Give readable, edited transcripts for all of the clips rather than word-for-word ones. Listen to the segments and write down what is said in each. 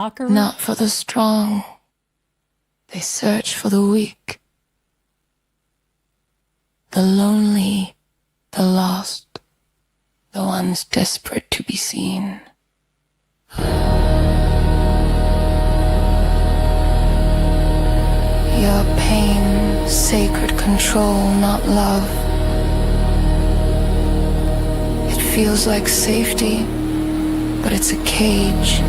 Mockery? Not for the strong. They search for the weak, the lonely, the lost, the ones desperate to be seen. Your pain, sacred control, not love. It feels like safety, but it's a cage.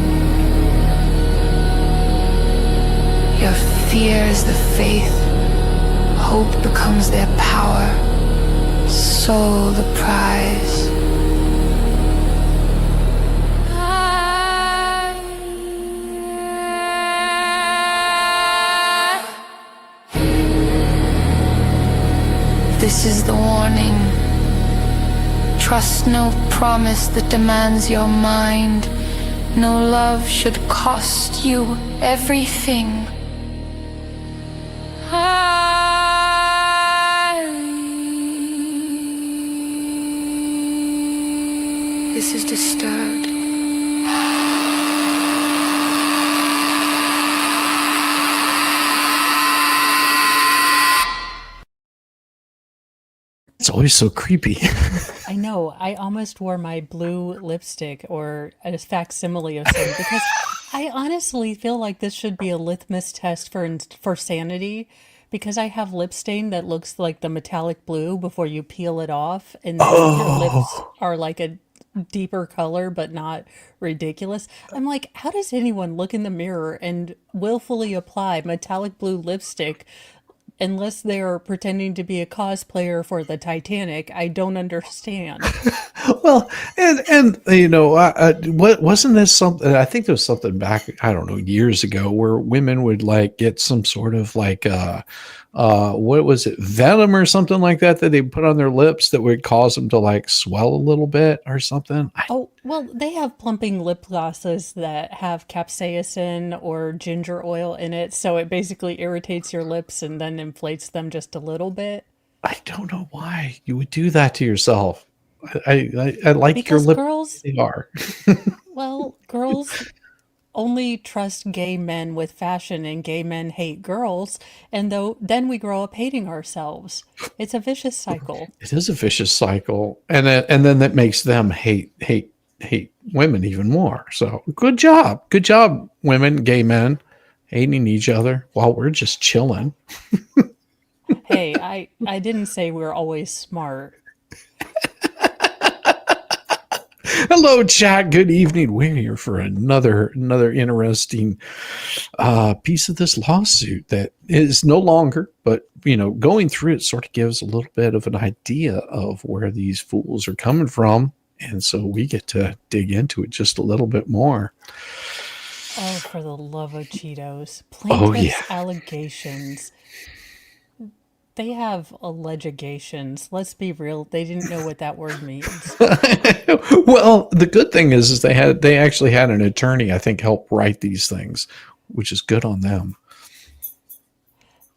Your fear is the faith. Hope becomes their power. Soul the prize. This is the warning. Trust no promise that demands your mind. No love should cost you everything. This is disturbed. It's always so creepy. I know. I almost wore my blue lipstick or a facsimile of some because I honestly feel like this should be a litmus test for sanity because I have lip stain that looks like the metallic blue before you peel it off, and then your lips Oh, are like a deeper color but not ridiculous. I'm like, how does anyone look in the mirror and willfully apply metallic blue lipstick unless they're pretending to be a cosplayer for the Titanic? I don't understand. well, and what wasn't this something? I think there was something back, I don't know, years ago, where women would like get some sort of like what was it, venom or something like that they put on their lips that would cause them to like swell a little bit or something. Oh, well, they have plumping lip glosses that have capsaicin or ginger oil in it, so it basically irritates your lips and then inflates them just a little bit. I don't know why you would do that to yourself. I like your Because lips. girls, They are. well, girls only trust gay men with fashion and gay men hate girls, and though then we grow up hating ourselves. It's a vicious cycle. It is a vicious cycle, and then that makes them hate women even more. So good job, women, gay men, hating each other while we're just chilling. Hey, I didn't say we're always smart. Hello, chat. Good evening. We're here for another interesting piece of this lawsuit that is no longer, but going through it sort of gives a little bit of an idea of where these fools are coming from, and so we get to dig into it just a little bit more. Oh, for the love of Cheetos. Oh yeah. Plaintiff's allegations. They have allegations. Let's be real. They didn't know what that word means. Well, the good thing is they actually had an attorney, I think, help write these things, which is good on them.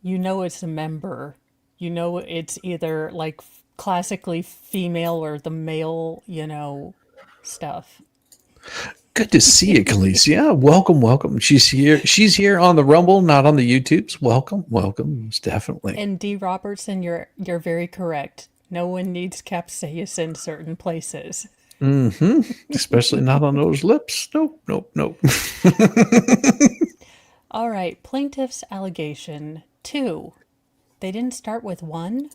You know it's a member. You know it's either like classically female or the male, stuff. Good to see you, Khaleesi. Yeah, welcome, welcome. She's here. She's here on the Rumble, not on the YouTubes. Welcome, welcome. Most definitely. And D. Robertson, you're very correct. No one needs capsaicin in certain places. Especially not on those lips. Nope, nope, nope. All right, plaintiff's allegation 2. They didn't start with 1?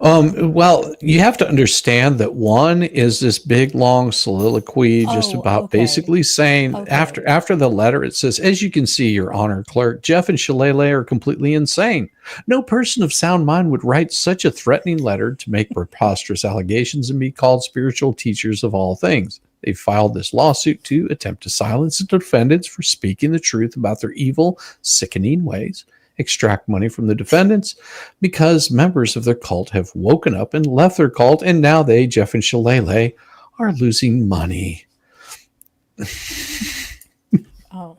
Well, you have to understand that one is this big long soliloquy just Oh, about okay. basically saying after Okay. after the letter it says, as you can see, Your Honor, clerk, Jeff and Shalele are completely insane. No person of sound mind would write such a threatening letter to make preposterous allegations and be called spiritual teachers of all things. They filed this lawsuit to attempt to silence the defendants for speaking the truth about their evil, sickening ways, extract money from the defendants because members of their cult have woken up and left their cult, and now they, Jeff and Shalele, are losing money. Oh.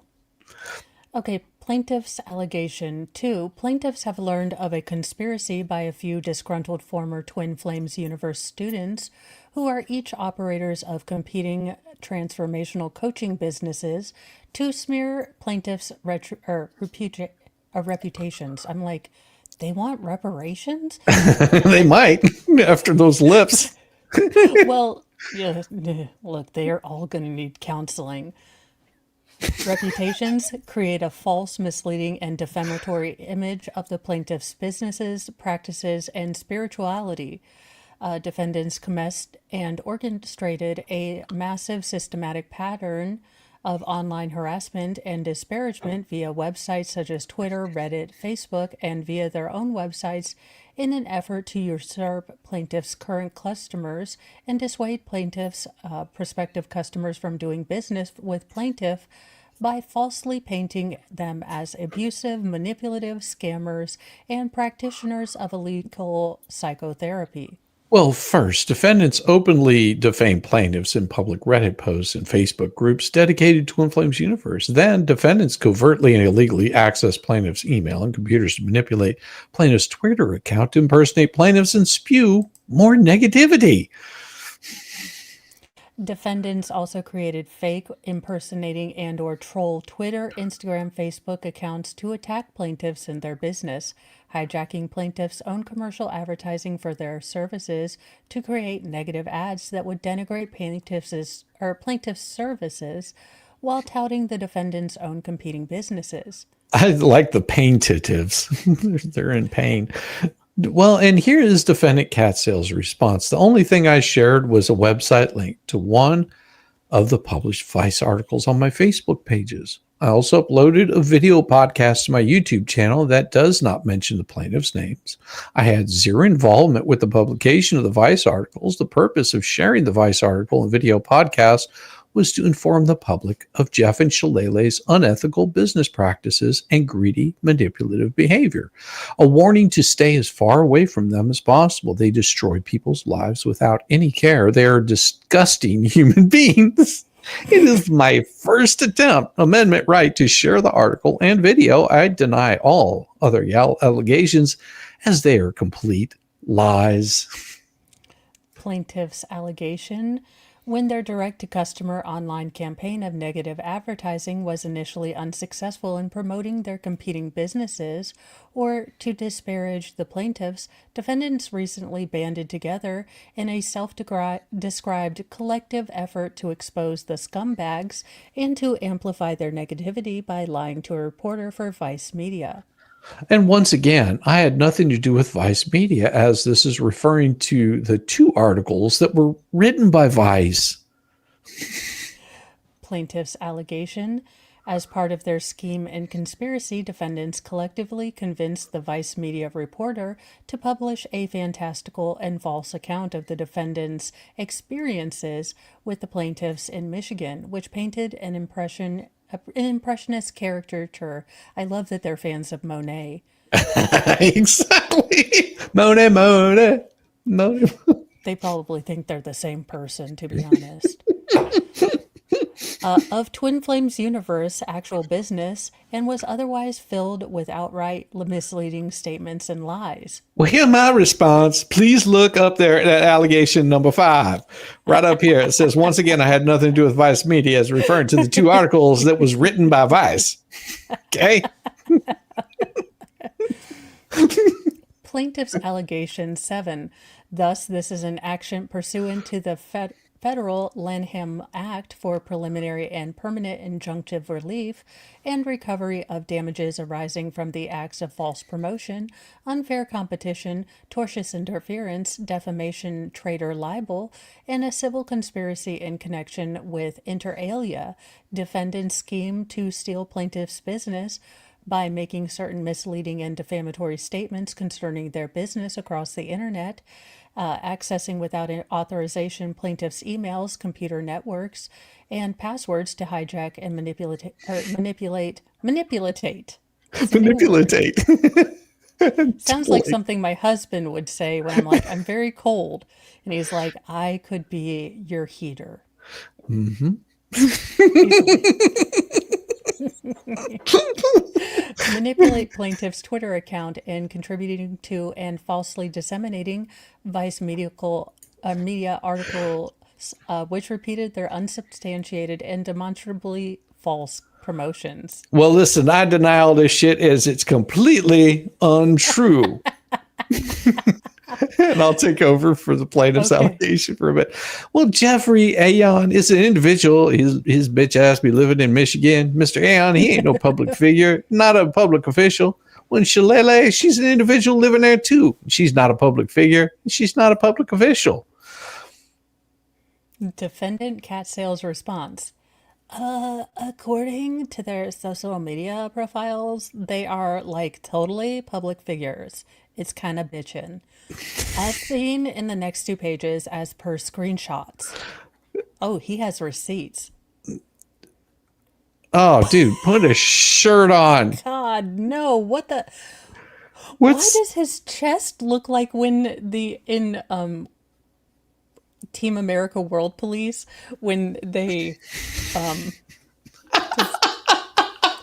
Okay, Plaintiff's allegation 2. Plaintiffs have learned of a conspiracy by a few disgruntled former Twin Flames Universe students who are each operators of competing transformational coaching businesses to smear plaintiffs' reputations. I'm like, they want reparations? They might after those lips. Well, yeah, look, they are all going to need counseling. Reputations create a false, misleading, and defamatory image of the plaintiff's businesses, practices, and spirituality. Defendants commenced and orchestrated a massive systematic pattern of online harassment and disparagement via websites such as Twitter, Reddit, Facebook, and via their own websites in an effort to usurp plaintiffs' current customers and dissuade plaintiffs' prospective customers from doing business with plaintiff by falsely painting them as abusive, manipulative scammers and practitioners of illegal psychotherapy. Well, first, defendants openly defame plaintiffs in public Reddit posts and Facebook groups dedicated to Twin Flames Universe. Then, defendants covertly and illegally access plaintiffs' email and computers to manipulate plaintiffs' Twitter account to impersonate plaintiffs and spew more negativity. Defendants also created fake, impersonating, and/or troll Twitter, Instagram, Facebook accounts to attack plaintiffs and their business, hijacking plaintiffs' own commercial advertising for their services to create negative ads that would denigrate plaintiffs' services while touting the defendants' own competing businesses. I like the paintatives. They're in pain. Well, and here is defendant Catsale's response. The only thing I shared was a website link to one of the published Vice articles on my Facebook pages. I also uploaded a video podcast to my YouTube channel that does not mention the plaintiffs' names. I had zero involvement with the publication of the Vice articles. The purpose of sharing the Vice article and video podcast was to inform the public of Jeff and Shillelagh's unethical business practices and greedy, manipulative behavior. A warning to stay as far away from them as possible. They destroy people's lives without any care. They are disgusting human beings. It is my first amendment right to share the article and video. I deny all other allegations as they are complete lies. Plaintiff's allegation: when their direct-to-customer online campaign of negative advertising was initially unsuccessful in promoting their competing businesses or to disparage the plaintiffs, defendants recently banded together in a self-described collective effort to expose the scumbags and to amplify their negativity by lying to a reporter for Vice Media. And once again, I had nothing to do with Vice Media, as this is referring to the two articles that were written by Vice. Plaintiff's allegation: as part of their scheme and conspiracy, defendants collectively convinced the Vice Media reporter to publish a fantastical and false account of the defendants' experiences with the plaintiffs in Michigan, which painted an impressionist caricature. I love that they're fans of Monet. Exactly. Monet. They probably think they're the same person, to be honest. Of Twin Flames Universe actual business, and was otherwise filled with outright misleading statements and lies. Well, here's my response. Please look up there at allegation number 5. Right up here. It says, once again, I had nothing to do with Vice Media, as referring to the two articles that was written by Vice. Okay? Plaintiff's allegation 7. Thus, this is an action pursuant to the Federal Lanham Act for preliminary and permanent injunctive relief and recovery of damages arising from the acts of false promotion, unfair competition, tortious interference, defamation, trade or libel, and a civil conspiracy in connection with inter alia, defendant's scheme to steal plaintiff's business by making certain misleading and defamatory statements concerning their business across the internet, accessing without authorization plaintiffs' emails, computer networks, and passwords to hijack and manipulate. Sounds like something my husband would say when I'm like, I'm very cold. And he's like, I could be your heater. Mm-hmm. manipulate plaintiff's Twitter account and contributing to and falsely disseminating Vice media articles which repeated their unsubstantiated and demonstrably false promotions. Well, listen, I deny all this shit as it's completely untrue. And I'll take over for the plaintiff's allegation for a bit. Well, Jeffrey Aon is an individual. His bitch ass be living in Michigan. Mr. Aon, he ain't no public figure, not a public official. When Shillelagh, she's an individual living there too. She's not a public figure. She's not a public official. Defendant Cat Sales response. According to their social media profiles, they are like totally public figures. It's kind of bitchin'. As seen in the next 2 pages as per screenshots. Oh, he has receipts. Oh, dude, put a shirt on. God, no. What the? Why does his chest look like when in Team America World Police when they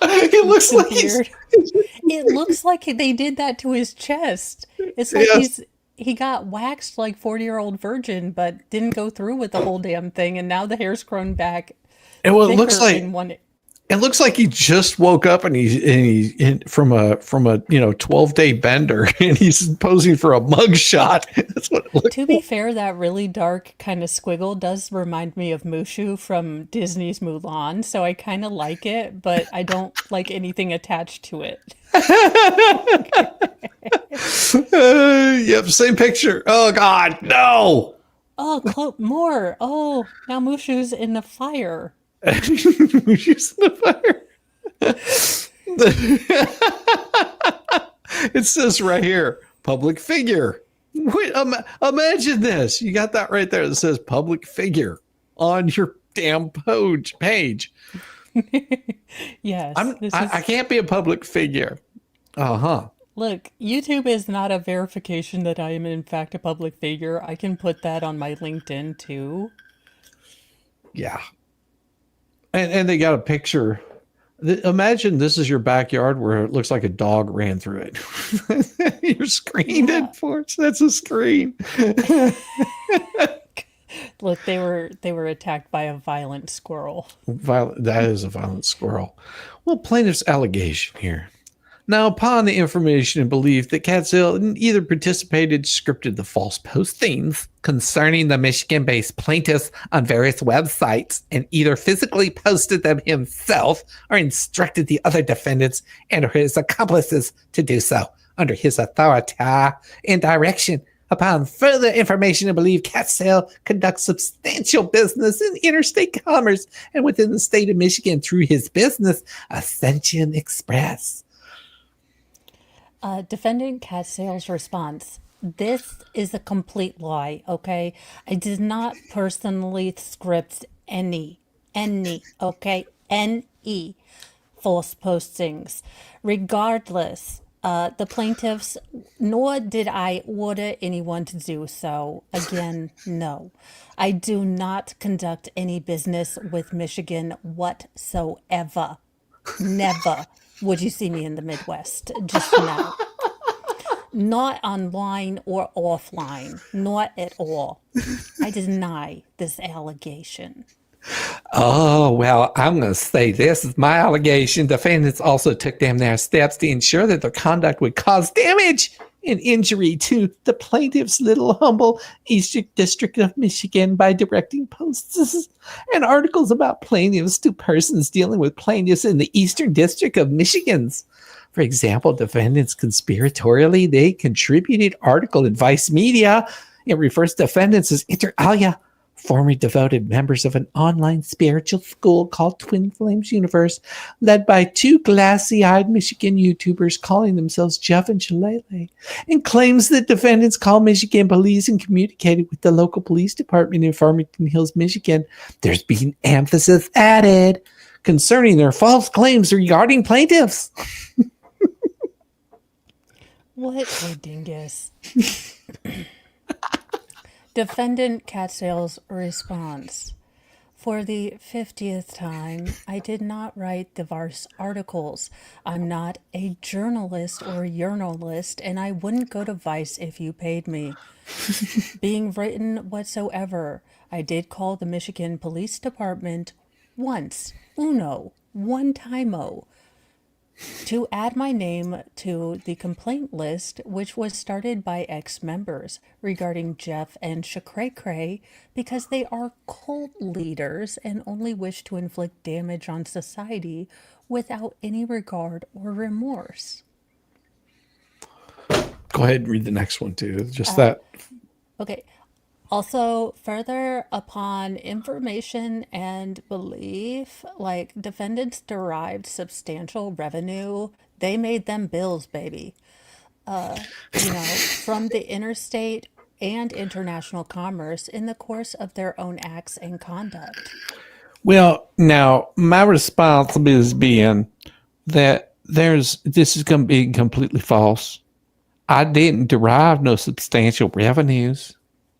it looks like it looks like they did that to his chest. It's like he got waxed like 40-year-old virgin, but didn't go through with the whole damn thing, and now the hair's grown back. And well, it looks like it looks like he just woke up and he's from a 12-day bender and he's posing for a mug shot. That's what it looks To be fair, that really dark kind of squiggle does remind me of Mushu from Disney's Mulan, so I kind of like it, but I don't like anything attached to it. Yep, same picture. Oh God, no. Oh, more. Oh, now Mushu's in the fire. Mushu's in the fire. It says right here, public figure. Wait, imagine this. You got that right there. It says public figure on your damn page. Yes. I can't be a public figure. Uh-huh. Look, YouTube is not a verification that I am in fact a public figure. I can put that on my LinkedIn too. Yeah. And they got a picture. Imagine this is your backyard where it looks like a dog ran through it. You're screened in for it. That's a screen. Look, they were attacked by a violent squirrel. That is a violent squirrel. Well, plaintiff's allegation here. Now, upon the information and belief that Catsell either participated, scripted the false postings concerning the Michigan-based plaintiffs on various websites, and either physically posted them himself or instructed the other defendants and or his accomplices to do so under his authority and direction. Upon further information and belief, Catsell conducts substantial business in interstate commerce and within the state of Michigan through his business, Ascension Express. Defendant Catsell's response. This is a complete lie, okay? I did not personally script any false postings. Regardless, the plaintiffs, nor did I order anyone to do so. Again, no. I do not conduct any business with Michigan whatsoever. Never would you see me in the Midwest, just now. Not online or offline, not at all. I deny this allegation. Oh, well, I'm going to say this is my allegation. Defendants also took damn near steps to ensure that their conduct would cause damage and injury to the plaintiff's little humble Eastern District of Michigan by directing posts and articles about plaintiffs to persons dealing with plaintiffs in the Eastern District of Michigan. For example, defendants conspiratorially, they contributed article in Vice Media. It refers to defendants as inter alia, former devoted members of an online spiritual school called Twin Flames Universe, led by 2 glassy-eyed Michigan YouTubers calling themselves Jeff and Shillelagh, and claims that defendants called Michigan police and communicated with the local police department in Farmington Hills, Michigan. There's been emphasis added concerning their false claims regarding plaintiffs. What a dingus. Defendant Catsell's response. For the 50th time, I did not write the Vice articles. I'm not a journalist or a journalist, and I wouldn't go to Vice if you paid me. Being written whatsoever, I did call the Michigan Police Department once, one time-o, to add my name to the complaint list, which was started by ex-members regarding Jeff and Shakray because they are cult leaders and only wish to inflict damage on society without any regard or remorse. Go ahead and read the next one too. Just that. Okay. Also, further upon information and belief, like defendants derived substantial revenue. They made them bills, baby. From the interstate and international commerce in the course of their own acts and conduct. Well, now my response is being that this is going to be completely false. I didn't derive no substantial revenues.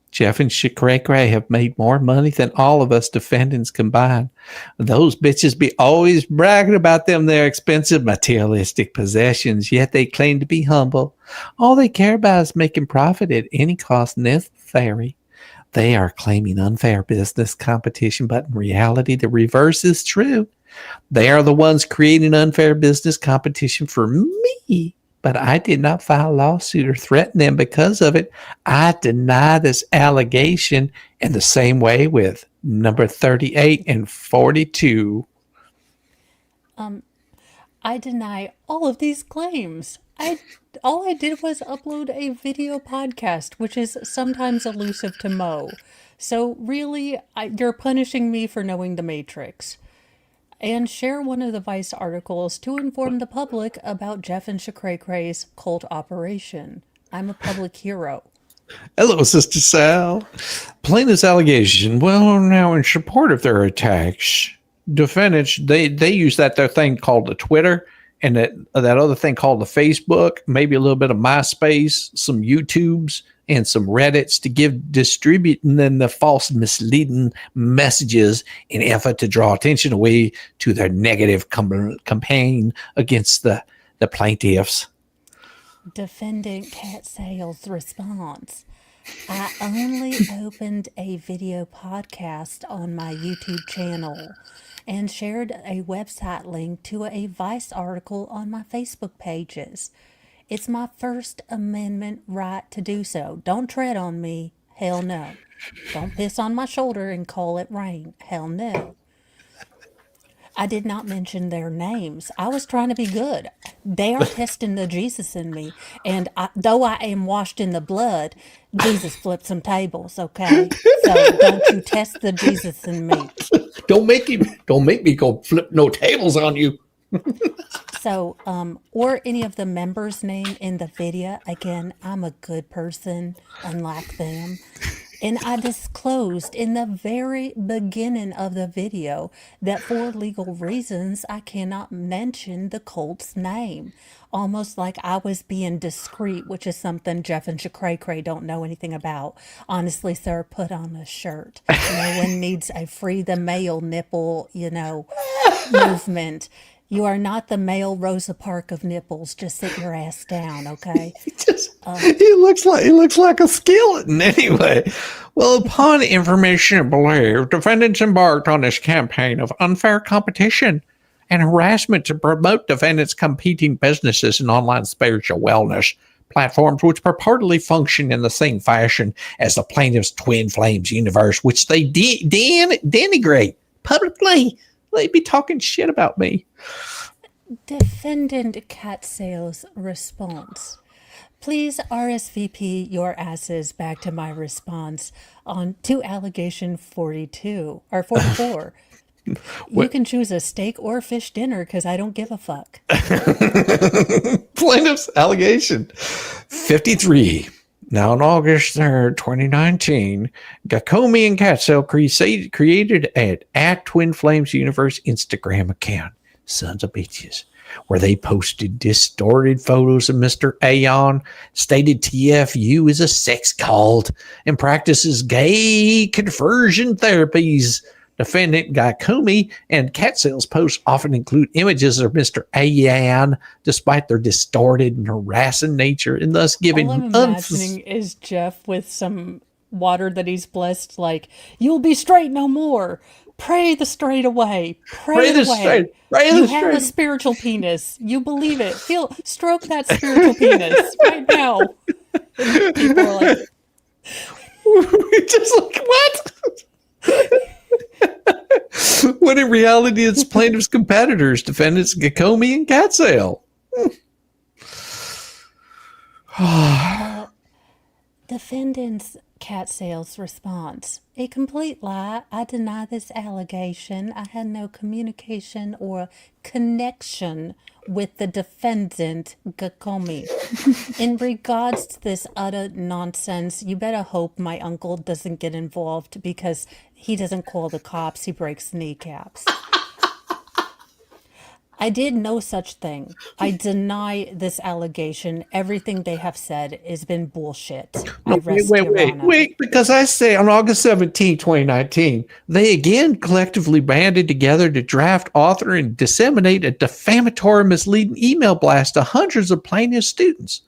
Jeff and Shakray have made more money than all of us defendants combined. Those bitches be always bragging about their expensive materialistic possessions, yet they claim to be humble. All they care about is making profit at any cost necessary. They are claiming unfair business competition, but in reality, the reverse is true. They are the ones creating unfair business competition for me. But I did not file a lawsuit or threaten them because of it. I deny this allegation in the same way with number 38 and 42. I deny all of these claims. All I did was upload a video podcast, which is sometimes elusive to Mo. So really, you're punishing me for knowing the Matrix. And share one of the Vice articles to inform the public about Jeff and Shakray's cult operation. I'm a public hero. Hello, Sister Sal. Plaintiff's allegation. Well, now in support of their attacks, defendants, they use their thing called the Twitter and that other thing called the Facebook, maybe a little bit of MySpace, some YouTubes, and some Reddits to distributing them the false misleading messages in effort to draw attention away to their negative campaign against the plaintiffs. Defendant Cat Sales response. I only opened a video podcast on my YouTube channel and shared a website link to a Vice article on my Facebook pages. It's my First Amendment right to do so. Don't tread on me. Hell no. Don't piss on my shoulder and call it rain. Hell no. I did not mention their names. I was trying to be good. They are testing the Jesus in me. And though I am washed in the blood, Jesus flipped some tables, okay? So don't you test the Jesus in me. Don't make me go flip no tables on you. So, or any of the members' name in the video. Again, I'm a good person, unlike them. And I disclosed in the very beginning of the video that for legal reasons, I cannot mention the cult's name. Almost like I was being discreet, which is something Jeff and Shakray don't know anything about. Honestly, sir, put on a shirt. No one needs a free the male nipple, movement. You are not the male Rosa Parks of nipples. Just sit your ass down, okay? He looks like a skeleton anyway. Well, upon information and belief, defendants embarked on this campaign of unfair competition and harassment to promote defendants' competing businesses and online spiritual wellness platforms, which purportedly function in the same fashion as the plaintiff's Twin Flames universe, which they denigrate publicly. They be talking shit about me. Defendant Cat Sales response. Please RSVP your asses back to my response to allegation 42 or 44. You can choose a steak or fish dinner because I don't give a fuck. Plaintiff's allegation 53. Now, on August 3rd, 2019, Gakomi and Catsell created an @Twin Flames Universe Instagram account, sons of bitches, where they posted distorted photos of Mr. Aeon, stated TFU is a sex cult, and practices gay conversion therapies Defendant Gaikumi and cat sales posts often include images of Mr. Ayan, despite their distorted and harassing nature, and thus giving All I'm imagining is Jeff with some water that he's blessed, like, you'll be straight no more. Pray the straight away. Pray it away. You have a spiritual penis. You believe it. Stroke that spiritual penis right now. And people are like, just like, what? When in reality, it's plaintiff's competitors, defendants Gakomi and cat sale. defendant's cat sales response. A complete lie. I deny this allegation. I had no communication or connection with the defendant, Gakomi. In regards to this utter nonsense, you better hope my uncle doesn't get involved because he doesn't call the cops, he breaks kneecaps. I did no such thing. I deny this allegation. Everything they have said has been bullshit. No, wait, because I say on August 17, 2019, they again collectively banded together to draft, author, and disseminate a defamatory, misleading email blast to hundreds of plaintiff students.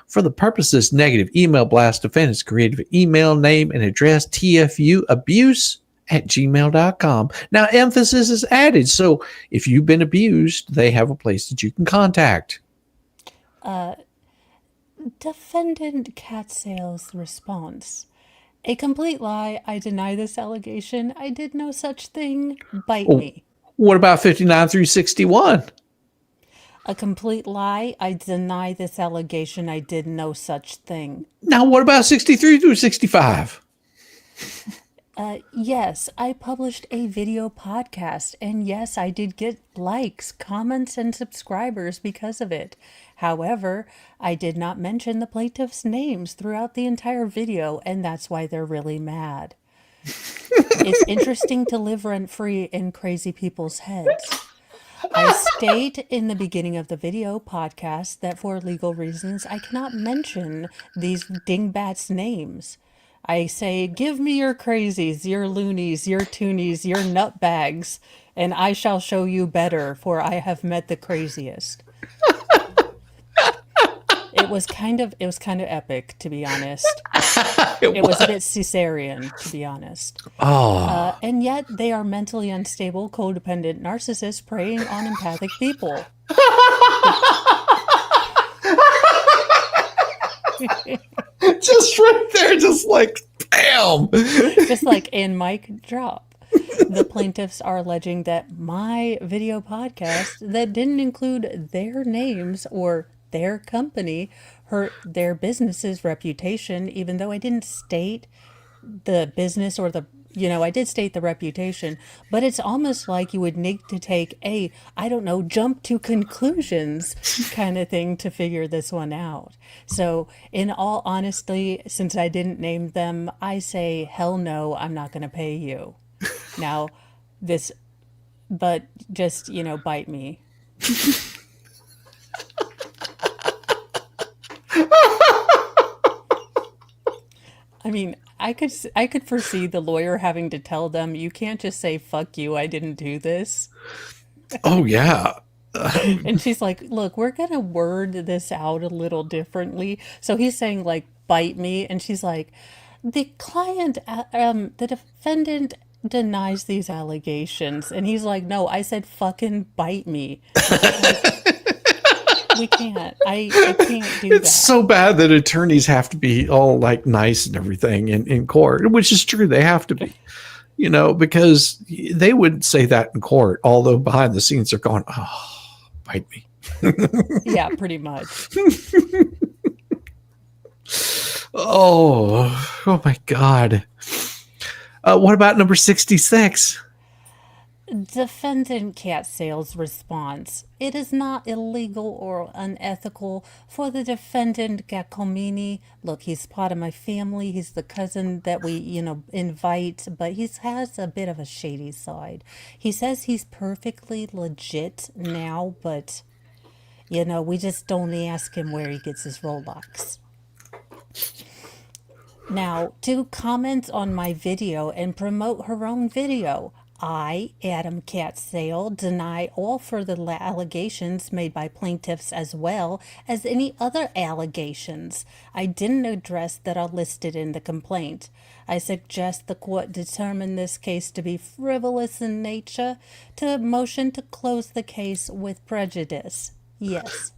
For the purpose of this negative email blast, defendants created an email name and address tfuabuse@gmail.com. Now, emphasis is added. So if you've been abused, they have a place that you can contact. Defendant cat sales response. A complete lie. I deny this allegation. I did no such thing. Bite me. What about 59 through 61? A complete lie. I deny this allegation. I did no such thing. Now, what about 63 through 65? Yes, I published a video podcast, and yes, I did get likes, comments, and subscribers because of it. However, I did not mention the plaintiffs' names throughout the entire video, and that's why they're really mad. It's interesting to live rent-free in crazy people's heads. I state in the beginning of the video podcast that for legal reasons, I cannot mention these dingbats' names. I say, give me your crazies, your loonies, your toonies, your nutbags, and I shall show you better, for I have met the craziest. It was kind of epic, to be honest. It was a bit Caesarean, to be honest. And yet they are mentally unstable, codependent narcissists preying on empathic people. Just right there, just like, bam. Just like in mic drop. The plaintiffs are alleging that my video podcast that didn't include their names or their company hurt their business's reputation, even though I didn't state the business or the, I did state the reputation, but it's almost like you would need to take jump to conclusions kind of thing to figure this one out. So in all honesty, since I didn't name them, I say, hell no, I'm not going to pay you. Now, but just, bite me. I mean, I could foresee the lawyer having to tell them, you can't just say, fuck you, I didn't do this. Oh, yeah. And she's like, look, we're going to word this out a little differently. So he's saying, like, bite me. And she's like, the defendant denies these allegations. And he's like, no, I said fucking bite me. We can't. I can't do that. It's so bad that attorneys have to be all like nice and everything in court, which is true. They have to be, because they wouldn't say that in court, although behind the scenes they're going, oh, bite me. Yeah, pretty much. Oh my God. What about number 66? Defendant cat sales response. It is not illegal or unethical for the defendant Gakomini. Look, he's part of my family. He's the cousin that we, invite, but he has a bit of a shady side. He says he's perfectly legit now, but, we just don't ask him where he gets his Robux. Now, to comment on my video and promote her own video, I, Adam Catsale, deny all further allegations made by plaintiffs as well as any other allegations I didn't address that are listed in the complaint. I suggest the court determine this case to be frivolous in nature, to motion to close the case with prejudice. Yes,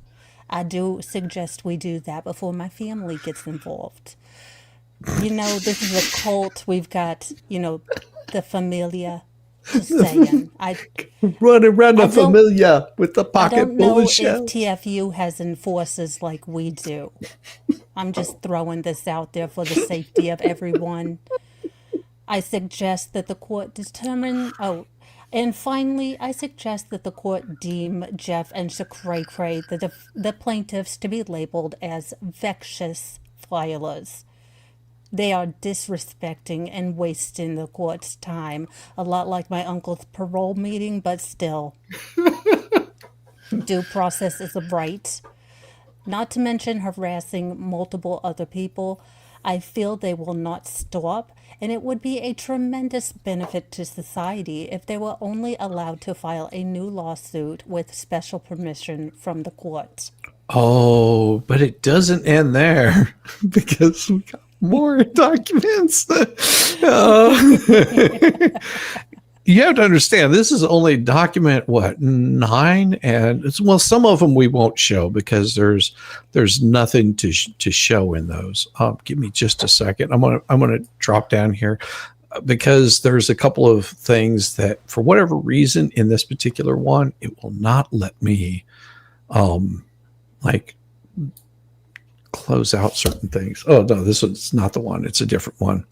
I do suggest we do that before my family gets involved. This is a cult. We've got, the familia. Just saying. Running around I the don't- familiar with the I pocket don't know full of if shells. TFU has enforcers like we do. I'm just throwing this out there for the safety of everyone. I suggest that the court determine. Oh, and finally, I suggest that the court deem Jeff and Cray Cray, the plaintiffs, to be labeled as vexatious filers. They are disrespecting and wasting the court's time. A lot like my uncle's parole meeting, but still. Due process is a right. Not to mention harassing multiple other people. I feel they will not stop, and it would be a tremendous benefit to society if they were only allowed to file a new lawsuit with special permission from the court. Oh, but it doesn't end there because we got more documents. You have to understand, this is only document 9, and some of them we won't show because there's nothing to show in those. Give me just a second. I'm gonna drop down here because there's a couple of things that, for whatever reason, in this particular one, it will not let me like close out certain things. Oh no, this one's not the one. It's a different one.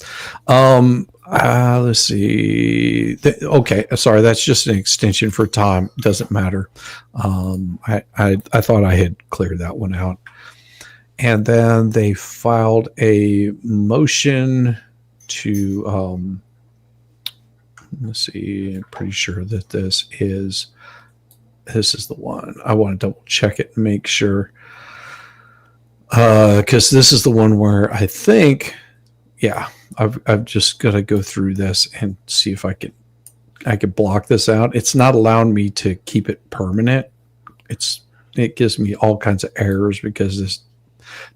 Let's see. Okay, sorry, that's just an extension for time. Doesn't matter. I thought I had cleared that one out. And then they filed a motion to let's see. I'm pretty sure that this is the one. I want to double check it and make sure. Because this is the one where I think, yeah, I've just got to go through this and see if I could block this out. It's not allowing me to keep it permanent. It gives me all kinds of errors because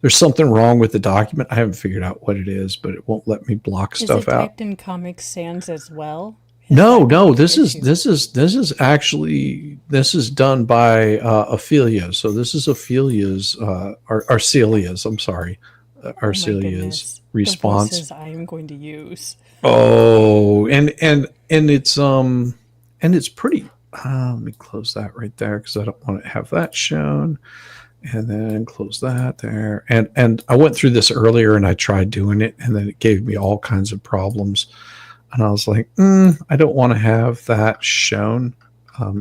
there's something wrong with the document. I haven't figured out what it is, but it won't let me block stuff Is it out. typed in Comic Sans as well? No. This is done by Ophelia. So this is Ophelia's Arcelia's. I'm sorry, Arcelia's response. The voices I am going to use. Oh, and it's pretty. Let me close that right there because I don't want to have that shown. And then close that there. And I went through this earlier and I tried doing it, and then it gave me all kinds of problems. And I was like, I don't want to have that shown.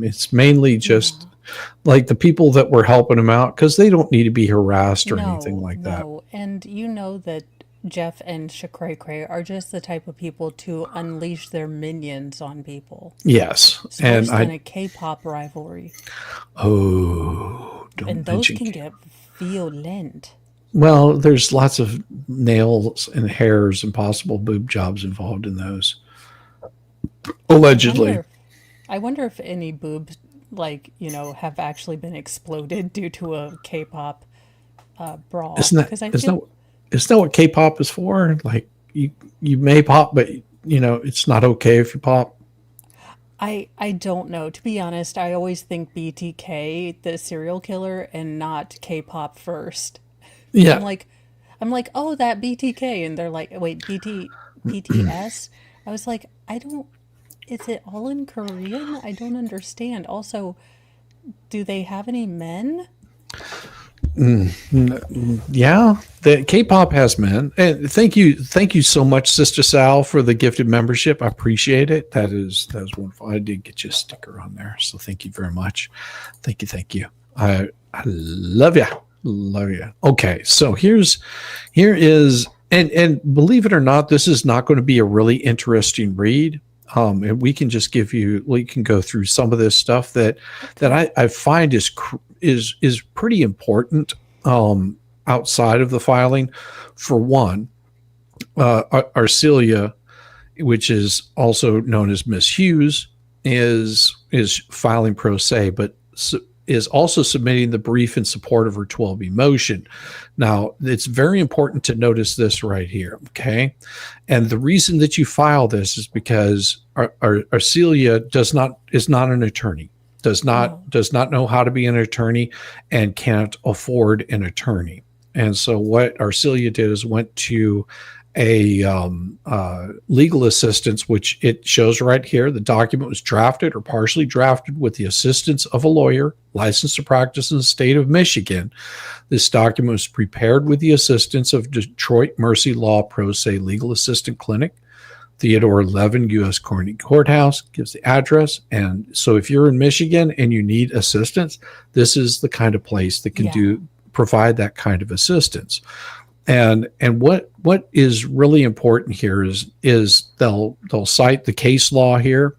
It's mainly just like the people that were helping them out because they don't need to be harassed or anything like that. No, and you know that Jeff and Cray Cray are just the type of people to unleash their minions on people. Yes. It's worse than a K-pop rivalry. Oh, don't And those mention can get violent. Well, there's lots of nails and hairs and possible boob jobs involved in those. Allegedly. I wonder if any boobs, have actually been exploded due to a K-pop brawl. Isn't that what K-pop is for? Like you may pop, but it's not okay if you pop. I don't know. To be honest, I always think BTK, the serial killer, and not K-pop first. Yeah. I'm like, oh, that BTK, and they're like, wait, BTS? I was like, is it all in Korean? I don't understand. Also, do they have any men? Yeah, the K-pop has men. And thank you so much, Sister Sal, for the gifted membership. I appreciate it. That is wonderful. I did get you a sticker on there, so thank you very much. Thank you. I love you. Okay, so here is, and believe it or not, this is not going to be a really interesting read. And we can just we can go through some of this stuff that I find is pretty important outside of the filing. For one, Arcelia which is also known as Miss Hughes, is filing pro se, but is also submitting the brief in support of her 12B motion. Now, it's very important to notice this right here, okay? And the reason that you file this is because Arcelia is not an attorney, does not know how to be an attorney, and can't afford an attorney. And so what Arcelia did is went to a legal assistance, which it shows right here. The document was drafted or partially drafted with the assistance of a lawyer licensed to practice in the state of Michigan. This document was prepared with the assistance of Detroit Mercy Law Pro Se Legal Assistant Clinic, Theodore 11 U.S. Courthouse, gives the address. And so if you're in Michigan and you need assistance, this is the kind of place that can provide that kind of assistance. And what is really important here is they'll cite the case law here,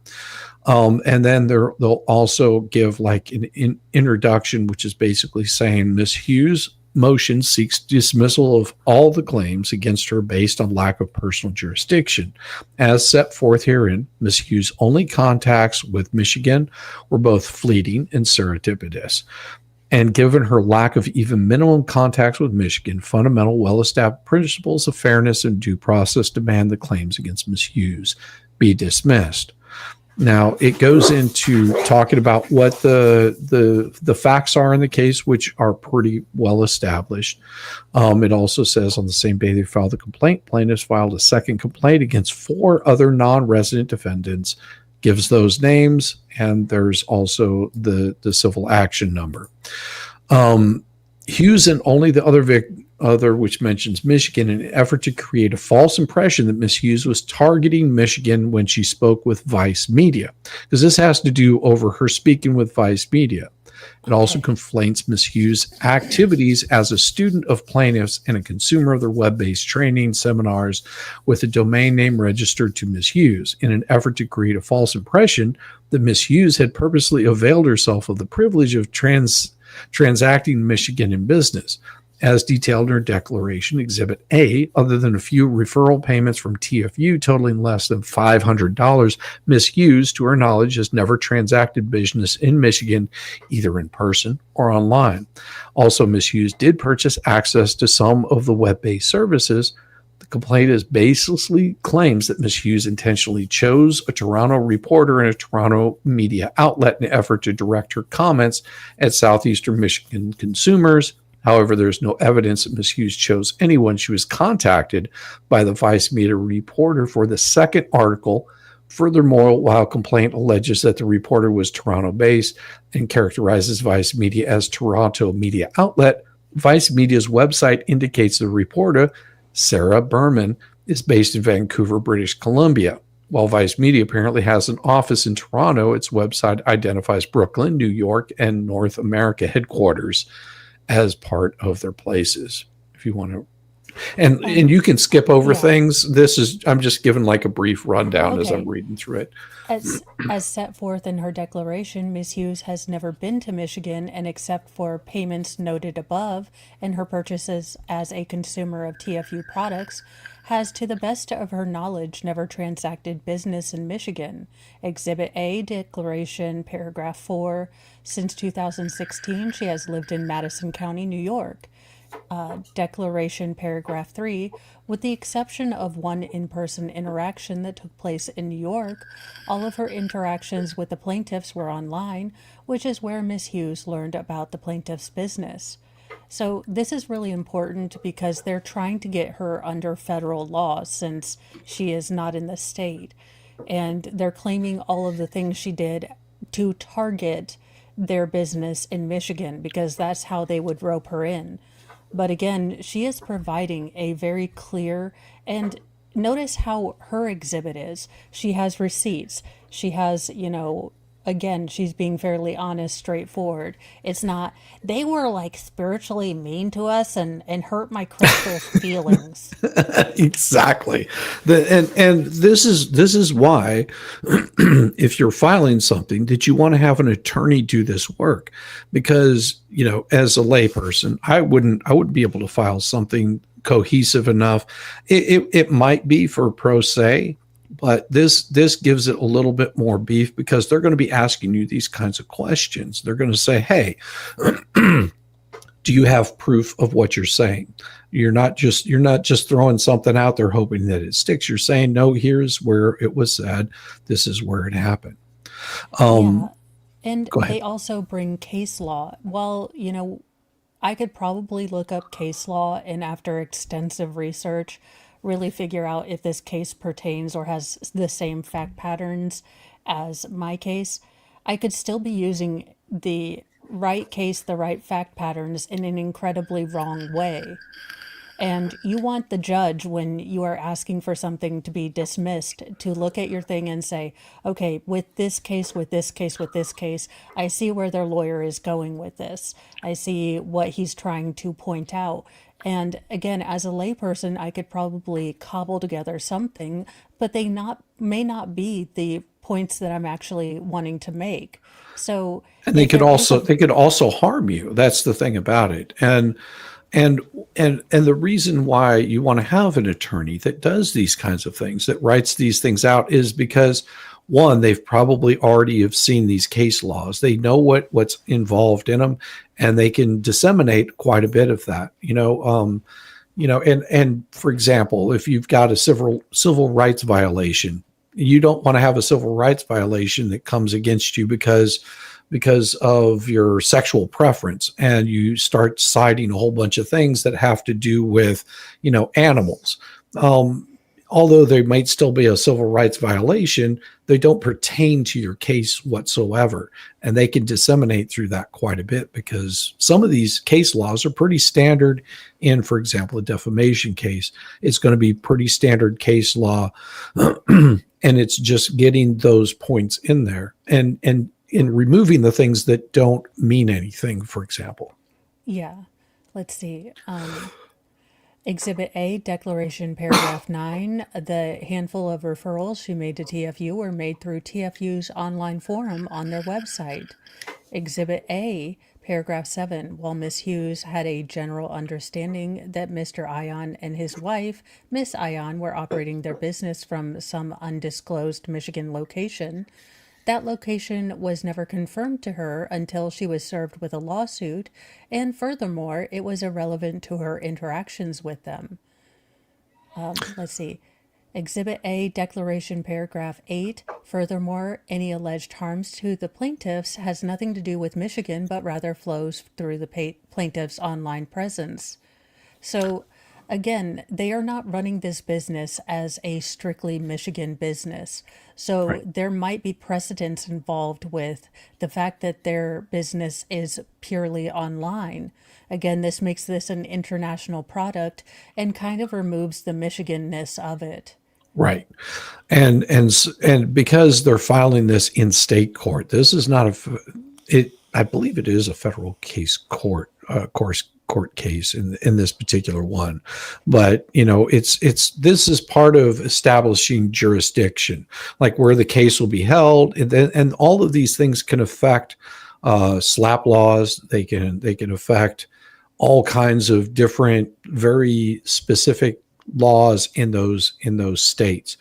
and then they'll also give like an introduction, which is basically saying Miss Hughes' motion seeks dismissal of all the claims against her based on lack of personal jurisdiction. As set forth herein, Miss Hughes' only contacts with Michigan were both fleeting and serendipitous. And given her lack of even minimum contacts with Michigan, fundamental, well-established principles of fairness and due process demand the claims against Ms. Hughes be dismissed. Now, it goes into talking about what the facts are in the case, which are pretty well established. It also says on the same day they filed the complaint, plaintiffs filed a second complaint against 4 other non-resident defendants, gives those names, and there's also the civil action number. Hughes and only the other which mentions Michigan in an effort to create a false impression that Miss Hughes was targeting Michigan when she spoke with Vice Media, because this has to do over her speaking with Vice Media. It also conflates Miss Hughes' activities as a student of plaintiffs and a consumer of their web-based training seminars with a domain name registered to Miss Hughes in an effort to create a false impression that Miss Hughes had purposely availed herself of the privilege of transacting Michigan in business. As detailed in her declaration, Exhibit A, other than a few referral payments from TFU totaling less than $500, Ms. Hughes, to her knowledge, has never transacted business in Michigan, either in person or online. Also, Ms. Hughes did purchase access to some of the web-based services. The complaint is baselessly claims that Ms. Hughes intentionally chose a Toronto reporter and a Toronto media outlet in an effort to direct her comments at Southeastern Michigan consumers. However, there's no evidence that Ms. Hughes chose anyone. She was contacted by the Vice Media reporter for the second article. Furthermore, while complaint alleges that the reporter was Toronto-based and characterizes Vice Media as Toronto media outlet, Vice Media's website indicates the reporter, Sarah Berman, is based in Vancouver, British Columbia. While Vice Media apparently has an office in Toronto, its website identifies Brooklyn, New York, and North America headquarters as part of their places. If you want to, and you can skip over things. I'm just giving like a brief rundown as I'm reading through it. As set forth in her declaration, Ms. Hughes has never been to Michigan, and except for payments noted above and her purchases as a consumer of TFU products, has, to the best of her knowledge, never transacted business in Michigan. Exhibit A, Declaration, Paragraph 4. Since 2016, she has lived in Madison County, New York. Declaration, Paragraph 3. With the exception of one in-person interaction that took place in New York, all of her interactions with the plaintiffs were online, which is where Ms. Hughes learned about the plaintiff's business. So this is really important because they're trying to get her under federal law since she is not in the state. And they're claiming all of the things she did to target their business in Michigan because that's how they would rope her in. But again, she is providing a very clear, and notice how her exhibit is. She has receipts. She has, again, she's being fairly honest, straightforward. It's not, they were like spiritually mean to us and hurt my crystal's feelings. Exactly. And this is why if you're filing something that you want to have an attorney do this work, because, as a layperson, I wouldn't be able to file something cohesive enough. It might be for pro se, But this gives it a little bit more beef because they're going to be asking you these kinds of questions. They're going to say, hey, do you have proof of what you're saying? You're not just throwing something out there hoping that it sticks. You're saying, no, here's where it was said. This is where it happened. Yeah. And Go ahead. they also bring case law. Well, I could probably look up case law and after extensive research, really figure out if this case pertains or has the same fact patterns as my case. I could still be using the right case, the right fact patterns in an incredibly wrong way. And you want the judge, when you are asking for something to be dismissed, to look at your thing and say, okay, with this case, with this case, with this case, I see where their lawyer is going with this. I see what he's trying to point out. And again, as a layperson, I could probably cobble together something, but may not be the points that I'm actually wanting to make. So And they if could there is also a harm you. That's the thing about it. And the reason why you want to have an attorney that does these kinds of things, that writes these things out, is because one, they've probably already have seen these case laws. They know what's involved in them, and they can disseminate quite a bit of that. And for example, if you've got a civil rights violation, you don't want to have a civil rights violation that comes against you because of your sexual preference, and you start citing a whole bunch of things that have to do with, animals. Although they might still be a civil rights violation, they don't pertain to your case whatsoever. And they can disseminate through that quite a bit, because some of these case laws are pretty standard in, for example, a defamation case. It's going to be pretty standard case law. And it's just getting those points in there and in removing the things that don't mean anything, for example. Yeah. Let's see. Exhibit A, Declaration, paragraph 9. The handful of referrals she made to TFU were made through TFU's online forum on their website. Exhibit A, paragraph 7. While Miss Hughes had a general understanding that Mr. Ion and his wife, Miss Ion, were operating their business from some undisclosed Michigan location, that location was never confirmed to her until she was served with a lawsuit, and furthermore, it was irrelevant to her interactions with them. Let's see. Exhibit A, Declaration, paragraph 8. Furthermore, any alleged harms to the plaintiffs has nothing to do with Michigan, but rather flows through the plaintiff's online presence. So, again, they are not running this business as a strictly Michigan business. So Right. there might be precedents involved with the fact that their business is purely online. Again, this makes this an international product and kind of removes the Michigan-ness of it. Right. And because they're filing this in state court, this is not I believe it is a federal case court case in this particular one. But this is part of establishing jurisdiction, like where the case will be held, and all of these things can affect slap laws. They can affect all kinds of different, very specific laws in those states.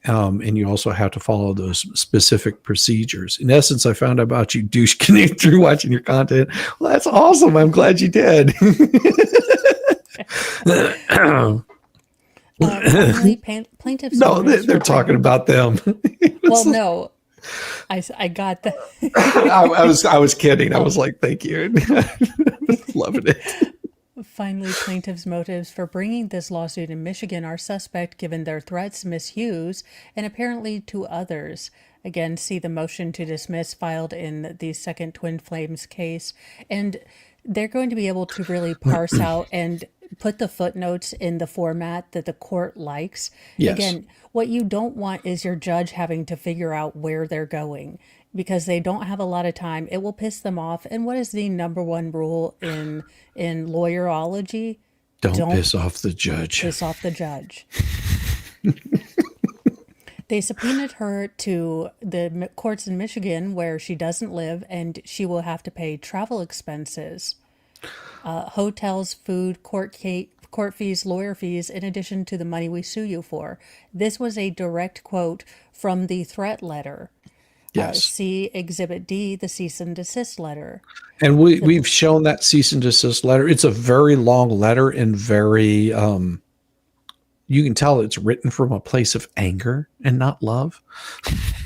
And you also have to follow those specific procedures. In essence, I found out about you, douche canoe, through watching your content. Well, that's awesome. I'm glad you did. Finally, plaintiffs. No, they're talking about them. Well, no, I got the. I was kidding. I was like, thank you. Loving it. Finally, plaintiffs' motives for bringing this lawsuit in Michigan are suspect given their threats to Miss Hughes and apparently to others. Again, see the motion to dismiss filed in the second Twin Flames case. And they're going to be able to really parse out and put the footnotes in the format that the court likes. Yes. Again, what you don't want is your judge having to figure out where they're going, because they don't have a lot of time. It will piss them off. And what is the number one rule in lawyerology? Don't piss off the judge. Piss off the judge. They subpoenaed her to the courts in Michigan where she doesn't live, and she will have to pay travel expenses. Hotels, food, court court fees, lawyer fees, in addition to the money we sue you for. This was a direct quote from the threat letter. Yes. See Exhibit D, the cease and desist letter. And we've shown that cease and desist letter. It's a very long letter and very, you can tell it's written from a place of anger and not love.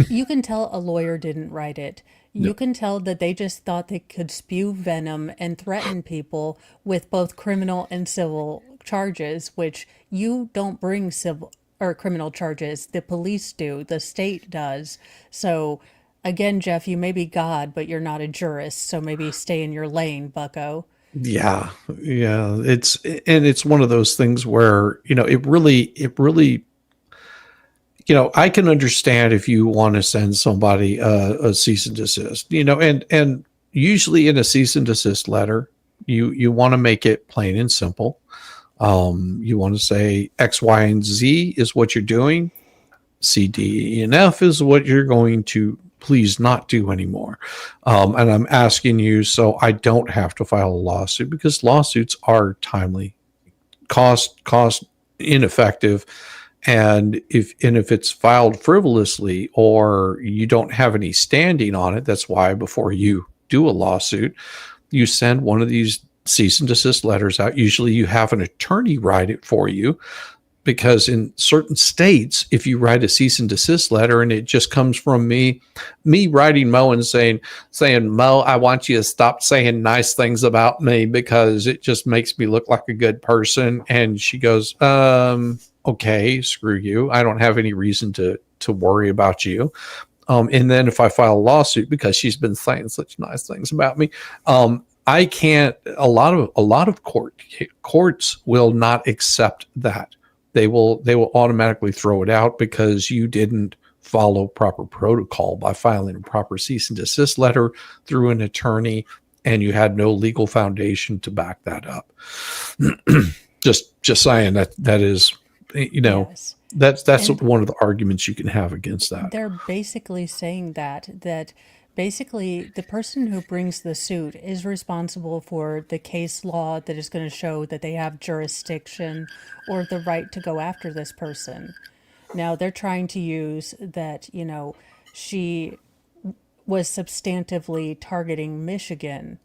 You can tell a lawyer didn't write it. You can tell that they just thought they could spew venom and threaten people with both criminal and civil charges, which you don't bring civil or criminal charges. The police do, the state does. So again, Jeff, you may be God, but you're not a jurist. So maybe stay in your lane, bucko. Yeah. It's one of those things where, it really, I can understand if you want to send somebody a cease and desist, and usually in a cease and desist letter, you want to make it plain and simple. You want to say X, Y, and Z is what you're doing. C, D, E, and F is what you're going to please not do anymore. And I'm asking you so I don't have to file a lawsuit, because lawsuits are timely, cost ineffective. And if it's filed frivolously or you don't have any standing on it, that's why before you do a lawsuit, you send one of these cease and desist letters out. Usually you have an attorney write it for you, because in certain states, if you write a cease and desist letter and it just comes from me writing Mo and saying, Mo, I want you to stop saying nice things about me because it just makes me look like a good person. And she goes, okay, screw you. I don't have any reason to worry about you. And then if I file a lawsuit because she's been saying such nice things about me, I can't. A lot of courts will not accept that. They will automatically throw it out because you didn't follow proper protocol by filing a proper cease and desist letter through an attorney, and you had no legal foundation to back that up. just saying that is, Yes. that's one of the arguments you can have against that. They're basically saying that basically the person who brings the suit is responsible for the case law that is going to show that they have jurisdiction or the right to go after this person. Now they're trying to use that, she was substantively targeting Michigan.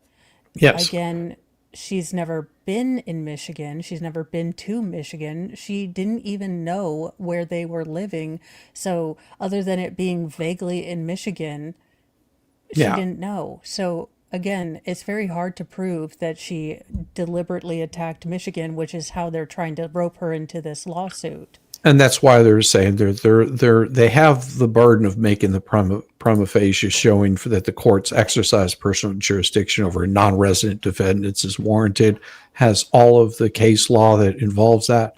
Yes. Again, she's never been in Michigan. She's never been to Michigan. She didn't even know where they were living. So other than it being vaguely in Michigan, she didn't know. So again, it's very hard to prove that she deliberately attacked Michigan, which is how they're trying to rope her into this lawsuit. And that's why they're saying they have the burden of making the prima facie showing for that the courts exercise personal jurisdiction over non-resident defendants is warranted, has all of the case law that involves that.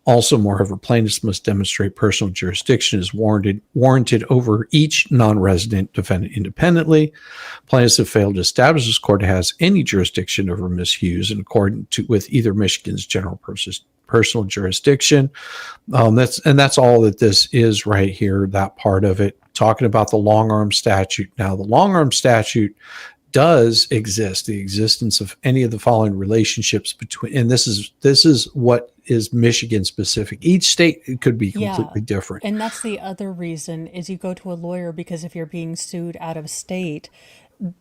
Also, moreover, plaintiffs must demonstrate personal jurisdiction is warranted over each non-resident defendant independently. Plaintiffs have failed to establish this court has any jurisdiction over Ms. Hughes in accordance with either Michigan's general personal jurisdiction. That's all that this is right here, that part of it, talking about the long arm statute. Now, the long arm statute does exist, the existence of any of the following relationships between, and this is what is Michigan specific. Each state could be completely different. And that's the other reason is you go to a lawyer, because if you're being sued out of state,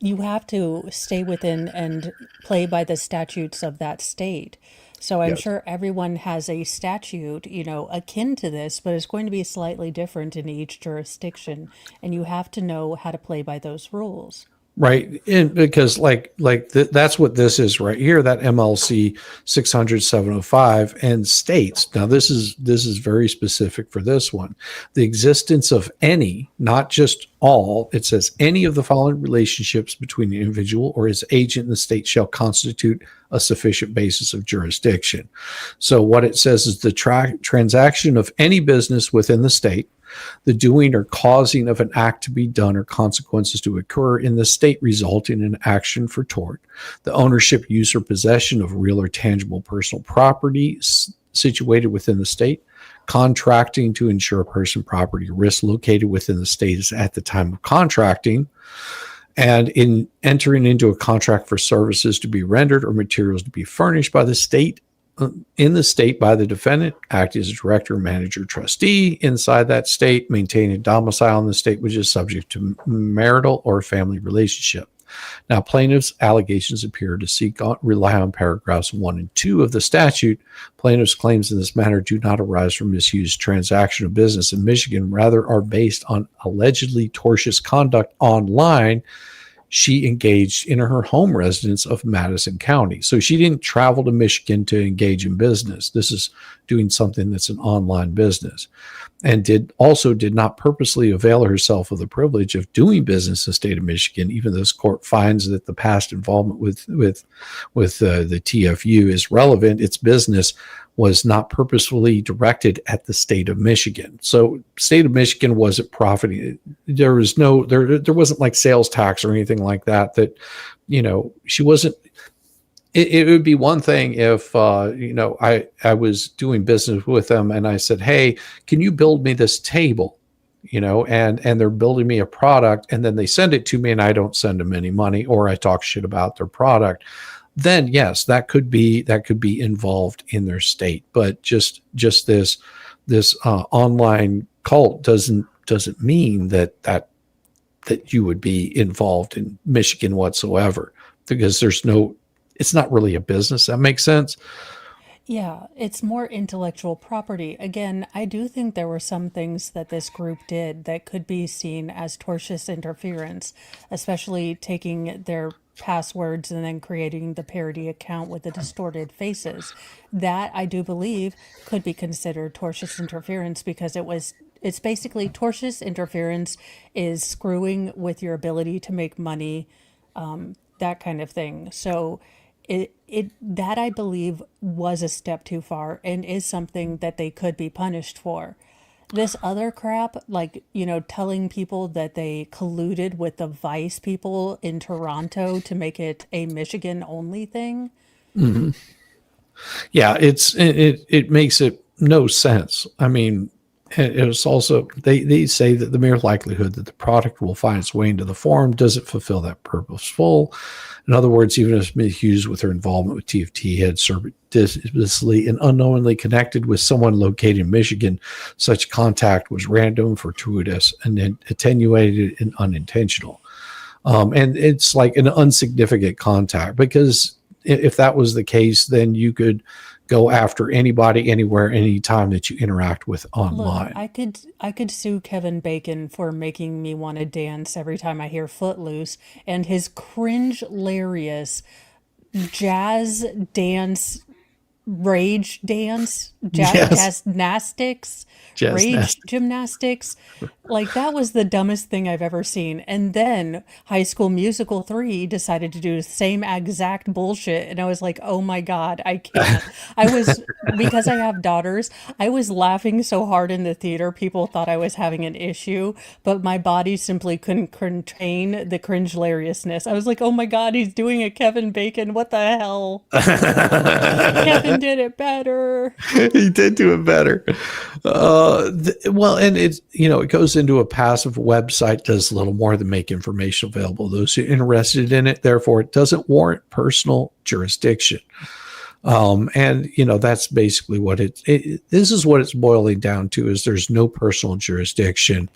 you have to stay within and play by the statutes of that state. So I'm sure everyone has a statute, akin to this, but it's going to be slightly different in each jurisdiction. And you have to know how to play by those rules. Right. And because that's what this is right here, that MLC 600-705 and states. Now this is very specific for this one. The existence of any, not just all, it says any of the following relationships between the individual or his agent in the state shall constitute a sufficient basis of jurisdiction. So what it says is the transaction of any business within the state, the doing or causing of an act to be done or consequences to occur in the state resulting in action for tort, the ownership, use, or possession of real or tangible personal property situated within the state, contracting to insure a person, property, or risk located within the state is at the time of contracting, and in entering into a contract for services to be rendered or materials to be furnished by the state in the state by the defendant, act as a director, manager, trustee inside that state, maintain a domicile in the state which is subject to marital or family relationship. Now, plaintiffs' allegations appear to rely on paragraphs 1 and 2 of the statute. Plaintiffs' claims in this matter do not arise from misused transaction of business in Michigan, rather are based on allegedly tortious conduct online she engaged in her home residence of Madison County. So she didn't travel to Michigan to engage in business. This is doing something that's an online business, and did not purposely avail herself of the privilege of doing business in the state of Michigan, even though this court finds that the past involvement with the TFU is relevant. Its business was not purposefully directed at the state of Michigan. So state of Michigan wasn't profiting. There wasn't like sales tax or anything like that, she wasn't. It would be one thing if, I was doing business with them and I said, hey, can you build me this table? And they're building me a product, and then they send it to me and I don't send them any money, or I talk shit about their product. Then yes, that could be involved in their state. But just this online cult doesn't mean that you would be involved in Michigan whatsoever, because it's not really a business. That makes sense. Yeah, it's more intellectual property. Again, I do think there were some things that this group did that could be seen as tortious interference, especially taking their passwords and then creating the parody account with the distorted faces. That, I do believe, could be considered tortious interference, because it's basically tortious interference is screwing with your ability to make money, that kind of thing. So that, I believe, was a step too far and is something that they could be punished for. This other crap, like, telling people that they colluded with the Vice people in Toronto to make it a Michigan only thing. Mm-hmm. Yeah, it makes it no sense. I mean, it's also, they say that the mere likelihood that the product will find its way into the forum doesn't fulfill that purposeful. In other words, even if Ms. Hughes, with her involvement with TFT, had surreptitiously and unknowingly connected with someone located in Michigan, such contact was random, fortuitous, and then attenuated and unintentional. And it's like an insignificant contact, because if that was the case, then you could go after anybody, anywhere, anytime that you interact with online. Look, I could sue Kevin Bacon for making me want to dance every time I hear Footloose, and his cringe-hilarious jazz dance, rage dance, gymnastics. Like, that was the dumbest thing I've ever seen. And then High School Musical 3 decided to do the same exact bullshit, and I was like, oh my God, I can't. Because I have daughters, I was laughing so hard in the theater, people thought I was having an issue, but my body simply couldn't contain the cringe hilariousness. I was like, oh my God, he's doing a Kevin Bacon, what the hell? Kevin did it better. He did do it better. Well, and it's, it goes into a passive website, does little more than make information available to those who are interested in it. Therefore, it doesn't warrant personal jurisdiction. And that's basically what this is what it's boiling down to, is there's no personal jurisdiction.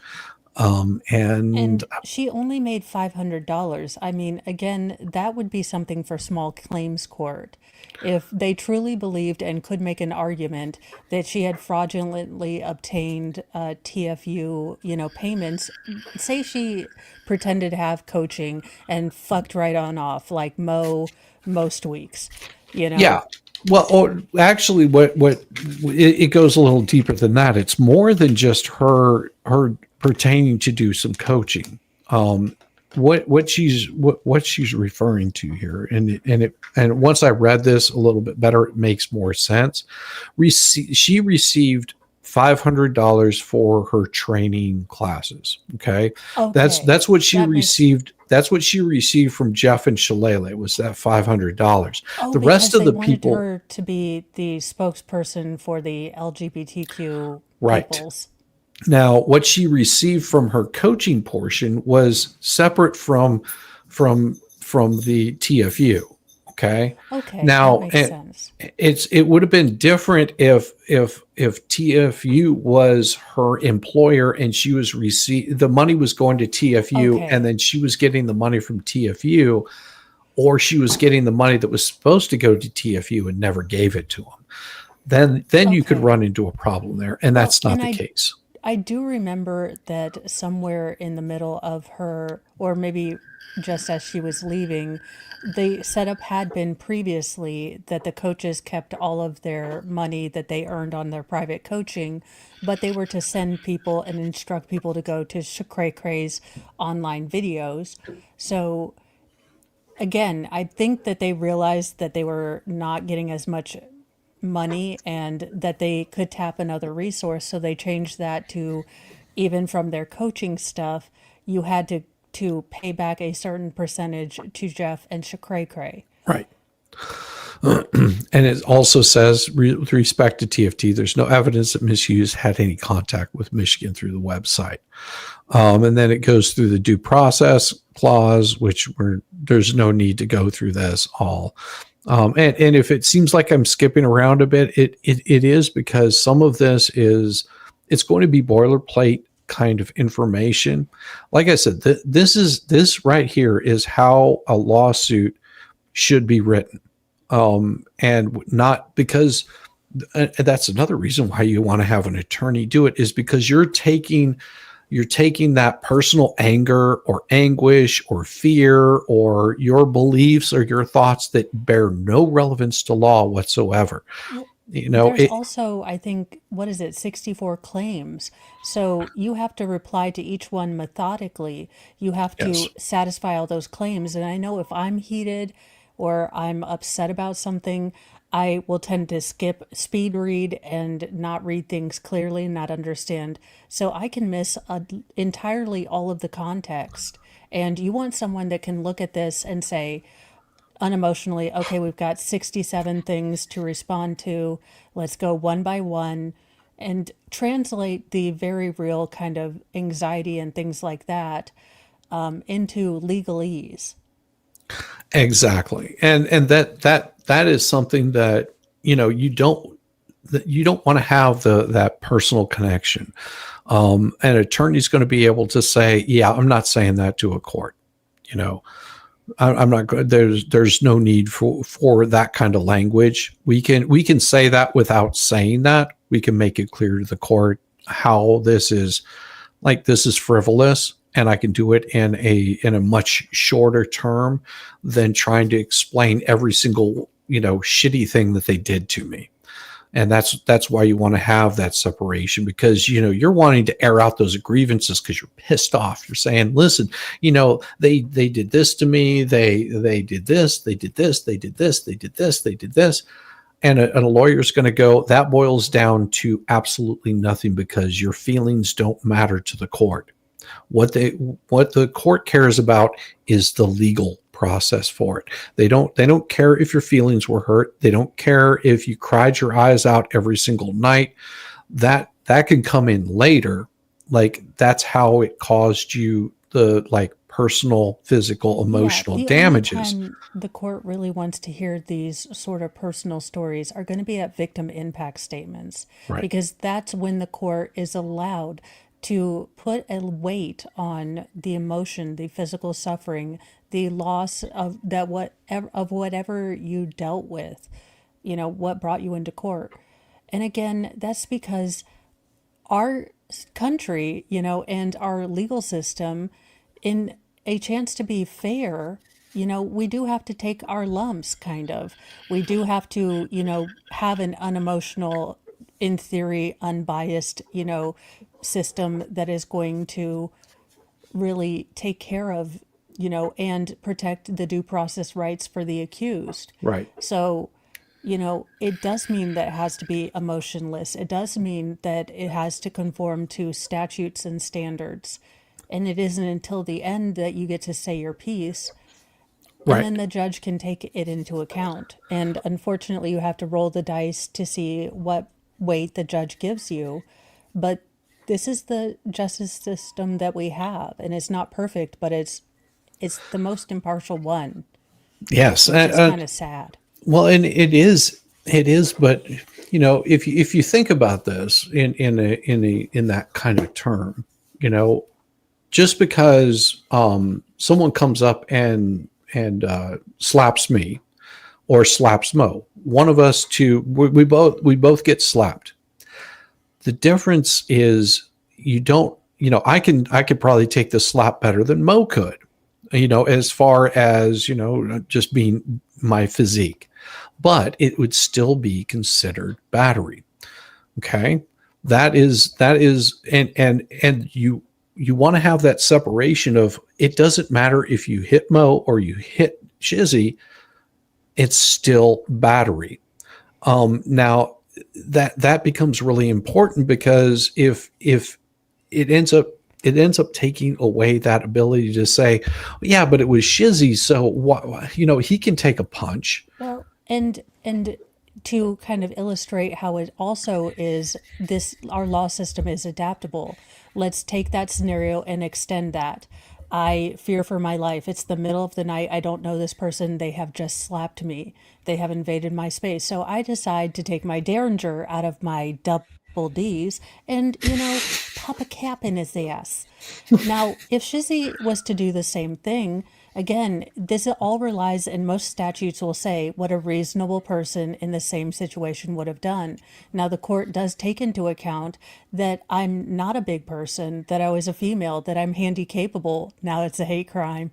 And she only made $500. I mean, again, that would be something for small claims court. If they truly believed and could make an argument that she had fraudulently obtained TFU, payments, say she pretended to have coaching and fucked right on off like Mo most weeks, Yeah. Well, actually, what it goes a little deeper than that. It's more than just her pertaining to do some coaching. What she's referring to here, and once I read this a little bit better, it makes more sense. She received $500 for her training classes. Okay. That's what she received. That's what she received from Jeff and Shalala. It was that $500. The rest of the people, wanted her to be the spokesperson for the LGBTQ right. peoples. Now, what she received from her coaching portion was separate from the TFU. Okay. Okay, that Now makes sense. it would have been different if TFU was her employer and she was the money was going to TFU and Okay, then she was getting the money from TFU, or she was getting the money that was supposed to go to TFU and never gave it to them. Then you could okay. run into a problem there, and Well, that's not and the I case. I do remember that somewhere in the middle of her, or maybe just as she was leaving, the setup had been previously that the coaches kept all of their money that they earned on their private coaching, but they were to send people and instruct people to go to Cray Cray's online videos. So again, I think that they realized that they were not getting as much money and that they could tap another resource. So they changed that to, even from their coaching stuff, you had to pay back a certain percentage to Jeff and Cray Cray. Right. And it also says, with respect to TFT, there's no evidence that misuse had any contact with Michigan through the website. And then it goes through the due process clause, which there's no need to go through this all. And if it seems like I'm skipping around a bit, it is, because some of this it's going to be boilerplate kind of information. Like I said, this right here is how a lawsuit should be written. And not because that's another reason why you want to have an attorney do it, is because you're taking that personal anger or anguish or fear or your beliefs or your thoughts that bear no relevance to law whatsoever. Well, You know, there's also, I think, what is it, 64 claims. So you have to reply to each one methodically. You have yes, to satisfy all those claims. And I know if I'm heated or I'm upset about something, I will tend to speed read and not read things clearly, not understand. So I can miss entirely all of the context. And you want someone that can look at this and say, unemotionally, okay, we've got 67 things to respond to. Let's go one by one and translate the very real kind of anxiety and things like that into legalese. exactly. And that is something that, you don't want to have that personal connection. An attorney's going to be able to say, yeah, I'm not saying that to a court. You know, I'm not good. There's no need for that kind of language. We can say that without saying that. We can make it clear to the court how this is frivolous, and I can do it in a much shorter term than trying to explain every single shitty thing that they did to me. And that's why you want to have that separation, because you're wanting to air out those grievances because you're pissed off. You're saying, listen, they did this to me, they did this, they did this, they did this, they did this, they did this. And a lawyer's going to go, that boils down to absolutely nothing, because your feelings don't matter to the court. What the court cares about is the legal process for it. They don't care if your feelings were hurt. They don't care if you cried your eyes out every single night. That can come in later. Like, that's how it caused you the personal, physical, Yeah, emotional the only damages. time the court really wants to hear these sort of personal stories are going to be at victim impact statements, Right. because that's when the court is allowed to put a weight on the emotion, the physical suffering, the loss of whatever you dealt with, what brought you into court. And again, that's because our country, and our legal system, in a chance to be fair, we do have to take our lumps, kind of. We do have to, have an unemotional, in theory, unbiased, system that is going to really take care of, and protect the due process rights for the accused. Right. So, it does mean that it has to be emotionless. It does mean that it has to conform to statutes and standards. And it isn't until the end that you get to say your piece. And then Right. the judge can take it into account. And unfortunately, you have to roll the dice to see what weight the judge gives you. But this is the justice system that we have. And it's not perfect, but it's the most impartial one. Yes. which is kind of sad. Well, and it is, but if you think about this in that kind of term, just because someone comes up and slaps me or slaps Mo, one of us we both get slapped. The difference is you don't, I could probably take the slap better than Mo could, as far as, just being my physique, but it would still be considered battery. Okay. That is, and you want to have that separation of, it doesn't matter if you hit Mo or you hit Shizzy, it's still battery. Now that becomes really important, because if it ends up taking away that ability to say, yeah, but it was Shizzy, so he can take a punch. Well, and to kind of illustrate how it also is, this, our law system is adaptable. Let's take that scenario and extend that. I fear for my life. It's the middle of the night. I don't know this person. They have just slapped me. They have invaded my space. So I decide to take my Derringer out of my double D's and, pop a cap in his ass. Now, if Shizzy was to do the same thing, again, this all relies, and most statutes will say what a reasonable person in the same situation would have done. Now, the court does take into account that I'm not a big person, that I was a female, that I'm handy capable. Now it's a hate crime.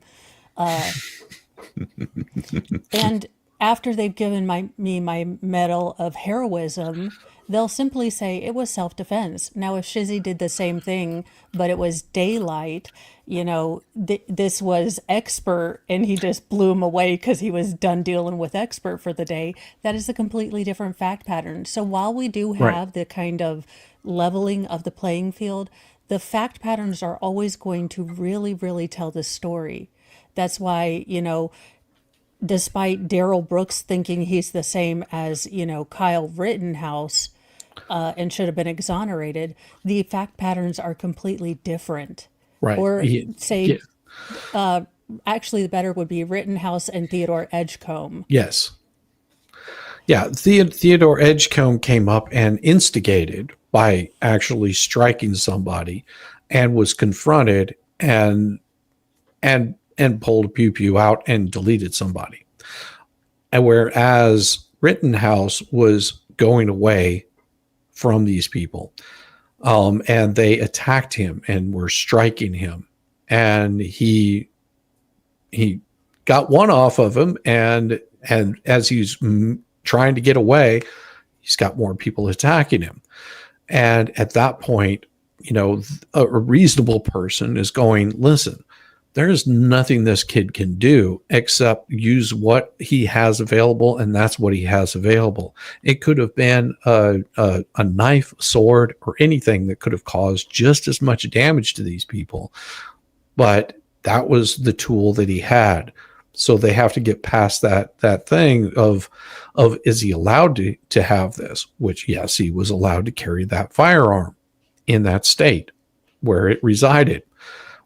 And after they've given me my medal of heroism, they'll simply say it was self-defense. Now, if Shizzy did the same thing, but it was daylight, this was expert, and he just blew him away because he was done dealing with expert for the day, that is a completely different fact pattern. So while we do have the kind of leveling of the playing field, the fact patterns are always going to really, really tell the story. That's why, despite Daryl Brooks thinking he's the same as, Kyle Rittenhouse, and should have been exonerated, the fact patterns are completely different. Right. Or actually the better would be Rittenhouse and Theodore Edgecombe. Yes. Yeah. Theodore Edgecombe came up and instigated by actually striking somebody, and was confronted and pulled a pew pew out and deleted somebody. And whereas Rittenhouse was going away from these people, and they attacked him and were striking him, and he got one off of him, and as he's trying to get away, he's got more people attacking him. And at that point, a reasonable person is going, listen, there's nothing this kid can do except use what he has available, and that's what he has available. It could have been a knife, sword, or anything that could have caused just as much damage to these people, but that was the tool that he had. So they have to get past that thing of is he allowed to have this? Which, yes, he was allowed to carry that firearm in that state where it resided.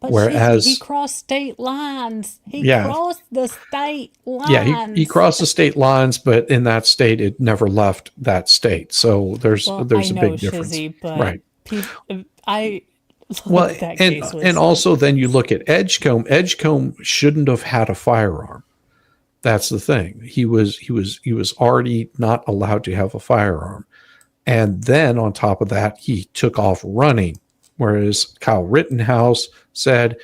But whereas he crossed state lines. He crossed the state lines. Yeah, he crossed the state lines, but in that state, it never left that state. So there's a big difference. Shizzy, but right. And also then you look at Edgecombe. Edgecombe shouldn't have had a firearm. That's the thing. He was already not allowed to have a firearm. And then on top of that, he took off running. Whereas Kyle Rittenhouse said,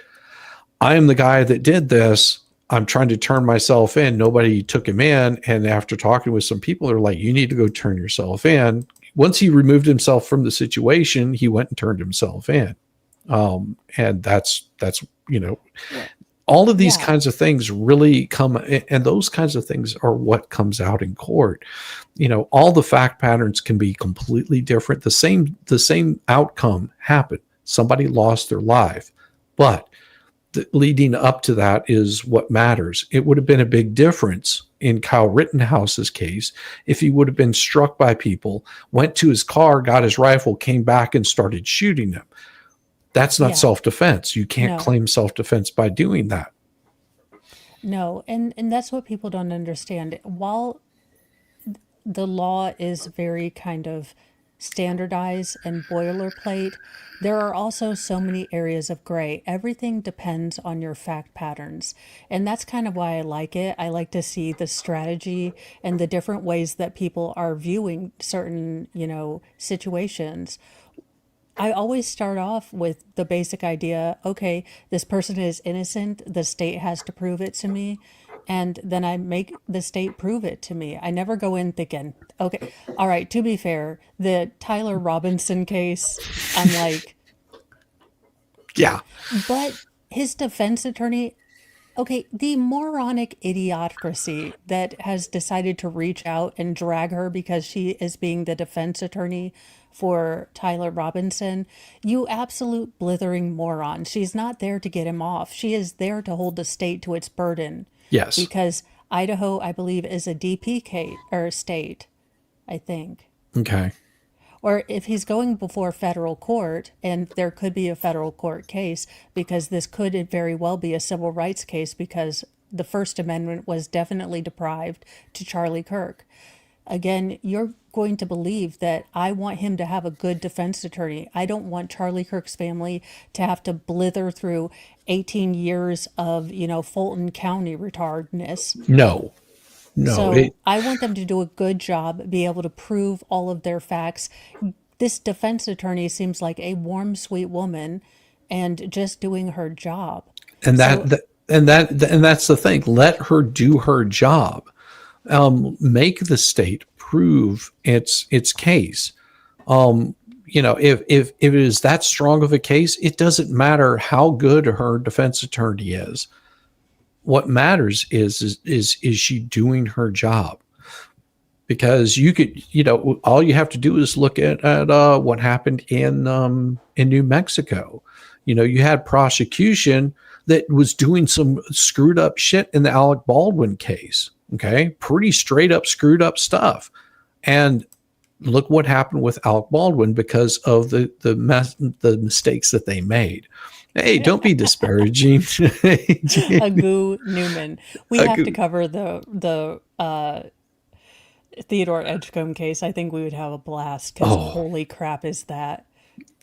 I am the guy that did this. I'm trying to turn myself in. Nobody took him in. And after talking with some people, they're like, you need to go turn yourself in. Once he removed himself from the situation, he went and turned himself in. And that's all of these kinds of things really come, and those kinds of things are what comes out in court. All the fact patterns can be completely different. The same outcome happened. Somebody lost their life, but leading up to that is what matters. It would have been a big difference in Kyle Rittenhouse's case if he would have been struck by people, went to his car, got his rifle, came back and started shooting them. That's not self-defense. You can't claim self-defense by doing that. No, and that's what people don't understand. While the law is very kind of standardized and boilerplate, there are also so many areas of gray. Everything depends on your fact patterns. And that's kind of why I like it. I like to see the strategy and the different ways that people are viewing certain, situations. I always start off with the basic idea, okay, this person is innocent, the state has to prove it to me, and then I make the state prove it to me. I never go in thinking, okay, all right, to be fair, the Tyler Robinson case, I'm like, Yeah. but his defense attorney, okay, the moronic idiocracy that has decided to reach out and drag her because she is being the defense attorney for Tyler Robinson, you absolute blithering moron. She's not there to get him off. She is there to hold the state to its burden. Yes. Because Idaho, I believe, is a DP or state, I think. Okay. Or if he's going before federal court, and there could be a federal court case, because this could very well be a civil rights case, because the First Amendment was definitely deprived to Charlie Kirk. Again, you're going to believe that I want him to have a good defense attorney. I don't want Charlie Kirk's family to have to blither through 18 years of, Fulton County retardness. No. No. So I want them to do a good job, be able to prove all of their facts. This defense attorney seems like a warm, sweet woman and just doing her job. And that's the thing. Let her do her job. Make the state prove its case. If it is that strong of a case, it doesn't matter how good her defense attorney is. What matters is she doing her job? Because you could, all you have to do is look at what happened in New Mexico. You had prosecution that was doing some screwed up shit in the Alec Baldwin case. Okay, pretty straight up screwed up stuff. And look what happened with Alec Baldwin because of the mistakes that they made. Hey, don't be disparaging. Agu Newman. We have to cover the Theodore Edgecombe case. I think we would have a blast because holy crap is that.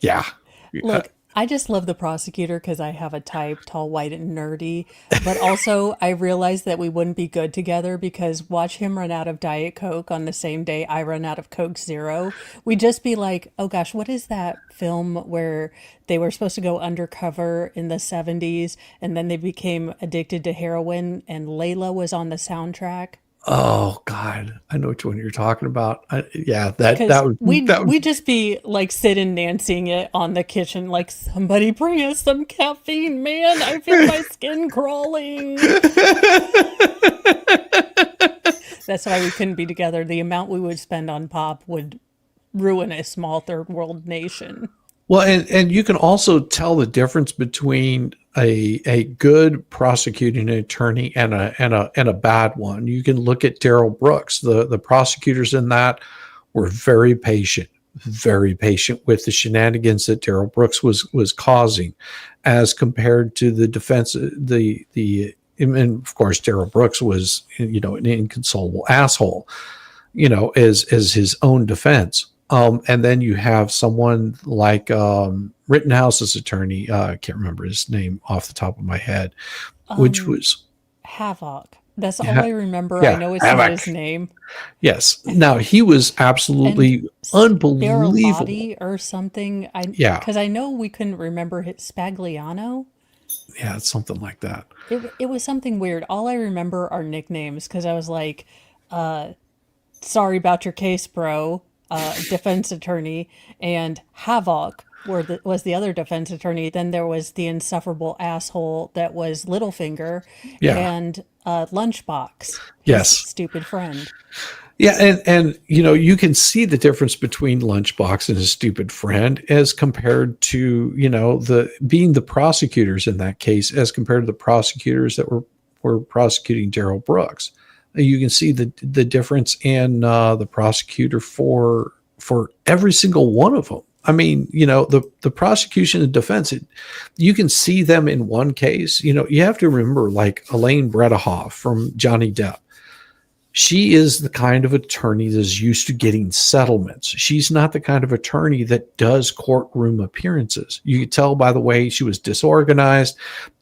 Yeah. Look, I just love the prosecutor because I have a type, tall, white, and nerdy. But also, I realized that we wouldn't be good together because watch him run out of Diet Coke on the same day I run out of Coke Zero. We'd just be like, oh gosh, what is that film where they were supposed to go undercover in the 70s and then they became addicted to heroin and Layla was on the soundtrack? Oh God, I know which one you're talking about. We'd just be like sitting Nancying it on the kitchen, like somebody bring us some caffeine, man. I feel my skin crawling. That's why we couldn't be together. The amount we would spend on pop would ruin a small third world nation. Well, and you can also tell the difference between a good prosecuting attorney and a bad one. You can look at Daryl Brooks. The prosecutors in that were very patient with the shenanigans that Daryl Brooks was causing, as compared to the defense. And of course, Daryl Brooks was an inconsolable asshole, as his own defense. And then you have someone like Rittenhouse's attorney. I can't remember his name off the top of my head, which was Havoc. That's all I remember. Yeah, I know it's Havoc. not his name. Yes. Now he was absolutely unbelievable. Baralotti or something. Yeah. Because I know we couldn't remember his Spagliano. Yeah, it's something like that. It was something weird. All I remember are nicknames because I was like, sorry about your case, bro. Defense attorney, and Havoc was the other defense attorney. Then there was the insufferable asshole that was Littlefinger, and Lunchbox. Yes, stupid friend. Yeah, and you can see the difference between Lunchbox and his stupid friend as compared to being the prosecutors in that case as compared to the prosecutors that were prosecuting Daryl Brooks. You can see the difference in the prosecutor for every single one of them. I mean, the prosecution and defense, you can see them in one case. You have to remember, like Elaine Bredehoff from Johnny Depp. She is the kind of attorney that's used to getting settlements. She's not the kind of attorney that does courtroom appearances. You could tell by the way she was disorganized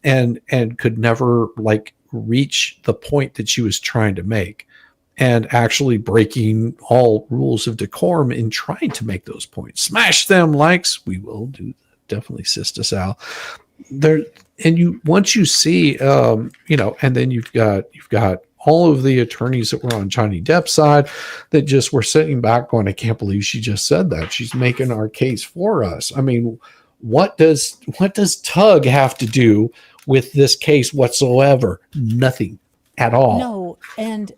and could never like reach the point that she was trying to make, and actually breaking all rules of decorum in trying to make those points. Smash them likes. We will do that. Definitely, Sister Sal. There, and once you see, and then you've got all of the attorneys that were on Johnny Depp's side that just were sitting back going, I can't believe she just said that. She's making our case for us. I mean, what does Tug have to do with this case whatsoever? Nothing at all. No, and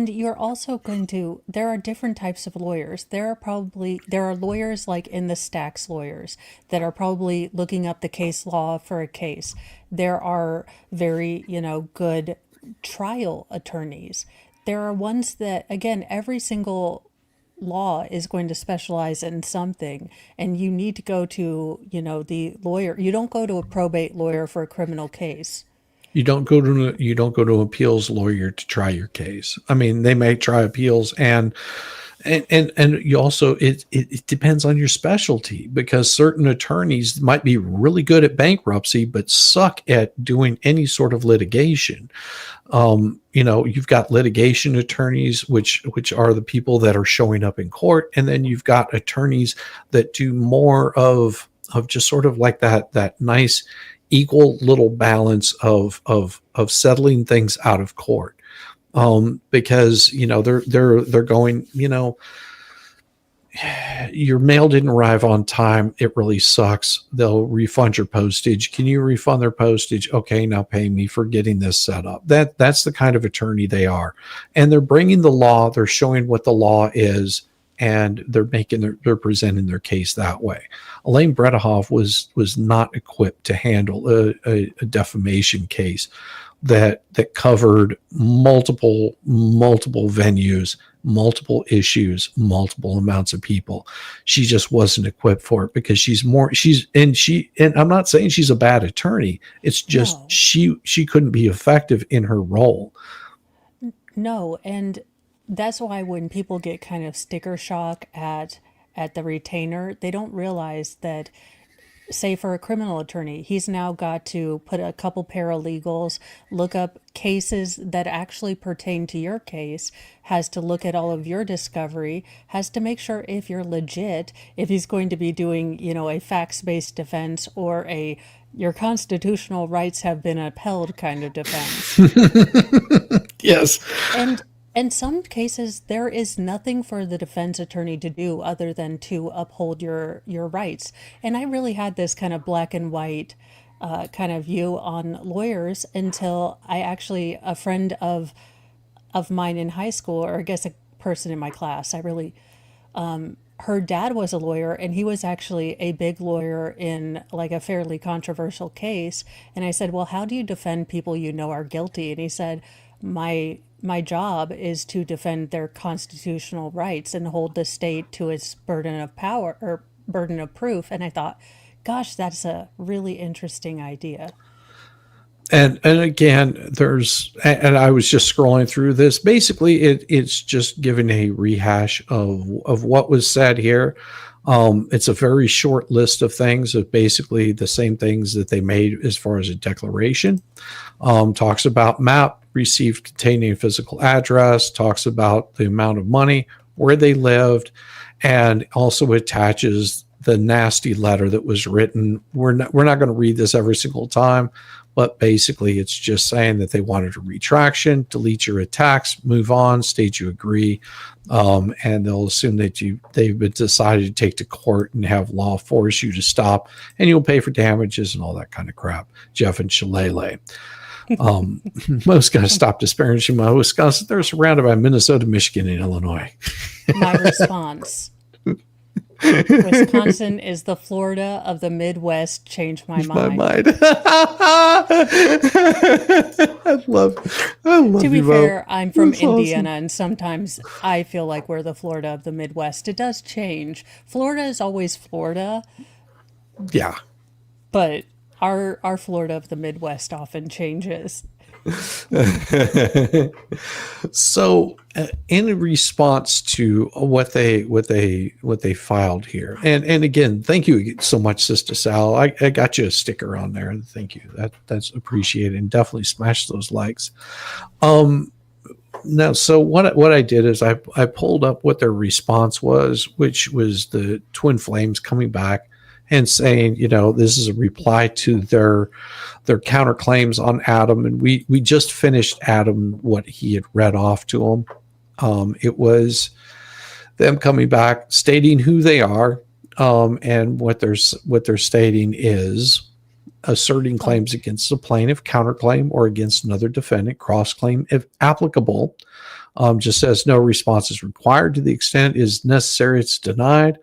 you're also going to, there are different types of lawyers. There are lawyers like in the Stacks lawyers that are probably looking up the case law for a case. There are very, good trial attorneys. There are ones that, again, every single law is going to specialize in something, and you need to go to, the lawyer. You don't go to a probate lawyer for a criminal case. You don't go to an appeals lawyer to try your case. I mean, they may try appeals, and you also it depends on your specialty, because certain attorneys might be really good at bankruptcy but suck at doing any sort of litigation. You've got litigation attorneys, which are the people that are showing up in court, and then you've got attorneys that do more of just sort of like that nice equal little balance of settling things out of court. Because they're going, your mail didn't arrive on time, it really sucks, they'll refund your postage. Can you refund their postage? Okay, now pay me for getting this set up. That's the kind of attorney they are, and they're bringing the law, they're showing what the law is, and they're presenting their case that way. Elaine Bredehoff was not equipped to handle a defamation case that covered multiple venues, multiple issues, multiple amounts of people. She just wasn't equipped for it, because and I'm not saying she's a bad attorney. It's just No. she couldn't be effective in her role. No, and that's why when people get kind of sticker shock at the retainer, they don't realize that, say for a criminal attorney, he's now got to put a couple paralegals, look up cases that actually pertain to your case, has to look at all of your discovery, has to make sure if you're legit, if he's going to be doing, a facts-based defense or your constitutional rights have been upheld kind of defense. Yes. And in some cases, there is nothing for the defense attorney to do other than to uphold your rights. And I really had this kind of black and white kind of view on lawyers until a friend of mine in high school, or I guess a person in my class, her dad was a lawyer, and he was actually a big lawyer in like a fairly controversial case. And I said, well, how do you defend people are guilty? And he said, my job is to defend their constitutional rights and hold the state to its burden of power or burden of proof. And I thought, gosh, that's a really interesting idea. And again, and I was just scrolling through this. Basically, it's just giving a rehash of what was said here. It's a very short list of things, of basically the same things that they made as far as a declaration. Talks about map received containing a physical address, talks about the amount of money, where they lived, and also attaches the nasty letter that was written. We're not going to read this every single time, but basically it's just saying that they wanted a retraction, delete your attacks, move on, state you agree, and they'll assume that they've been decided to take to court and have law force you to stop, and you'll pay for damages and all that kind of crap. Jeff and Shillelagh. Most guys stop disparaging my Wisconsin. They're surrounded by Minnesota, Michigan, and Illinois. My response. Wisconsin is the Florida of the Midwest. Change my My mind. mind. I love To be you, Mo. fair, I'm from That's Indiana, awesome. and sometimes I feel like we're the Florida of the Midwest. It does change. Florida is always Florida, Yeah. but our Florida of the Midwest often changes. So, in response to what they filed here, and again, thank you so much, Sister Sal. I got you a sticker on there. Thank you. That's appreciated, and definitely smash those likes. Now, so what I did is I pulled up what their response was, which was the Twin Flames coming back and saying, this is a reply to their counterclaims on Adam, and we just finished Adam what he had read off to him. It was them coming back, stating who they are, and what they're stating is asserting claims against the plaintiff, counterclaim, or against another defendant, cross-claim if applicable. Just says no response is required to the extent is necessary, it's denied.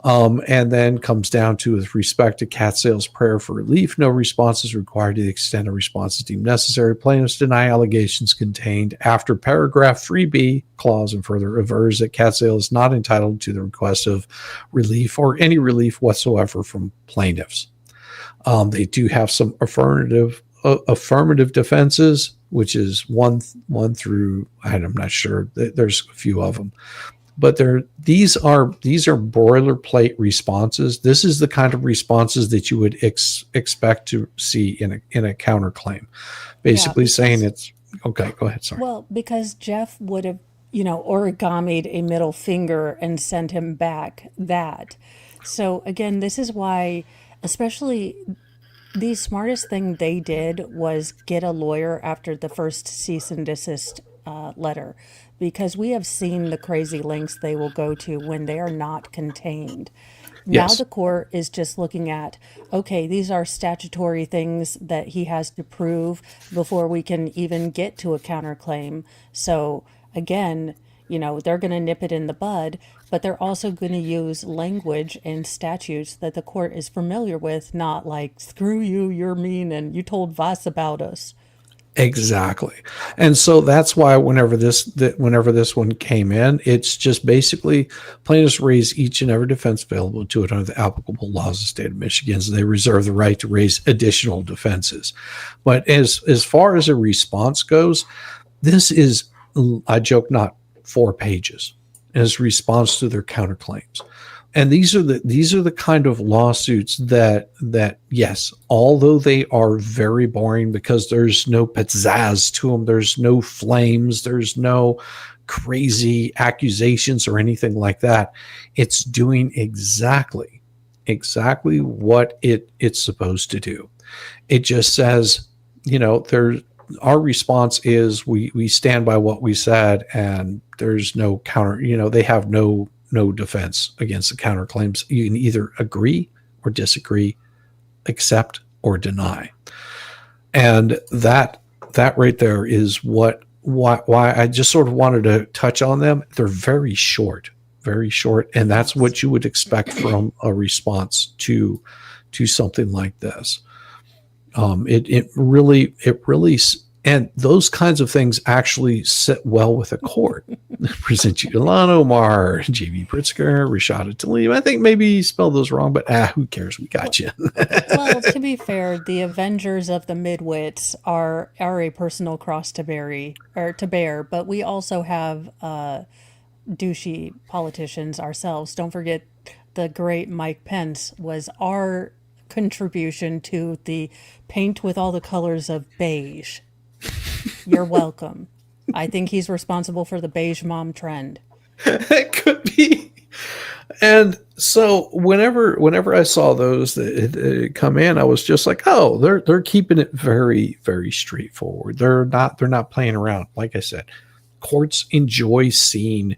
And then comes down to, with respect to Cat Sale's prayer for relief, no response is required to the extent a response is deemed necessary. Plaintiffs deny allegations contained after paragraph 3B clause and further avers that Cat Sale is not entitled to the request of relief or any relief whatsoever from plaintiffs. They do have some affirmative defenses, which is one through, I'm not sure. There's a few of them. But these are boilerplate responses. This is the kind of responses that you would expect to see in a counterclaim, basically saying it's okay. Go ahead. Sorry. Well, because Jeff would have, origamied a middle finger and sent him back that. So again, this is why, especially the smartest thing they did was get a lawyer after the first cease and desist letter, because we have seen the crazy lengths they will go to when they are not contained. Now Yes. the court is just looking at, okay, these are statutory things that he has to prove before we can even get to a counterclaim. So again, they're going to nip it in the bud, but they're also going to use language and statutes that the court is familiar with, not like, screw you, you're mean, and you told Voss about us. Exactly. And so that's why whenever this one came in, it's just basically plaintiffs raise each and every defense available to it under the applicable laws of the state of Michigan. So they reserve the right to raise additional defenses. But as far as a response goes, this is, I joke not, 4 pages as response to their counterclaims. And these are the kind of lawsuits that yes, although they are very boring because there's no pizzazz to them, there's no flames, there's no crazy accusations or anything like that. It's doing exactly what it's supposed to do. It just says, our response is we stand by what we said, and there's no counter. They have no defense against the counterclaims. You can either agree or disagree, accept or deny. And that right there is why I just sort of wanted to touch on them. They're very short, and that's what you would expect from a response to something like this. It really, and those kinds of things actually sit well with a court. Present you Ilan Omar, J.B. Pritzker, Rashada Tlaib. I think maybe you spelled those wrong, but who cares? We got you. Well, to be fair, the Avengers of the Midwits are a personal cross to bear, but we also have douchey politicians ourselves. Don't forget, the great Mike Pence was our contribution to the paint with all the colors of beige. You're welcome. I think he's responsible for the beige mom trend. It could be. And so whenever I saw those that come in, I was just like, oh, they're keeping it very, very straightforward. They're not playing around. Like I said, courts enjoy seeing,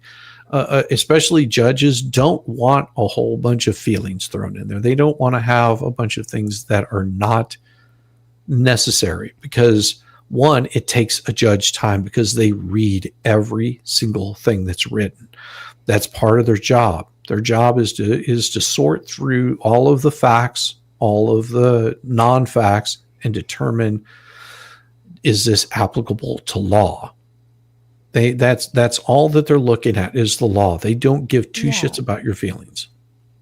especially judges don't want a whole bunch of feelings thrown in there. They don't want to have a bunch of things that are not necessary, because one, it takes a judge time because they read every single thing that's written. That's part of their job. Their job is to sort through all of the facts, all of the non-facts, and determine, is this applicable to law? That's all that they're looking at, is the law. They don't give two shits Yeah. about your feelings.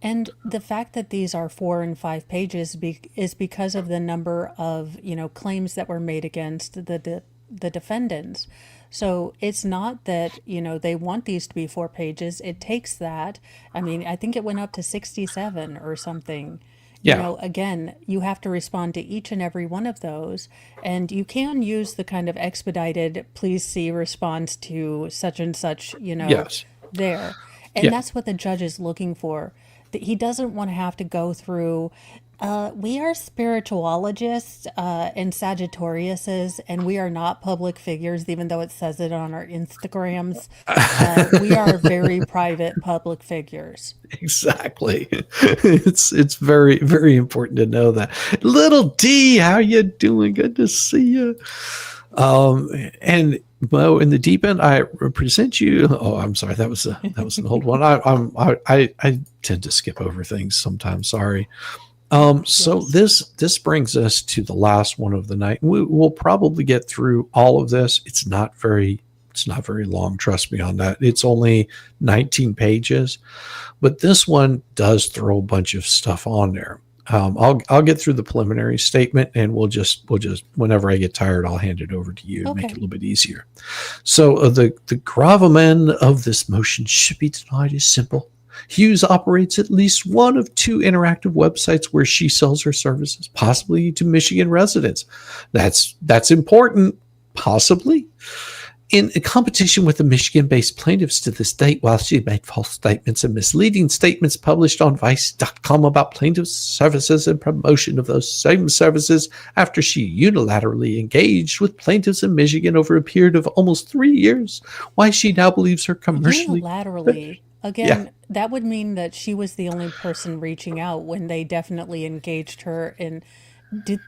And the fact that these are 4 and 5 pages is because of the number of, claims that were made against the defendants. So it's not that, they want these to be 4 pages. It takes that. I mean, I think it went up to 67 or something. Yeah. Again, you have to respond to each and every one of those. And you can use the kind of expedited, please see response to such and such, Yes. there. And Yeah. that's what the judge is looking for. He doesn't want to have to go through, we are spirituologists and Sagittariuses, and we are not public figures, even though it says it on our Instagrams. We are very private public figures. Exactly. It's very, very important to know that. Little D, how you doing? Good to see you. And Mo, in the deep end, I present you. Oh, I'm sorry, that was an old one. I tend to skip over things sometimes. Sorry. So this brings us to the last one of the night. We'll probably get through all of this. It's not very long. Trust me on that. It's only 19 pages, but this one does throw a bunch of stuff on there. I'll get through the preliminary statement, and we'll just whenever I get tired, I'll hand it over to you and make it a little bit easier. So the gravamen of this motion should be denied is simple. Hughes operates at least one of 2 interactive websites where she sells her services, possibly to Michigan residents. That's important, possibly. In a competition with the Michigan-based plaintiffs to this date, while she made false statements and misleading statements published on Vice.com about plaintiffs' services and promotion of those same services after she unilaterally engaged with plaintiffs in Michigan over a period of almost 3 years, why she now believes her commercially... Unilaterally. Again, that would mean that she was the only person reaching out when they definitely engaged her. And did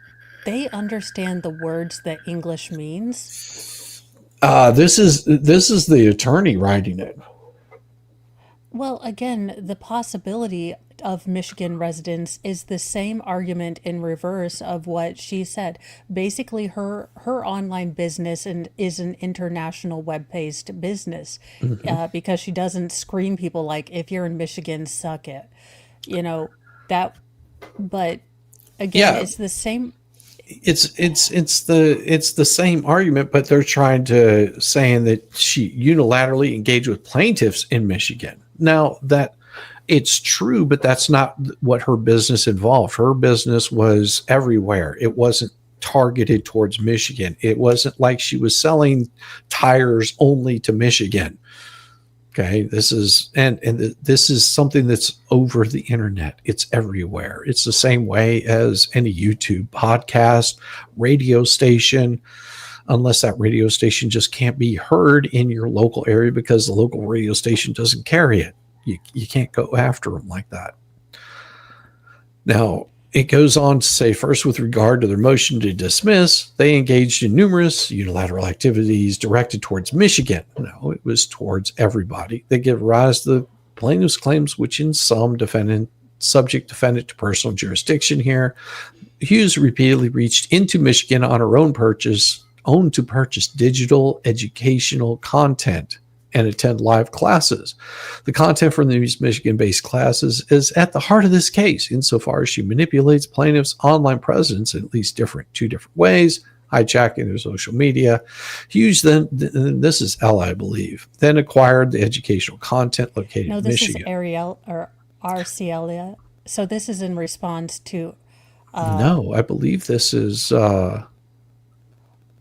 they understand the words that English means? This is the attorney writing it. Well, again, the possibility of Michigan residents is the same argument in reverse of what she said. Basically, her online business is an international web-based business because she doesn't screen people like, if you're in Michigan, suck it. That. But again, it's the same. It's the same argument, but they're trying to saying that she unilaterally engaged with plaintiffs in Michigan. Now that it's true, but that's not what her business involved. Her business was everywhere. It wasn't targeted towards Michigan. It wasn't like she was selling tires only to Michigan. Okay, this is this is something that's over the internet. It's everywhere. It's the same way as any YouTube, podcast, radio station, unless that radio station just can't be heard in your local area because the local radio station doesn't carry it. You can't go after them like that. Now, it goes on to say, first, with regard to their motion to dismiss, they engaged in numerous unilateral activities directed towards Michigan. No, it was towards everybody. They give rise to the plaintiff's claims, which in some subject defendant to personal jurisdiction here. Hughes repeatedly reached into Michigan on her own to purchase digital educational content and attend live classes. The content from these Michigan-based classes is at the heart of this case, insofar as she manipulates plaintiffs' online presence in at least two different ways, hijacking their social media. Hughes then, this is Ella, I believe, then acquired the educational content located in Michigan. No, this is Ariel or RCL. So this is in response to... no, I believe this is... Oh,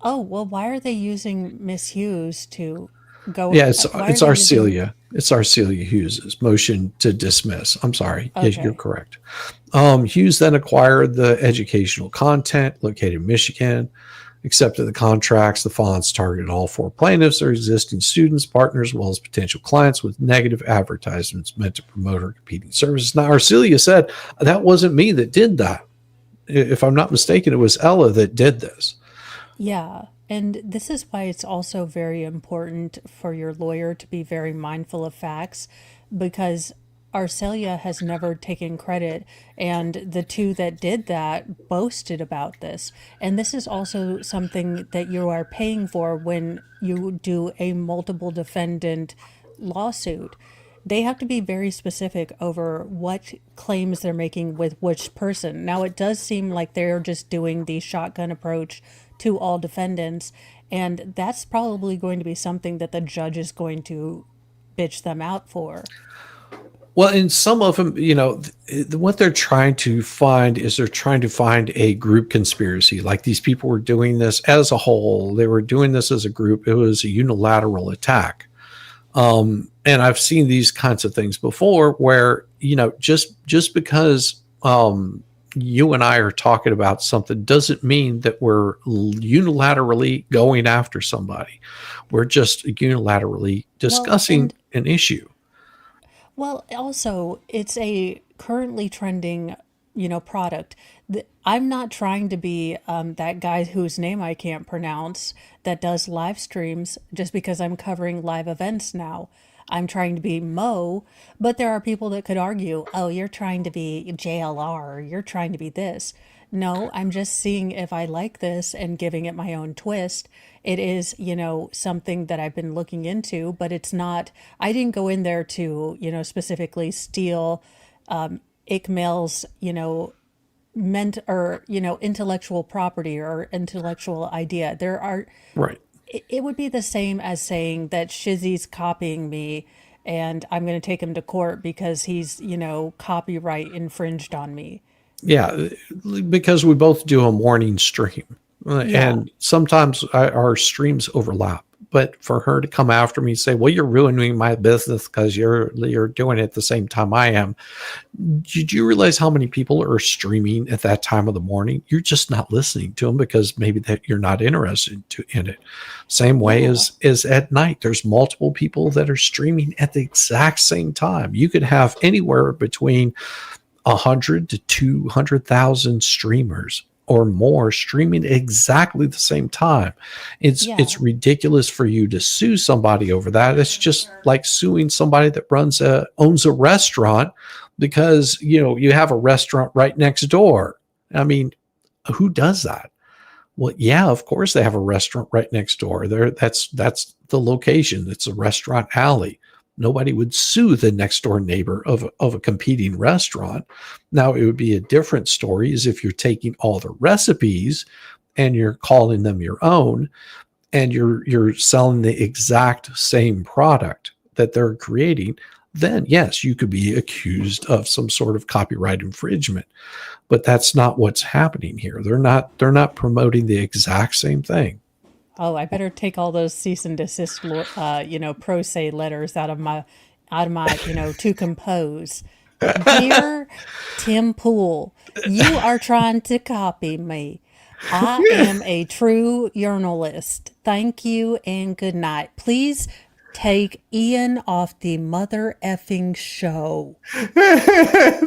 well, why are they using Miss Hughes to... Yeah, it's Arcelia. It's Arcelia Hughes's motion to dismiss. I'm sorry. Okay. Yes, you're correct. Hughes then acquired the educational content located in Michigan, accepted the contracts. The fonts targeted all 4 plaintiffs or existing students, partners, as well as potential clients with negative advertisements meant to promote her competing services. Now, Arcelia said, that wasn't me that did that. If I'm not mistaken, it was Ella that did this. Yeah. And this is why it's also very important for your lawyer to be very mindful of facts, because Arcelia has never taken credit, and the two that did that boasted about this. And this is also something that you are paying for when you do a multiple defendant lawsuit. They have to be very specific over what claims they're making with which person. Now, it does seem like they're just doing the shotgun approach to all defendants, and that's probably going to be something that the judge is going to bitch them out for. Well, in some of them, what they're trying to find is they're trying to find a group conspiracy. Like these people were doing this as a whole. They were doing this as a group. It was a unilateral attack. And I've seen these kinds of things before where, just because you and I are talking about something doesn't mean that we're unilaterally going after somebody. We're just unilaterally discussing an issue. Well, also, it's a currently trending, product. I'm not trying to be that guy whose name I can't pronounce that does live streams just because I'm covering live events now. I'm trying to be Mo, but there are people that could argue, oh, you're trying to be JLR, you're trying to be this. No, I'm just seeing if I like this and giving it my own twist. It is, something that I've been looking into, but it's not, I didn't go in there to, specifically steal Ikmail's, intellectual property or intellectual idea. There are, Right. It would be the same as saying that Shizzy's copying me and I'm going to take him to court because he's, copyright infringed on me. Yeah, because we both do a morning stream, and sometimes our streams overlap. But for her to come after me and say, "Well, you're ruining my business because you're doing it at the same time I am," did you realize how many people are streaming at that time of the morning? You're just not listening to them because maybe that you're not interested in it. Same way as at night. There's multiple people that are streaming at the exact same time. You could have anywhere between 100 to 200,000 streamers or more streaming at exactly the same time. It's ridiculous for you to sue somebody over that. It's just like suing somebody that owns a restaurant because you have a restaurant right next door. I mean, who does that? Well, yeah, of course they have a restaurant right next door. That's the location. It's a restaurant alley. Nobody would sue the next door neighbor of a competing restaurant. Now, it would be a different story is if you're taking all the recipes and you're calling them your own and you're selling the exact same product that they're creating, then yes, you could be accused of some sort of copyright infringement. But that's not what's happening here. They're not promoting the exact same thing. Oh, I better take all those cease and desist, pro se letters out of my, to compose. Dear Tim Pool, you are trying to copy me. I am a true journalist. Thank you and good night. Please take Ian off the mother effing show.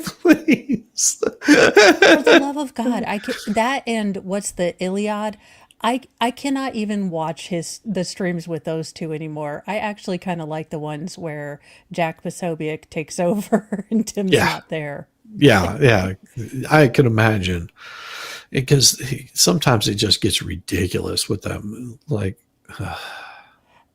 Please. For the love of God, that and what's the Iliad? I cannot even watch the streams with those two anymore. I actually kind of like the ones where Jack Posobiec takes over and Tim's not there. Yeah. I can imagine. Because sometimes it just gets ridiculous with them. Like,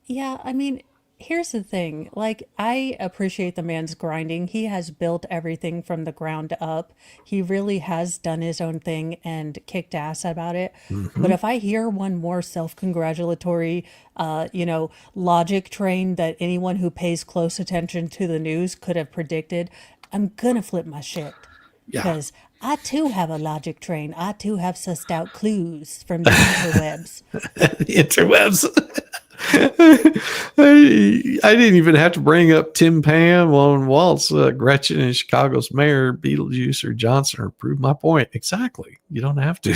yeah, I mean, here's the thing. Like, I appreciate the man's grinding. He has built everything from the ground up. He really has done his own thing and kicked ass about it. mm-hmm. But if I hear one more self-congratulatory, logic train that anyone who pays close attention to the news could have predicted, I'm gonna flip my shit. Because I too have a logic train. I too have sussed out clues from the interwebs. The interwebs. I didn't even have to bring up Tim Pam, Lone Waltz, Gretchen, and Chicago's mayor, Beetlejuice, or Johnson, or prove my point. Exactly. You don't have to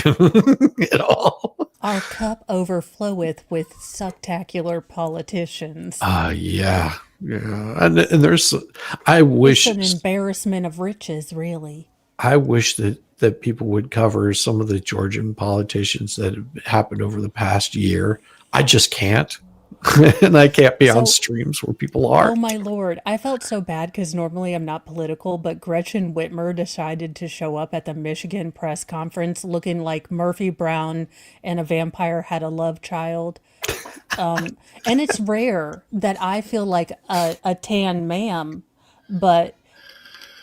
at all. Our cup overfloweth with spectacular politicians. Yeah. And there's, I wish. It's an embarrassment of riches, really. I wish that people would cover some of the Georgian politicians that have happened over the past year. I just can't. And I can't be on So, streams where people oh are. my Lord, I felt so bad because normally I'm not political, but Gretchen Whitmer decided to show up at the Michigan press conference looking like Murphy Brown and a vampire had a love child. And it's rare that I feel like a tan ma'am, but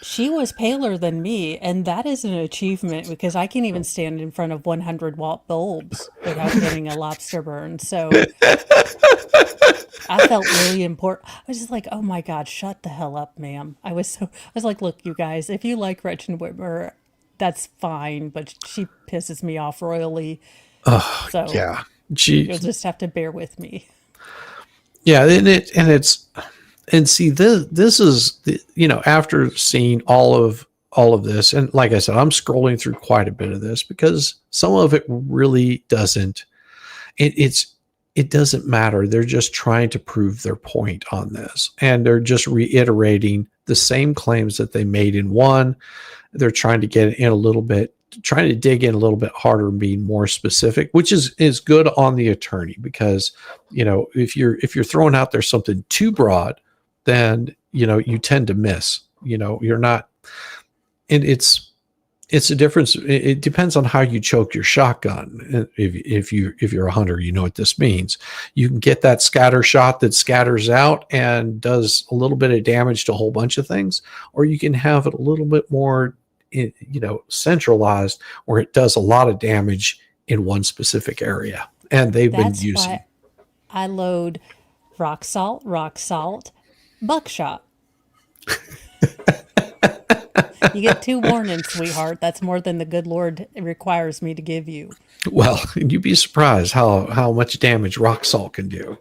she was paler than me, and that is an achievement because I can't even stand in front of 100-watt bulbs without getting a lobster burn. So I felt really important. I was just like, oh my God, shut the hell up, ma'am. I was like, look, you guys, if you like Gretchen Whitmer, that's fine, but she pisses me off royally. So Yeah. She, you'll just have to bear with me. yeah. And see, this is, after seeing all of this, and like I said, I'm scrolling through quite a bit of this because some of it really doesn't, it doesn't matter. They're just trying to prove their point on this. And they're just reiterating the same claims that they made in one. They're trying to get in a little bit, trying to dig in a little bit harder and being more specific, which is good on the attorney because, if you're throwing out there something too broad, then, you tend to miss, you're not, and it's a difference. It depends on how you choke your shotgun. If you're a hunter, you know what this means. You can get that scatter shot that scatters out and does a little bit of damage to a whole bunch of things, or you can have it a little bit more, centralized, where it does a lot of damage in one specific area. And they've been That's using. why I load rock salt, buckshot. You get 2 warnings, sweetheart. That's more than the good Lord requires me to give you. Well, you'd be surprised how much damage rock salt can do.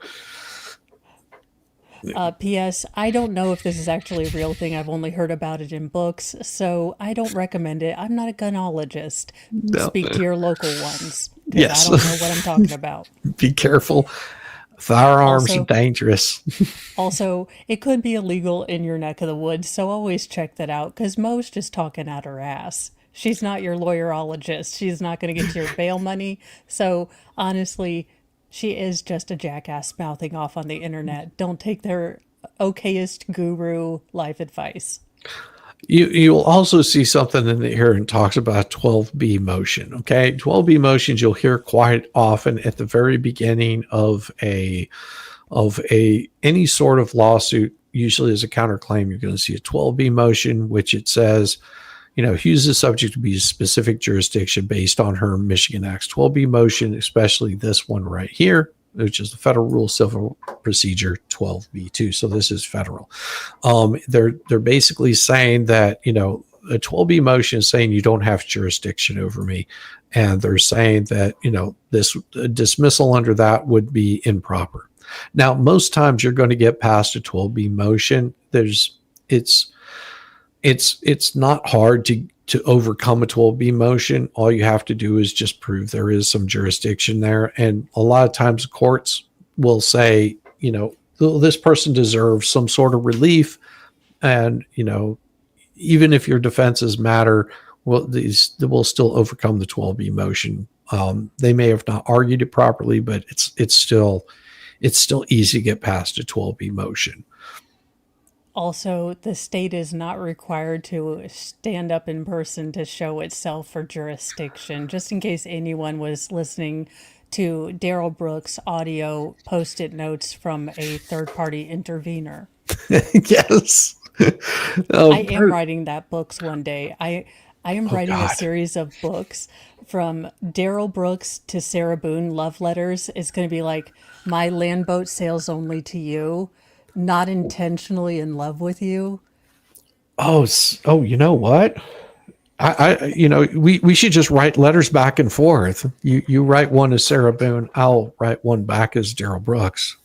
P.S. I don't know if this is actually a real thing. I've only heard about it in books, so I don't recommend it. I'm not a gunologist. No. Speak to your local ones. 'Cause Yes. I don't know what I'm talking about. Be careful. Firearms Also- are dangerous. Also, it could be illegal in your neck of the woods, so always check that out, because Mo's just talking out her ass. She's not your lawyerologist. She's not going to get your bail money. So, honestly, she is just a jackass mouthing off on the internet. Don't take their okayest guru life advice. You'll also see something in here and talks about 12B motion. Okay. 12B motions you'll hear quite often at the very beginning of any sort of lawsuit. Usually as a counterclaim, you're going to see a 12B motion, which it says, Hughes is subject to be a specific jurisdiction based on her Michigan Act's 12B motion, especially this one right here, which is the Federal Rule Civil Procedure 12B2. So this is federal. They're basically saying that, a 12B motion is saying you don't have jurisdiction over me. And they're saying that, this dismissal under that would be improper. Now, most times you're going to get past a 12B motion. It's not hard to overcome a 12B motion. All you have to do is just prove there is some jurisdiction there. And a lot of times courts will say, this person deserves some sort of relief. And, even if your defenses matter, well, these will still overcome the 12B motion. They may have not argued it properly, but it's still easy to get past a 12B motion. Also, the state is not required to stand up in person to show itself for jurisdiction. Just in case anyone was listening to Daryl Brooks' audio post-it notes from a third-party intervener. Yes. I am writing that books one day. I am writing God. a series of books from Daryl Brooks to Sarah Boone love letters. It's going to be like, my land boat sails only to you, not intentionally in love with you. Oh, you know what? We should just write letters back and forth. You write one as Sarah Boone, I'll write one back as Daryl Brooks.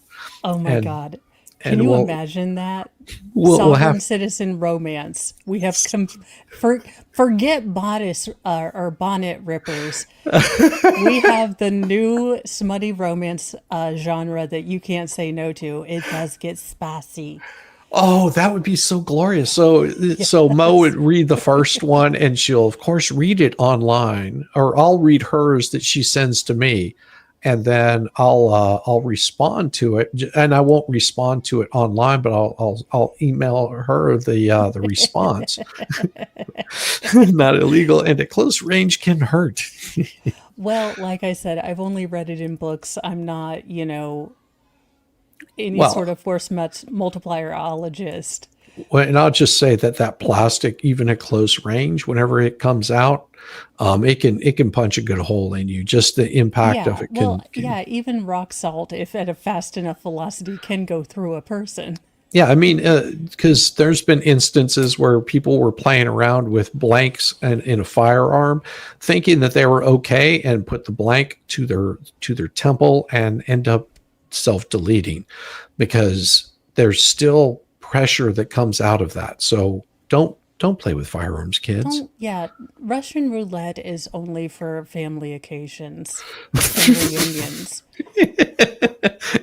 Oh my God. Can and you we'll- imagine that? We'll Sovereign have citizen romance. We have forget bodice or bonnet rippers. We have the new smutty romance genre that you can't say no to. It does get spicy. Oh, that would be so glorious. So Mo would read the first one and she'll of course read it online, or I'll read hers that she sends to me. and then I'll respond to it, and I won't respond to it online, but I'll email her the response. Not illegal, and at close range can hurt. Well, like I said, I've only read it in books. I'm not, any sort Well, of force multiplierologist. well, and I'll just say that plastic, even at close range, whenever it comes out, it can punch a good hole in you. Just the impact of Yeah, it well, can. yeah, even rock salt, if at a fast enough velocity, can go through a person. Yeah, I mean, because there's been instances where people were playing around with blanks in a firearm, thinking that they were okay, and put the blank to their temple and end up self-deleting, because there's still pressure that comes out of that. So don't play with firearms, kids. Don't, yeah, Russian roulette is only for family occasions and reunions.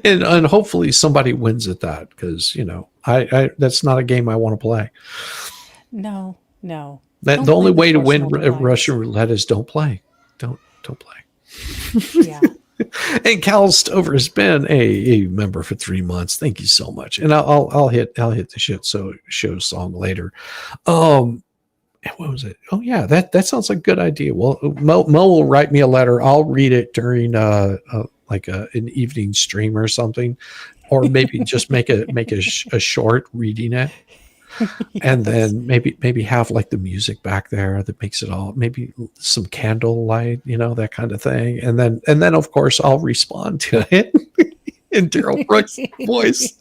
And hopefully somebody wins at that, because I that's not a game I want to play. No, no. That Don't the play only way with to force win multipliers. Russian roulette is don't play. Don't play. Yeah. And Cal Stover has been a member for 3 months. Thank you so much. And I'll hit the show song later. And what was it? Oh yeah, that sounds like a good idea. Well, Mo will write me a letter. I'll read it during like an evening stream or something, or maybe just make a short reading it. And Yes. then maybe have like the music back there that makes it all, maybe some candle light, that kind of thing. And then of course I'll respond to it in Daryl Brooks' voice.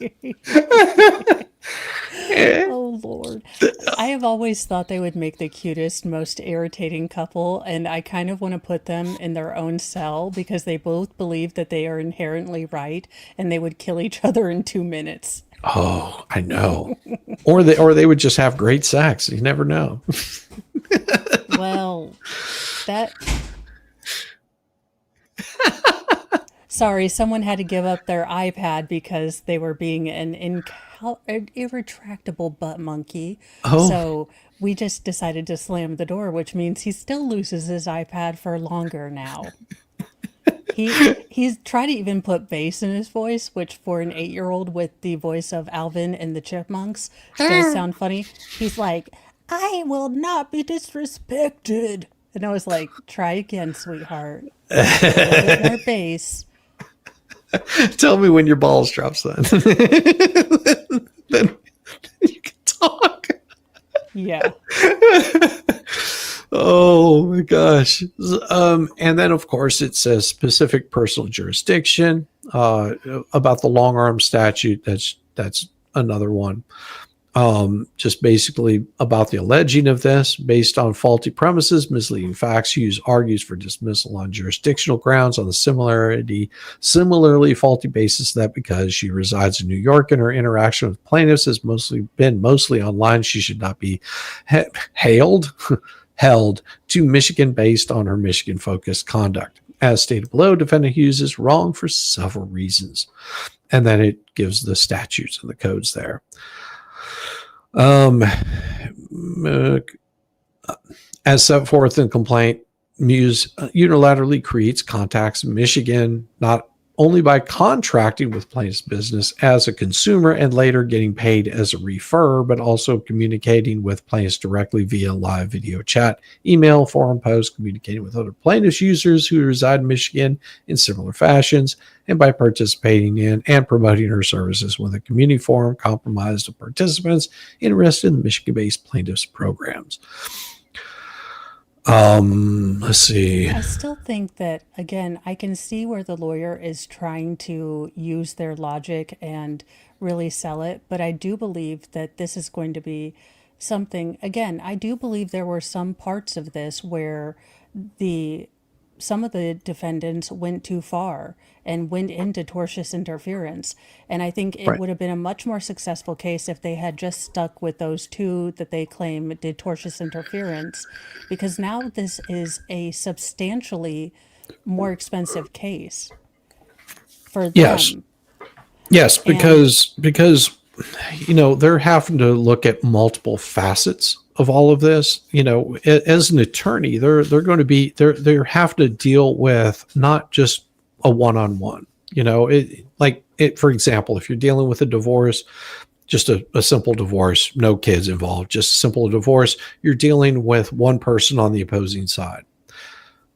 Oh Lord. I have always thought they would make the cutest, most irritating couple, and I kind of want to put them in their own cell because they both believe that they are inherently right and they would kill each other in 2 minutes. Oh, I know. Or they would just have great sex. You never know. Well, that. Sorry, someone had to give up their iPad because they were being an irretractable butt monkey. Oh, So we just decided to slam the door, which means he still loses his iPad for longer now. He's tried to even put bass in his voice, which for an 8-year-old with the voice of Alvin and the Chipmunks does sound funny. He's like, "I will not be disrespected," and I was like, "Try again, sweetheart. A little bit more bass." tell me when your balls drop, son. Then you can talk. Yeah. Oh my gosh. And then of course it says specific personal jurisdiction, about the long arm statute. That's another one. Just basically about the alleging of this based on faulty premises, misleading facts. Hughes argues for dismissal on jurisdictional grounds on the similarly faulty basis that because she resides in New York and her interaction with plaintiffs has been mostly online, she should not be held to Michigan based on her Michigan focused conduct. As stated below, defendant Hughes is wrong for several reasons. And then it gives the statutes and the codes there. As set forth in complaint, Muse unilaterally creates contacts in Michigan, not only by contracting with plaintiff's business as a consumer and later getting paid as a referrer, but also communicating with plaintiffs directly via live video chat, email, forum posts, communicating with other plaintiffs users who reside in Michigan in similar fashions, and by participating in and promoting her services with a community forum comprised of participants interested in the Michigan-based plaintiffs programs. Let's see. I still think that, again, I can see where the lawyer is trying to use their logic and really sell it, but I do believe that this is going to be something, again, I do believe there were some parts of this where some of the defendants went too far and went into tortious interference. And I think it Right. would have been a much more successful case if they had just stuck with those two that they claim did tortious interference, because now this is a substantially more expensive case for Yes. them. Yes, And because they're having to look at multiple facets of all of this. As an attorney, they're going to be they have to deal with not just a one-on-one. For example, if you're dealing with a divorce, just a simple divorce, no kids involved, just a simple divorce, you're dealing with one person on the opposing side.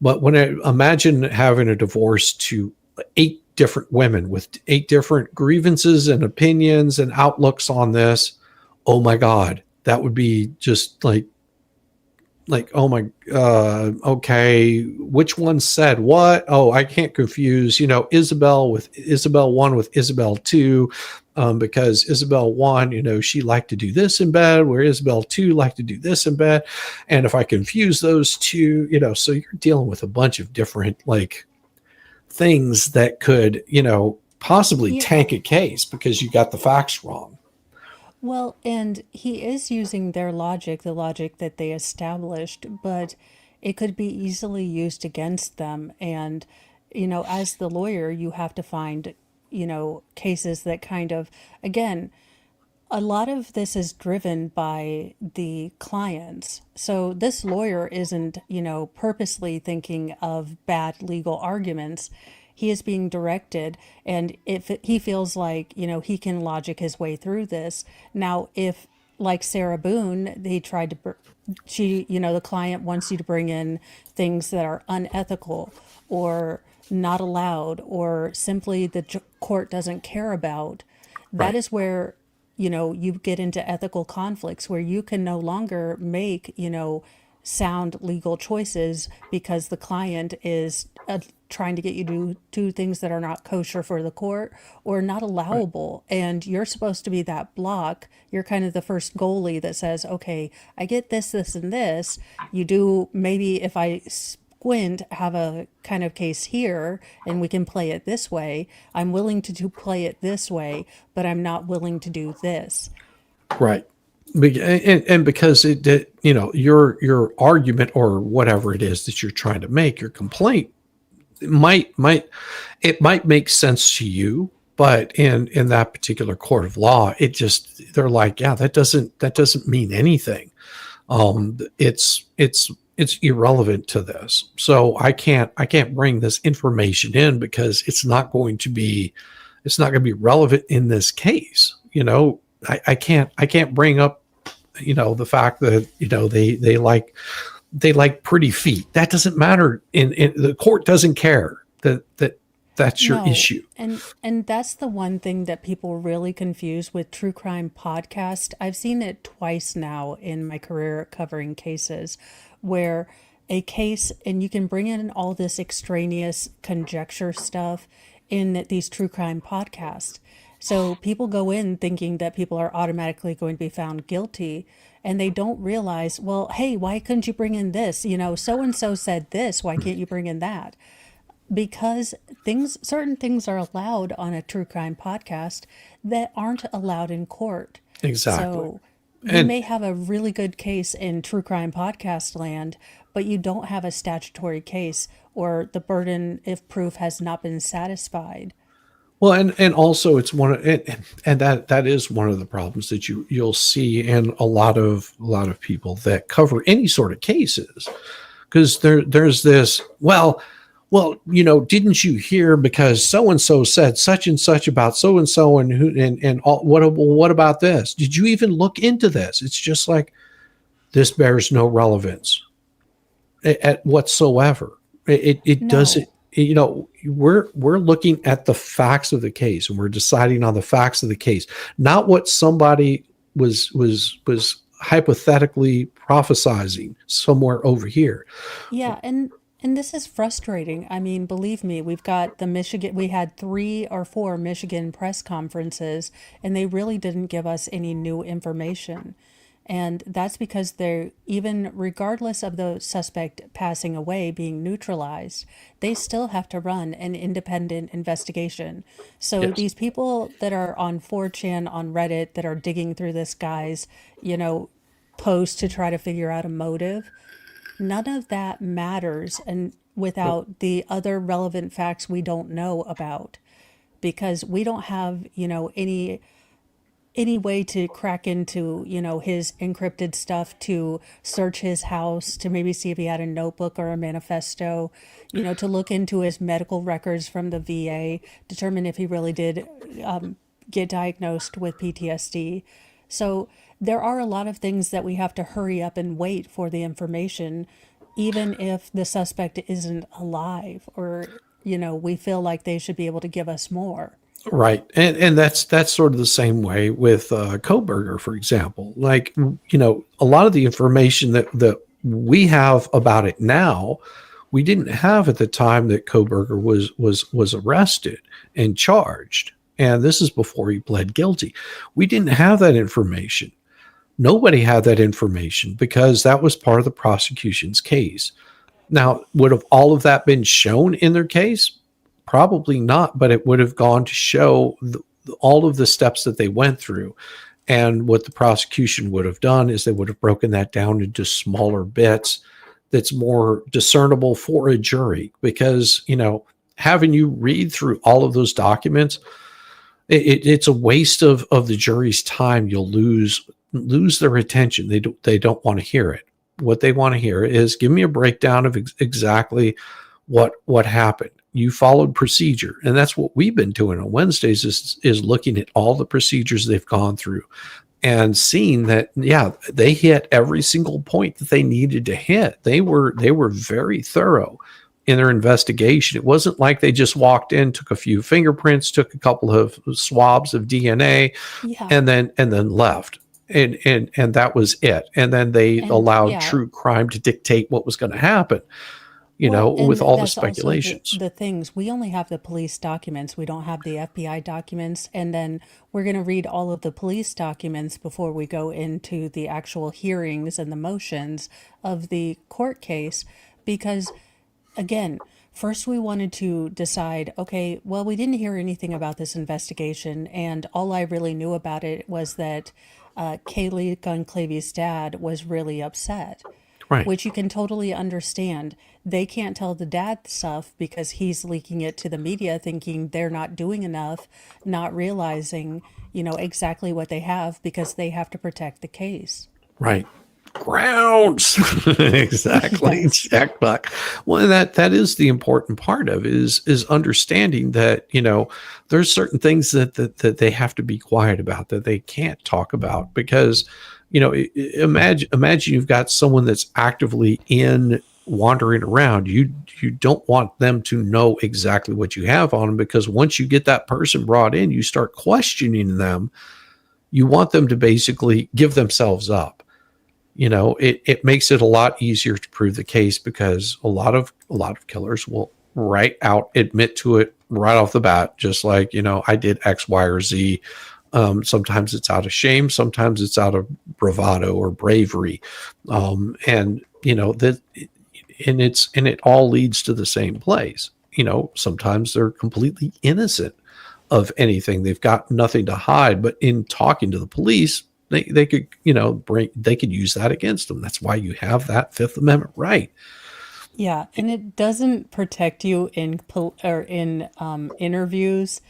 But imagine having a divorce to 8 different women with 8 different grievances and opinions and outlooks on this. Oh my God, that would be just like, oh my, okay, which one said what? Oh, I can't confuse, Isabel 1 with Isabel 2, because Isabel 1, she liked to do this in bed, where Isabel 2 liked to do this in bed. And if I confuse those two, so you're dealing with a bunch of different things that could, possibly Yeah. tank a case because you got the facts wrong. Well, and he is using their logic, the logic that they established, but it could be easily used against them. And, as the lawyer, you have to find, cases that kind of, again, a lot of this is driven by the clients. So this lawyer isn't, purposely thinking of bad legal arguments. He is being directed, and if he feels like, he can logic his way through this. Now, if like Sarah Boone, they tried to, the client wants you to bring in things that are unethical or not allowed, or simply the court doesn't care about, that Right. is where you get into ethical conflicts where you can no longer make sound legal choices because the client is trying to get you to do things that are not kosher for the court or not Right. allowable, and you're supposed to be that block. You're kind of the first goalie that says, okay, I get this and this. You do, maybe if I squint, have a kind of case here and we can play it this way. I'm willing to play it this way, but I'm not willing to do this. Right. And because your argument or whatever it is that you're trying to make, your complaint, it might make sense to you, but in that particular court of law, they're like, yeah, that doesn't mean anything. It's irrelevant to this. So I can't bring this information in because it's not going to be relevant in this case. I can't bring up, the fact that, they like pretty feet. That doesn't matter. In the court doesn't care that's your No. issue. And that's the one thing that people really confuse with true crime podcast. I've seen it twice now in my career covering cases where a case, and you can bring in all this extraneous conjecture stuff in these true crime podcasts. So people go in thinking that people are automatically going to be found guilty, and they don't realize, well, hey, why couldn't you bring in this? So and so said this, why can't you bring in that? Because certain things are allowed on a true crime podcast that aren't allowed in court. Exactly. So you And may have a really good case in true crime podcast land, but you don't have a statutory case, or the burden of proof has not been satisfied. well, and also it's and that is one of the problems that you'll see in a lot of people that cover any sort of cases, because there's this, well, didn't you hear, because so and so said such and such about so and so, and who and all, what about this? Did you even look into this? It's just like, this bears no relevance at whatsoever. It No. doesn't. We're looking at the facts of the case, and we're deciding on the facts of the case, not what somebody was hypothetically prophesizing somewhere over here. Yeah, and this is frustrating. I mean, believe me, we had 3 or 4 Michigan press conferences, and they really didn't give us any new information. And that's because they're, even regardless of the suspect passing away, being neutralized, they still have to run an independent investigation. So Yes. these people that are on 4chan, on Reddit, that are digging through this guy's, you know, post to try to figure out a motive, none of that matters, and Nope. without the other relevant facts we don't know about, because we don't have, any any way to crack into, his encrypted stuff, to search his house, to maybe see if he had a notebook or a manifesto, to look into his medical records from the VA, determine if he really did get diagnosed with PTSD. So there are a lot of things that we have to hurry up and wait for the information, even if the suspect isn't alive, or, we feel like they should be able to give us more. Right. And that's sort of the same way with Koberger, for example. Like, a lot of the information that we have about it now, we didn't have at the time that Koberger was arrested and charged. And this is before he pled guilty. We didn't have that information. Nobody had that information because that was part of the prosecution's case. Now, would have all of that been shown in their case? Probably not, but it would have gone to show all of the steps that they went through. And what the prosecution would have done is they would have broken that down into smaller bits that's more discernible for a jury. Because, having you read through all of those documents, it's a waste of the jury's time. You'll lose their attention. They don't want to hear it. What they want to hear is, give me a breakdown of exactly what happened. You followed procedure. And that's what we've been doing on Wednesdays is looking at all the procedures they've gone through and seeing that, yeah, they hit every single point that they needed to hit. They were very thorough in their investigation. It wasn't like they just walked in, took a few fingerprints, took a couple of swabs of DNA, and then left. And that was it. And then they allowed true crime to dictate what was going to happen. With all the speculations. The things, we only have the police documents. We don't have the FBI documents. And then we're going to read all of the police documents before we go into the actual hearings and the motions of the court case. Because, again, first we wanted to decide, okay, well, we didn't hear anything about this investigation. And all I really knew about it was that Kaylee Gonclavy's dad was really upset. Right. Which you can totally understand. They can't tell the dad stuff because he's leaking it to the media, thinking they're not doing enough, not realizing, exactly what they have because they have to protect the case. Right. Grounds. Exactly. Yes. Checkbox. Well, that is the important part of it is understanding that, there's certain things that they have to be quiet about, that they can't talk about because, imagine you've got someone that's actively wandering around. You don't want them to know exactly what you have on them, because once you get that person brought in, you start questioning them. You want them to basically give themselves up. It makes it a lot easier to prove the case, because a lot of killers will right out admit to it right off the bat, just like, I did X, Y, or Z. Sometimes it's out of shame, sometimes it's out of bravado or bravery, and it all leads to the same place. Sometimes they're completely innocent of anything; they've got nothing to hide. But in talking to the police, they could they could use that against them. That's why you have that Fifth Amendment right. Yeah, and it doesn't protect you in interviews.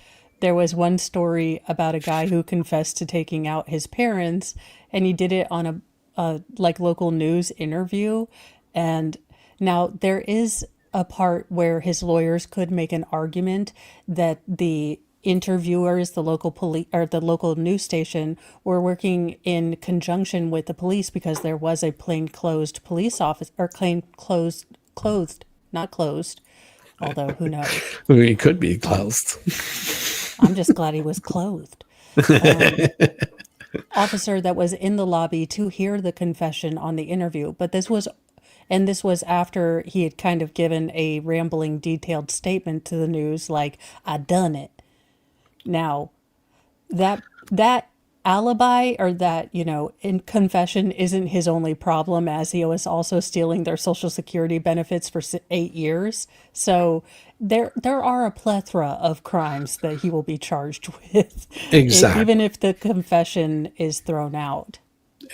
There was one story about a guy who confessed to taking out his parents, and he did it on a local news interview. And now there is a part where his lawyers could make an argument that the interviewers, the local police or the local news station, were working in conjunction with the police, because there was a plainclothes police officer, or clothed, not closed. Although who knows? He could be clothed. I'm just glad he was clothed. Officer that was in the lobby to hear the confession on the interview. But this was after he had kind of given a rambling, detailed statement to the news, like, I done it. Now, that alibi, or that, in confession, isn't his only problem, as he was also stealing their Social Security benefits for 8 years. So there are a plethora of crimes that he will be charged with. Exactly. Even if the confession is thrown out.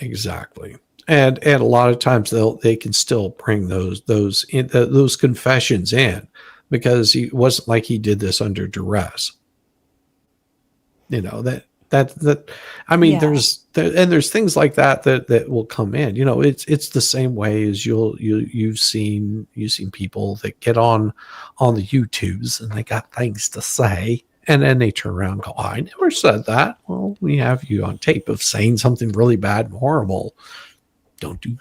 Exactly. And a lot of times they can still bring those confessions in, because he wasn't like he did this under duress. That I mean, Yeah. there's things like that will come in. It's the same way as you've seen people that get on the YouTubes and they got things to say, and then they turn around and go, I never said that. Well, we have you on tape of saying something really bad and horrible. Don't do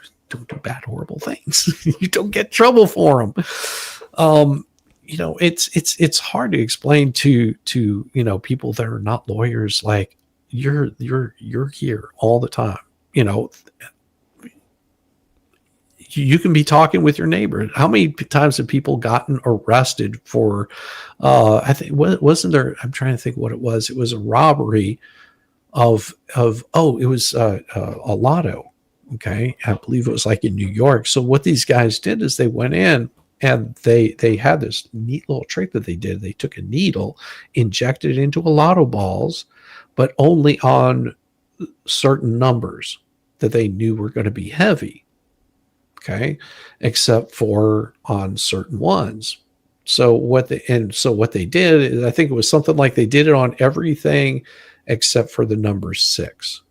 bad, horrible things. You don't get in trouble for them. It's hard to explain to people that are not lawyers, like you're here all the time. You can be talking with your neighbor. How many times have people gotten arrested for I think, wasn't there, I'm trying to think what it was. It was a robbery of it was a lotto. Okay. I believe it was like in New York. So what these guys did is they went in and they had this neat little trick that they did. They took a needle, injected it into a lotto balls, but only on certain numbers that they knew were going to be heavy. Okay. Except for on certain ones. So what they did is, I think it was something like they did it on everything except for the number 6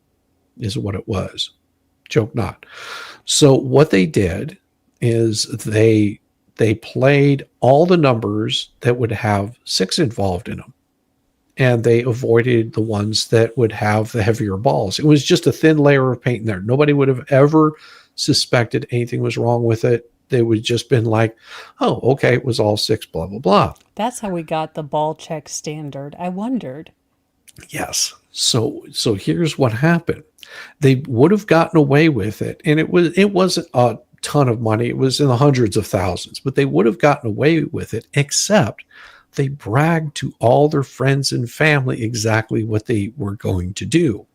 is what it was. Joke not. So what they did is they played all the numbers that would have 6 involved in them, and they avoided the ones that would have the heavier balls. It was just a thin layer of paint in there. Nobody would have ever suspected anything was wrong with it. They would just been like, oh, okay, it was all 6, blah, blah, blah. That's how we got the ball check standard. I wondered. Yes. So here's what happened. They would have gotten away with it, and it wasn't a ton of money. It was in the hundreds of thousands, but they would have gotten away with it, except they bragged to all their friends and family exactly what they were going to do.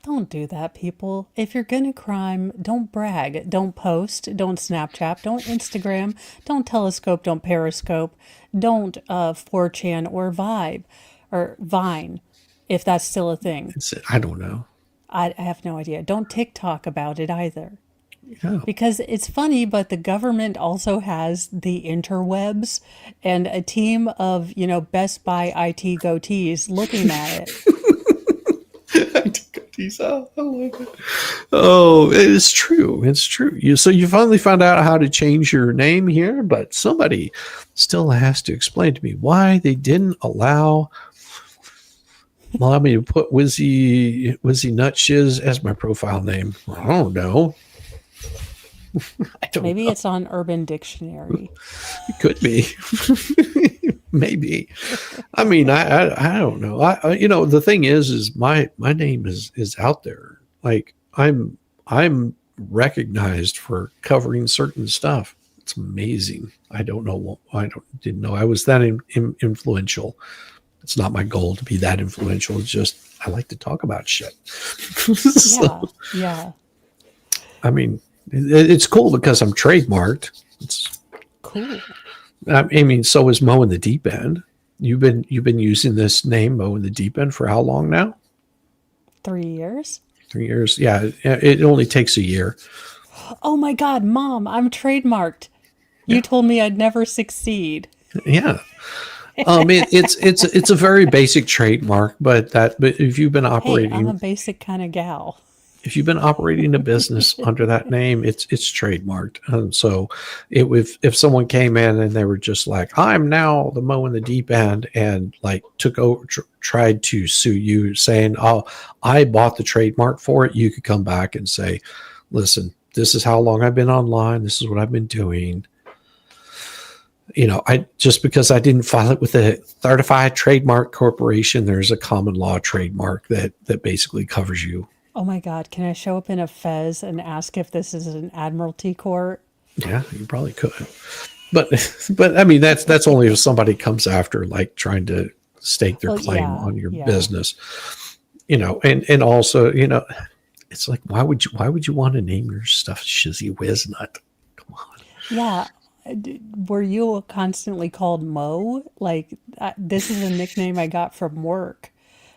Don't do that, people. If you're gonna crime, don't brag. Don't post. Don't Snapchat. Don't Instagram. Don't Telescope. Don't Periscope. Don't 4chan or Vibe or Vine, if that's still a thing. I don't know. I have no idea. Don't TikTok about it either. Yeah. Because it's funny, but the government also has the interwebs and a team of, Best Buy IT goatees looking at it. I love it. Oh, it's true. It's true. So you finally found out how to change your name here, but somebody still has to explain to me why they didn't allow Mommy to put Shizzywhiznut Shiz as my profile name. I don't know. Maybe it's on Urban Dictionary. It could be. Maybe. I mean, I don't know. The thing is my name is out there. Like I'm recognized for covering certain stuff. It's amazing. I don't know. Didn't know I was that influential. It's not my goal to be that influential. It's just I like to talk about shit. Yeah. I mean, it's cool because I'm trademarked. It's cool. I mean, so is Mo in the Deep End. You've been using this name, Mo in the Deep End, for how long now? 3 years. 3 years. Yeah, it only takes a year. Oh my God, Mom, I'm trademarked. You told me I'd never succeed. Yeah. It's a very basic trademark, but if you've been operating, hey, I'm a basic kind of gal. If you've been operating a business under that name, it's trademarked. And so if someone came in and they were just like, I'm now the Mo in the Deep End, and like took over, tried to sue you saying, oh, I bought the trademark for it, you could come back and say, listen, this is how long I've been online. This is what I've been doing. I just because I didn't file it with a certified trademark corporation, there's a common law trademark that basically covers you. Oh my God, can I show up in a fez and ask if this is an admiralty court? Yeah, you probably could. But I mean, that's only if somebody comes after, like, trying to stake their claim on your business. And also, it's like, why would you want to name your stuff Shizzywhiznut? Come on. Yeah. Were you constantly called Mo? Like, this is a nickname I got from work.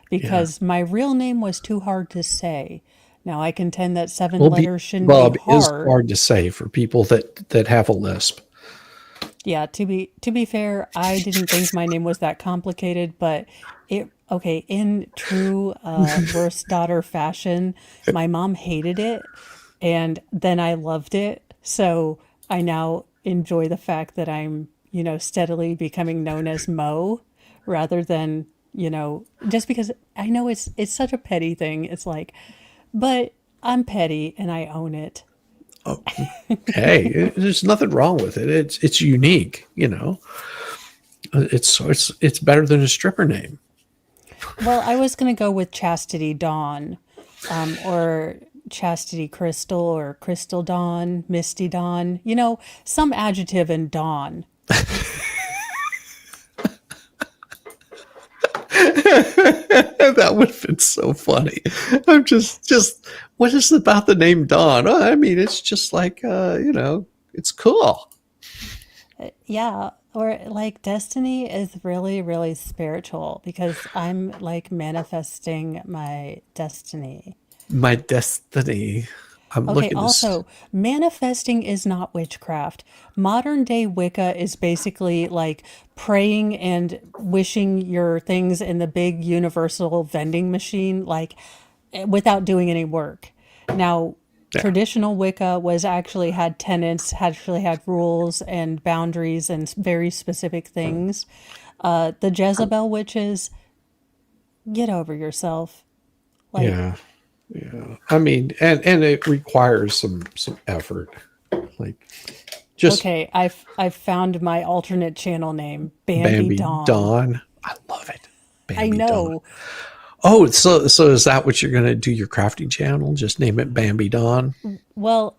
Because my real name was too hard to say. Now I contend that 7 letters shouldn't be hard. Is hard to say for people that have a lisp. Yeah, to be fair, I didn't think my name was that complicated, but in true worst daughter fashion, my mom hated it and then I loved it. So I now enjoy the fact that I'm, steadily becoming known as Mo rather than, just because I know it's such a petty thing. It's like, but I'm petty and I own it. Hey, there's nothing wrong with it. It's unique, It's better than a stripper name. Well, I was going to go with Chastity Dawn, or Chastity Crystal, or Crystal Dawn, Misty Dawn, some adjective in dawn. That would have been so funny. I'm just what is it about the name Dawn? Oh, I mean, it's just like it's cool. Yeah, or like destiny is really, really spiritual because I'm like manifesting my destiny. My destiny. I'm Okay, looking this. also, manifesting is not witchcraft. Modern day Wicca is basically like praying and wishing your things in the big universal vending machine, like without doing any work. Now, Yeah. traditional Wicca was actually had tenets, actually had rules and boundaries and very specific things. The Jezebel witches, get over yourself. Like, Yeah. Yeah. I mean, and it requires some effort. Like just okay, I've found my alternate channel name, Bambi Bambi Dawn. Dawn. I love it. I Bambi Dawn. know. Oh, so is that what you're going to do your crafting channel? Just name it Bambi Dawn? Well,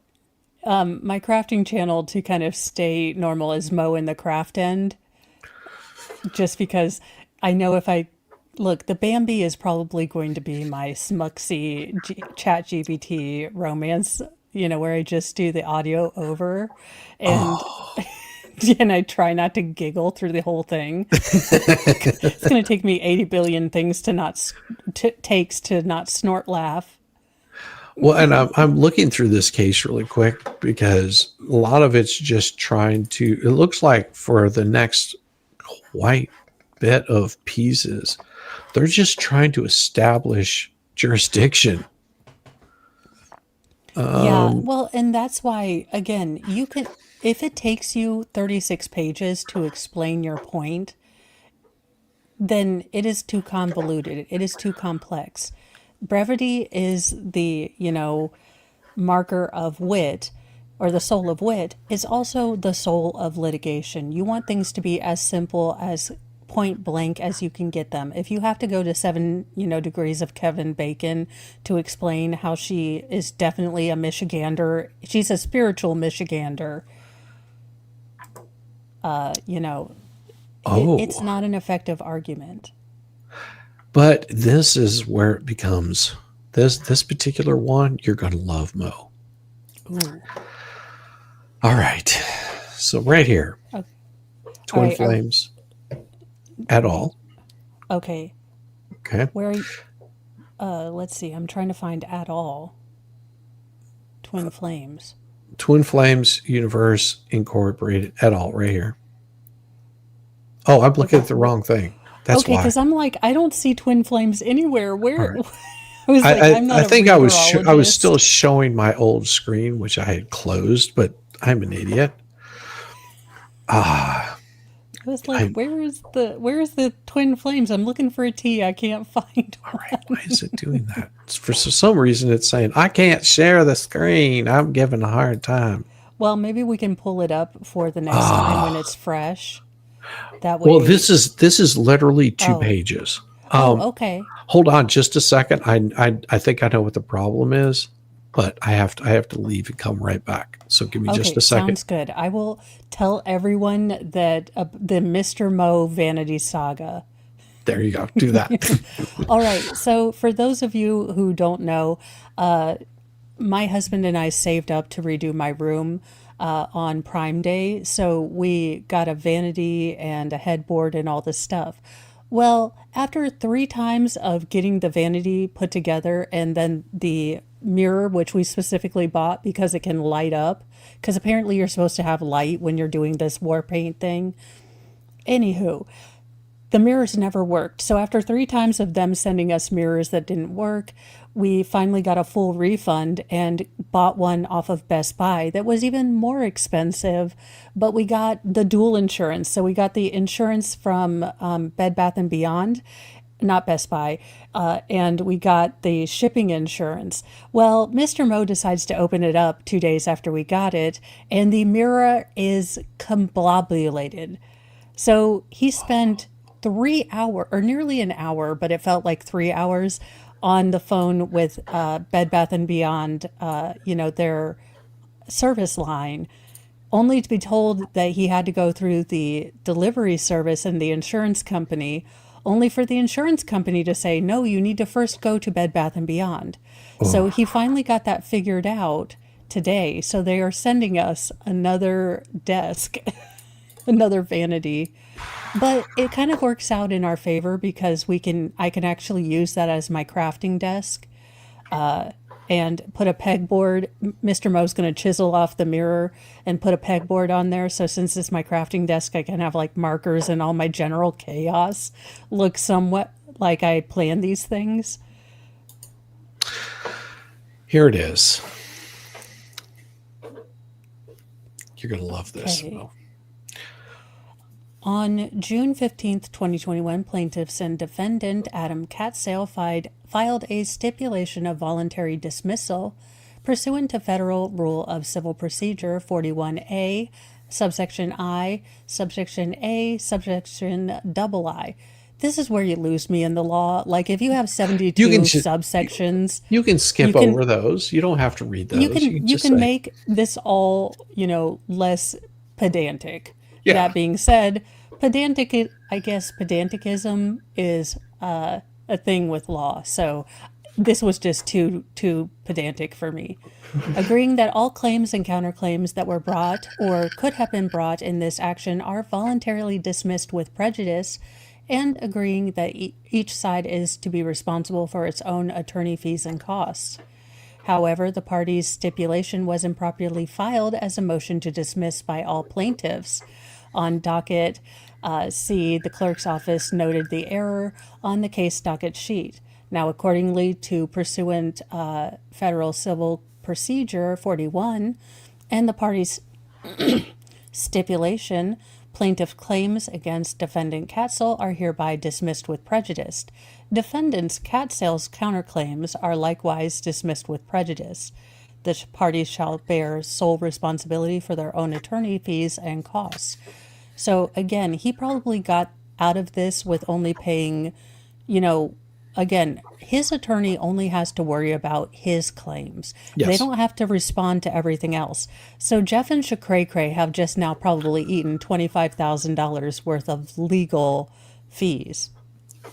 my crafting channel to kind of stay normal is Mo in the craft end, just because I know if I look, the Bambi is probably going to be my smuxy chat GPT romance, where I just do the audio over and and I try not to giggle through the whole thing. It's going to take me 80 billion things to not takes to not snort laugh. Well, and I'm looking through this case really quick because a lot of it's just trying to, it looks like for the next quite bit of pieces, they're just trying to establish jurisdiction. Yeah, well, and that's why, again, you can, if it takes you 36 pages to explain your point, then it is too convoluted. It is too complex. Brevity is the, marker of wit, or the soul of wit. It's also the soul of litigation. You want things to be as simple as point blank as you can get them. If you have to go to 7 degrees of Kevin Bacon to explain how she is definitely a Michigander, she's a spiritual Michigander, it's Oh, not an effective argument. but this is where it becomes this particular one. You're going to love Mo. Ooh. All right. So right here, Okay. All twin right. flames at all. Okay. Okay. Where are you? Let's see. I'm trying to find at all. Twin flames. Twin Flames Universe Incorporated et al. Right here. Oh, I'm looking Okay. at the wrong thing. That's Okay, why. because I'm like, I don't see twin flames anywhere. All Where? right. I was like, I'm not I a think I was still readerologist. showing my old screen, which I had closed, but I'm an idiot. Ah, I was like, I where is the twin flames? I'm looking for a T. I can't find all one. right. Why is it doing that? For some reason, it's saying I can't share the screen. I'm giving a hard time. Well, maybe we can pull it up for the next time when it's fresh. That Well, way. this is literally two Oh. pages. Oh, okay. Hold on just a second. I think I know what the problem is, but I have to leave and come right back. So give me just Okay, a second. sounds good. I will tell everyone that the Mr. Mo Vanity Saga. There you go. Do that. All right. So, for those of you who don't know, my husband and I saved up to redo my room on Prime Day. So, we got a vanity and a headboard and all this stuff. Well, after 3 times of getting the vanity put together and then the mirror, which we specifically bought because it can light up, because apparently you're supposed to have light when you're doing this war paint thing. Anywho, the mirrors never worked. So after 3 times of them sending us mirrors that didn't work, we finally got a full refund and bought one off of Best Buy that was even more expensive, but we got the dual insurance. So we got the insurance from Bed Bath and Beyond, not Best Buy, and we got the shipping insurance. Well, Mr. Mo decides to open it up 2 days after we got it, and the mirror is combobulated. So he spent 3 hours, or nearly an hour, but it felt like 3 hours on the phone with Bed Bath and Beyond, their service line, only to be told that he had to go through the delivery service and the insurance company, only for the insurance company to say, no, you need to first go to Bed Bath and Beyond. So he finally got that figured out today. So they are sending us another desk, another vanity. But it kind of works out in our favor because I can actually use that as my crafting desk, and put a pegboard. Mr. Mo's going to chisel off the mirror and put a pegboard on there. So since it's my crafting desk, I can have like markers and all my general chaos look somewhat like I planned these things. Here it is. You're going to love this. Okay. Mo. On June 15th, 2021, plaintiffs and defendant Adam Catsale filed a stipulation of voluntary dismissal pursuant to Federal Rule of Civil Procedure 41A, subsection I, subsection A, subsection II. This is where you lose me in the law. Like if you have 72 subsections, you can skip over those. You don't have to read those. You can make this all, less pedantic. Yeah. That being said, pedanticism is a thing with law. So this was just too pedantic for me. Agreeing that all claims and counterclaims that were brought or could have been brought in this action are voluntarily dismissed with prejudice, and agreeing that each side is to be responsible for its own attorney fees and costs. However, the parties' stipulation was improperly filed as a motion to dismiss by all plaintiffs. On docket C, the clerk's office noted the error on the case docket sheet. Now, accordingly to pursuant Federal Civil Procedure 41 and the parties' stipulation, plaintiff claims against defendant Catsale are hereby dismissed with prejudice. Defendant Catsale's counterclaims are likewise dismissed with prejudice. The parties shall bear sole responsibility for their own attorney fees and costs. So again, he probably got out of this with only paying, again, his attorney only has to worry about his claims. Yes. They don't have to respond to everything else. So Jeff and Shakray have just now probably eaten $25,000 worth of legal fees.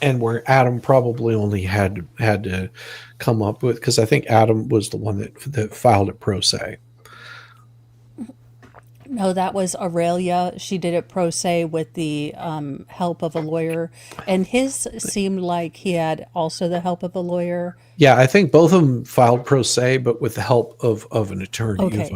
And where Adam probably only had to come up with, because I think Adam was the one that filed it pro se. No, that was Aurelia. She did it pro se with the help of a lawyer. And his seemed like he had also the help of a lawyer. Yeah, I think both of them filed pro se, but with the help of an attorney. Okay,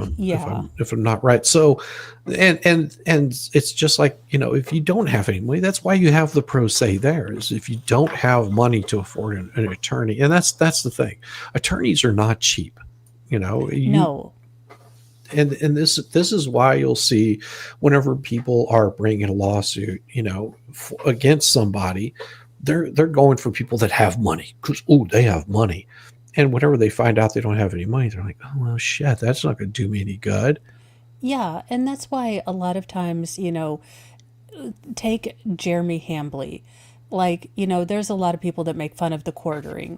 if I'm not right. So, and it's just like, if you don't have any money, that's why you have the pro se there, is if you don't have money to afford an attorney. And that's the thing. Attorneys are not cheap, No. And this is why you'll see whenever people are bringing a lawsuit, against somebody, they're going for people that have money because they have money, and whenever they find out they don't have any money, they're like, oh well, shit, that's not going to do me any good. Yeah, and that's why a lot of times, take Jeremy Hambley. Like, there's a lot of people that make fun of the quartering.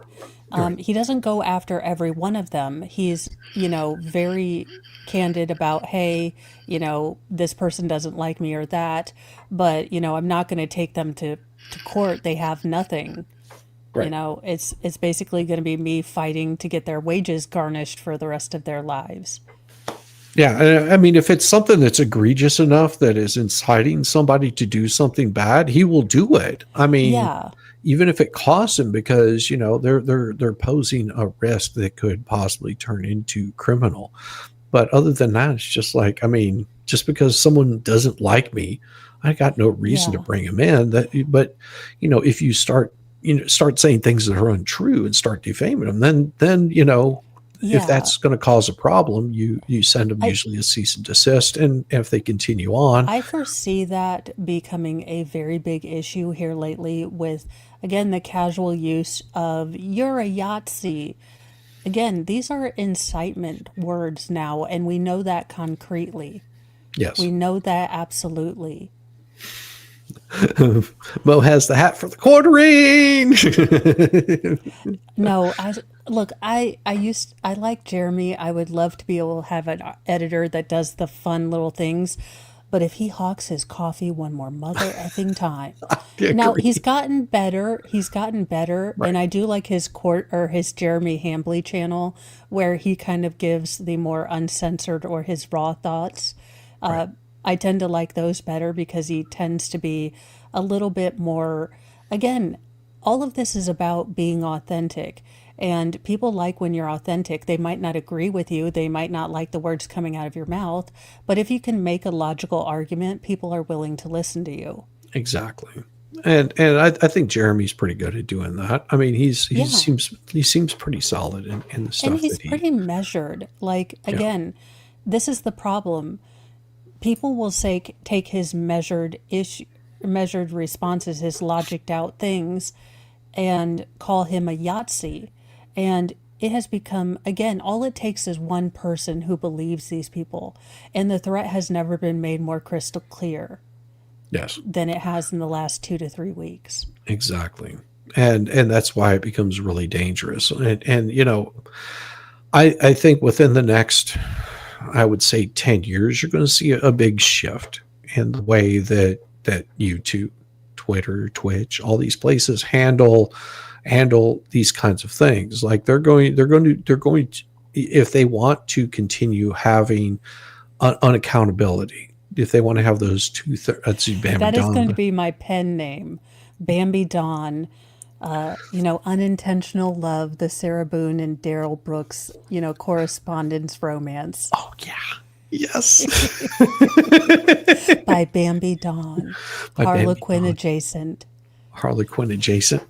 Right. He doesn't go after every one of them. He's, very candid about, hey, this person doesn't like me or that, but, I'm not going to take them to court. They have nothing. Right. It's basically going to be me fighting to get their wages garnished for the rest of their lives. Yeah, I mean, if it's something that's egregious enough that is inciting somebody to do something bad, he will do it. I mean, Yeah. even if it costs him, because they're posing a risk that could possibly turn into criminal. But other than that, it's just like, I mean, just because someone doesn't like me, I got no reason to Yeah. bring him in. But if you start saying things that are untrue and start defaming them, then if Yeah. that's going to cause a problem, you send them I usually a cease and desist, and if they continue on, I foresee that becoming a very big issue here lately with, again, the casual use of "you're a Yahtzee." Again, these are incitement words now, and we know that concretely. yes, We know that absolutely. Mo has the hat for the quartering. No, I look, I like Jeremy. I would love to be able to have an editor that does the fun little things, but if he hawks his coffee one more mother effing time. I Now, agree. he's gotten better. He's gotten better, Right, and I do like his court or his Jeremy Hambley channel where he kind of gives the more uncensored or his raw thoughts. right. I tend to like those better because he tends to be a little bit more, again, all of this is about being authentic. And people like when you're authentic. They might not agree with you, they might not like the words coming out of your mouth, but if you can make a logical argument, people are willing to listen to you. Exactly. And I think Jeremy's pretty good at doing that. I mean, Yeah. he seems pretty solid in the And stuff he's that he. pretty measured. Like, Yeah. again, this is the problem. People will say take his measured responses, his logicked out things, and call him a Yahtzee. And it has become, again, all it takes is one person who believes these people. And the threat has never been made more crystal clear Yes. than it has in the last 2 to 3 weeks. Exactly. And that's why it becomes really dangerous. And I think within the next, I would say, 10 years, you're going to see a big shift in the way that YouTube, Twitter, Twitch, all these places handle these kinds of things. Like they're going to, if they want to continue having unaccountability, if they want to have those let's see, Bambi That is going to Don. be my pen name, Bambi Dawn. Unintentional love, the Sarah Boone and Daryl Brooks, correspondence romance Oh yeah. Yes. by Bambi Dawn, By Bambi Harlequin Dawn. adjacent. Harley Quinn adjacent.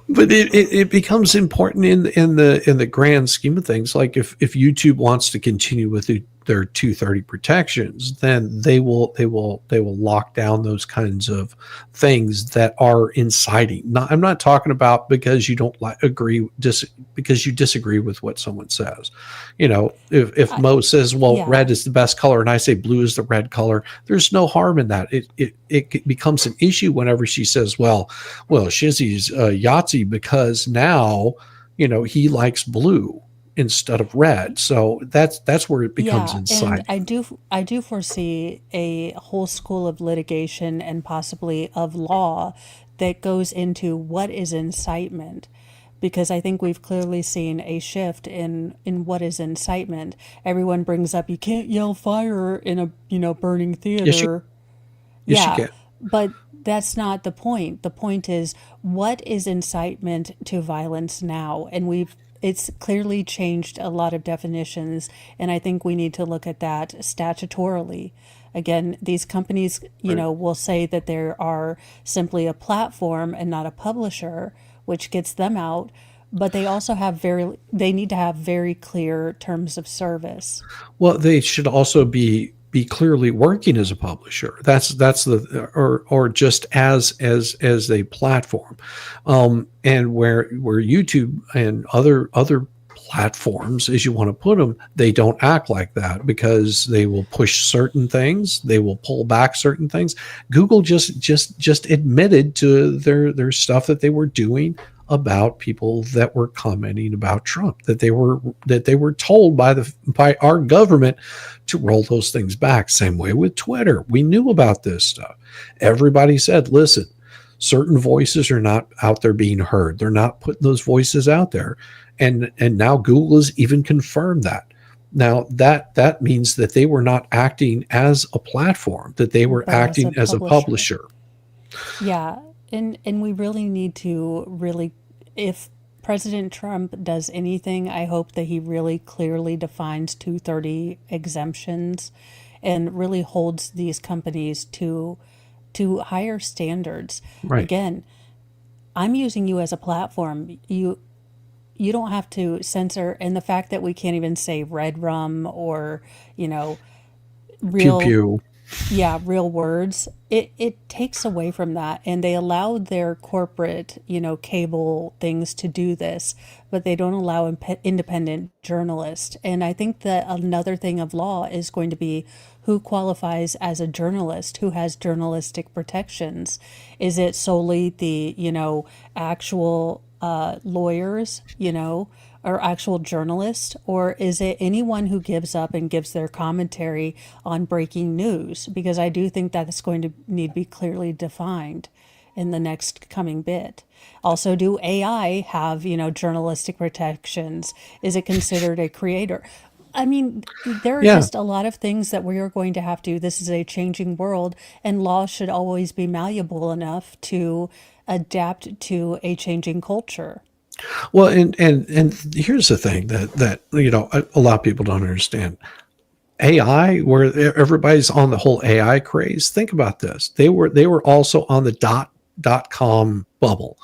But it becomes important in the grand scheme of things. Like if YouTube wants to continue with their 230 protections, then they will lock down those kinds of things that are inciting. I'm not talking about because you don't because you disagree with what someone says. If Mo says, well, Yeah, red is the best color, and I say blue is the red color, there's no harm in that. It becomes an issue whenever she says, well, Shizzy's Yahtzee because now he likes blue instead of red. So that's where it becomes yeah, and inciting. I do foresee a whole school of litigation and possibly of law that goes into what is incitement, because I think we've clearly seen a shift in what is incitement. Everyone brings up you can't yell fire in a burning Yes, you theater. yes you Yeah, can. but that's not the point. The point is what is incitement to violence now? And it's clearly changed a lot of definitions, and I think we need to look at that statutorily. Again, these companies, Right. will say that they are simply a platform and not a publisher, which gets them out, but they need to have very clear terms of service. Well, they should also be clearly working as a publisher. That's the or just as a platform, and where YouTube and other platforms, as you want to put them, they don't act like that because they will push certain things, they will pull back certain things. Google just admitted to their stuff that they were doing about people that were commenting about Trump, that they were told by our government to roll those things back. Same way with Twitter. We knew about this stuff. Everybody said, listen, Certain voices are not out there being heard. They're not putting those voices out there. And now Google has even confirmed that. Now that means that they were not acting as a platform, that they were but as a acting as a publisher. publisher. Yeah, and we really need to really, if President Trump does anything, I hope that he really clearly defines 230 exemptions and really holds these companies to higher standards. Right. Again, I'm using you as a platform. You don't have to censor, and the fact that we can't even say red rum or, you know, Pew real pew. yeah, real words, it takes away from that. And they allow their corporate, cable things to do this, but they don't allow independent journalists. And I think that another thing of law is going to be who qualifies as a journalist, who has journalistic protections. Is it solely the, actual lawyers, or actual journalists, or is it anyone who gives up and gives their commentary on breaking news? Because I do think that it's going to need to be clearly defined in the next coming bit. Also, do AI have, journalistic protections? Is it considered a creator? I mean, there are Yeah. just a lot of things that we are going to have to. This is a changing world, and law should always be malleable enough to adapt to a changing culture. Well, and here's the thing that a lot of people don't understand. AI, where everybody's on the whole AI craze. Think about this. They were also on the dot com bubble,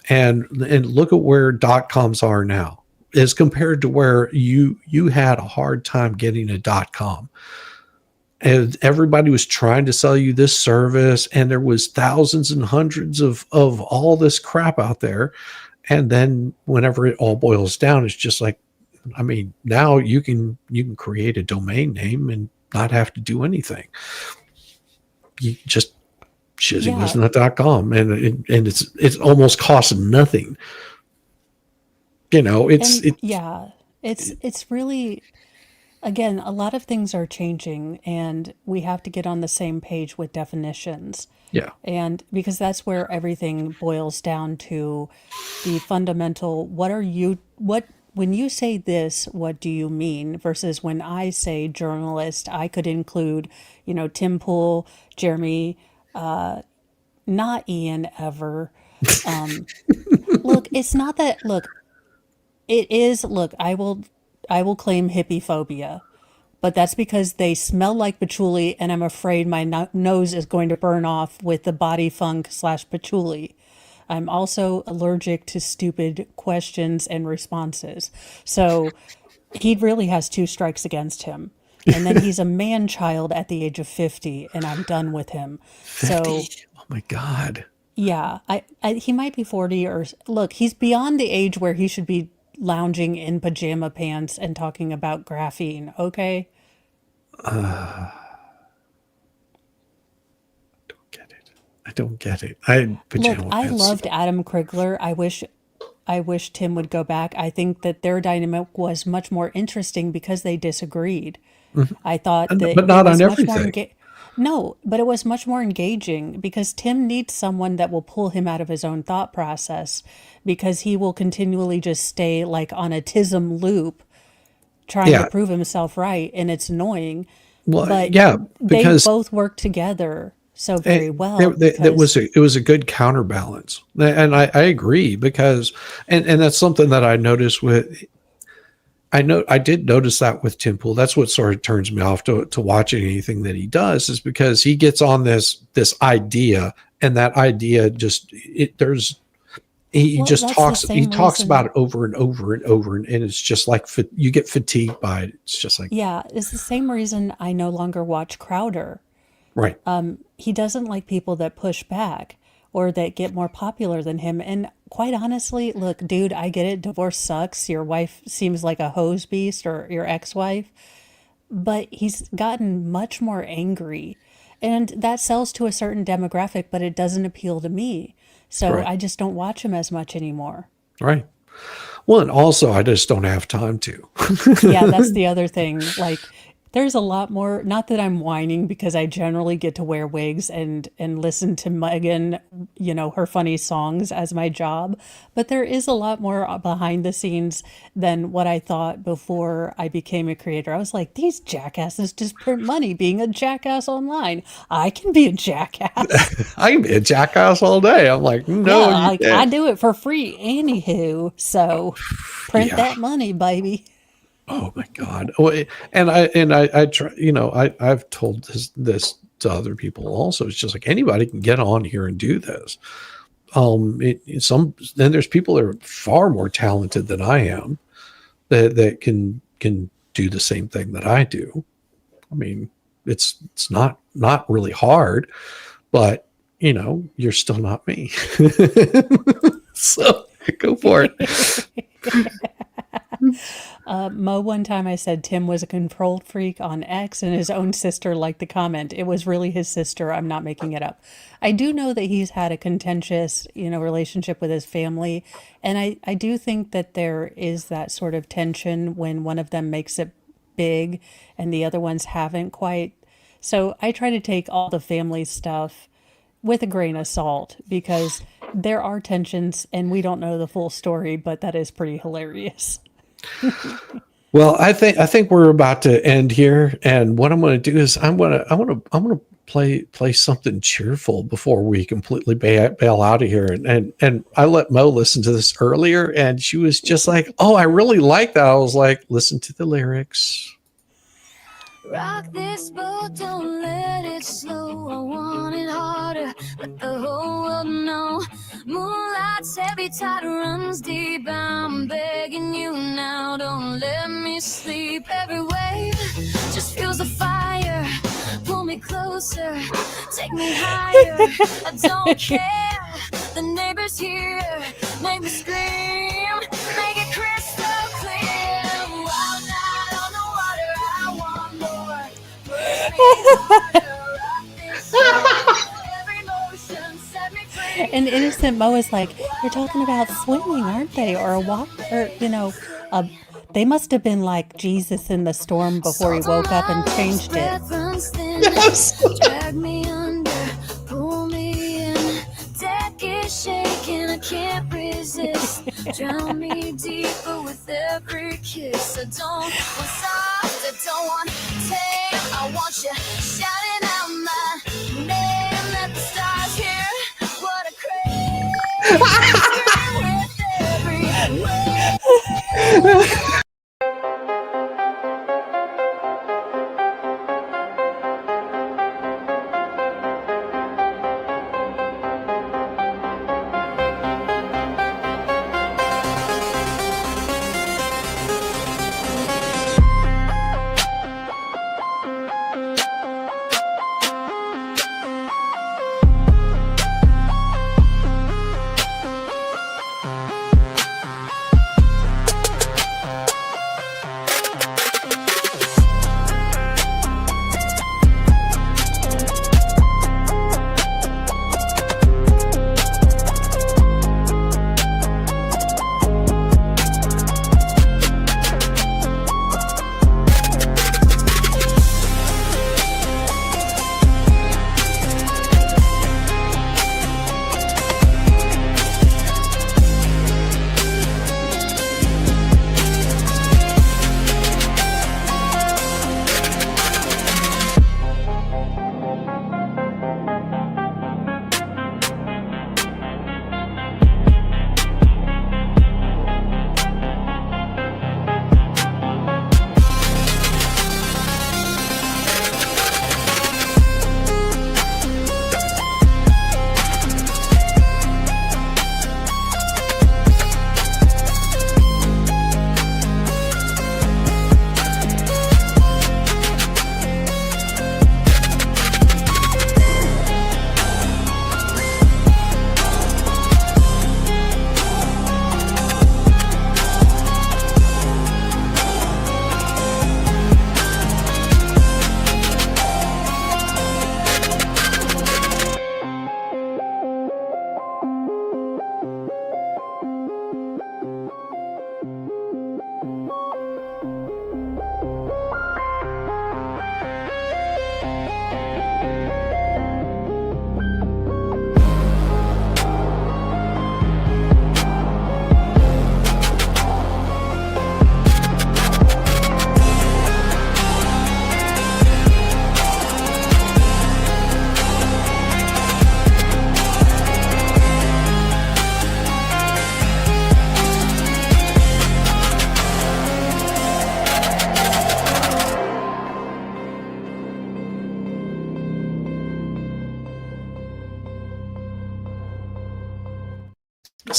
and look at where dot coms are now, as compared to where you had a hard time getting a dot com. And everybody was trying to sell you this service, and there was thousands and hundreds of all this crap out there. And then whenever it all boils down, it's just like, I mean, now you can create a domain name and not have to do anything. You just Yeah, shizzywhiznut.com, and it's almost costs nothing. It's and yeah, it's really, again, a lot of things are changing, and we have to get on the same page with definitions. yeah, And because that's where everything boils down to the fundamental, when you say this, what do you mean? Versus when I say journalist, I could include, Tim Pool, Jeremy, not Ian ever. Look, it's not that, look, it is, look, I will claim hippie phobia, but that's because they smell like patchouli, and I'm afraid my nose is going to burn off with the body funk / patchouli. I'm also allergic to stupid questions and responses. So he really has two strikes against him. And then he's a man child at the age of 50, and I'm done with him. 50. So Oh my God. yeah, he might be 40, or look, he's beyond the age where he should be lounging in pajama pants and talking about graphene, okay? Don't get it. I don't get it. I Look, pajama I pants. loved Adam Krigler. I wish Tim would go back. I think that their dynamic was much more interesting because they disagreed. I thought that But it not on was much more everything. no, but it was much more engaging because Tim needs someone that will pull him out of his own thought process, because he will continually just stay like on a tism loop trying to Yeah. prove himself right, and it's annoying. Well, But yeah, they because both work together so it, very well that because it was a good counterbalance, and I agree, because and that's something that I noticed with. I did notice that with Tim Pool. That's what sort of turns me off to watching anything that he does, is because he gets on this idea, and that idea just he well, just that's the he same talks about reason. it over and over and over, and it's just like you get fatigued by it. It's just like, Yeah, it's the same reason I no longer watch Crowder. right. He doesn't like people that push back or that get more popular than him. And quite honestly, look, dude, I get it. Divorce sucks. Your wife seems like a hose beast, or your ex-wife, but he's gotten much more angry. And that sells to a certain demographic, but it doesn't appeal to me. So Right. I just don't watch him as much anymore. Right. Well, and also I just don't have time to. Yeah, that's the other thing. Like, there's a lot more, not that I'm whining because I generally get to wear wigs and listen to Megan, her funny songs as my job, but there is a lot more behind the scenes than what I thought before I became a creator. I was like, these jackasses just print money being a jackass online. I can be a jackass. I can be a jackass all day. I'm like, no, Yeah, you like can't. I do it for free anywho. So print Yeah. that money, baby. Oh my God. I try, I've told this to other people also. It's just like anybody can get on here and do this. Then there's people that are far more talented than I am that can do the same thing that I do. I mean, it's not really hard, but you're still not me. So go for it. Mo, one time I said Tim was a control freak on X and his own sister liked the comment. It was really his sister. I'm not making it up. I do know that he's had a contentious, relationship with his family. And I do think that there is that sort of tension when one of them makes it big and the other ones haven't quite. So I try to take all the family stuff with a grain of salt because there are tensions and we don't know the full story, but that is pretty hilarious. Well, I think we're about to end here, and what I'm going to do is I'm going to play something cheerful before we completely bail out of here. And I let Mo listen to this earlier, and she was just like, "Oh, I really like that." I was like, "Listen to the lyrics." Rock this boat, don't let it slow. I want it harder, let the whole world know. Moonlight's heavy, tide runs deep. I'm begging you now, don't let me sleep. Every wave just fuels the fire. Pull me closer, take me higher. I don't care, the neighbors here make me scream. Make it crystal clear. Wild night on the water, I want more. Push me harder, rock this boat. Every motion set me free. And innocent Mo is like, they're talking about swimming, aren't they? Or a walk, or, they must have been like Jesus in the storm before he woke up and changed it. Yes. Drag me under, pull me in. Deck is shaking, I can't resist. Drown me deeper with every kiss. I don't want soft, I don't want tame. I want you shouting out my name. Let the stars hear what I crave. With every wave.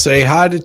Say hi to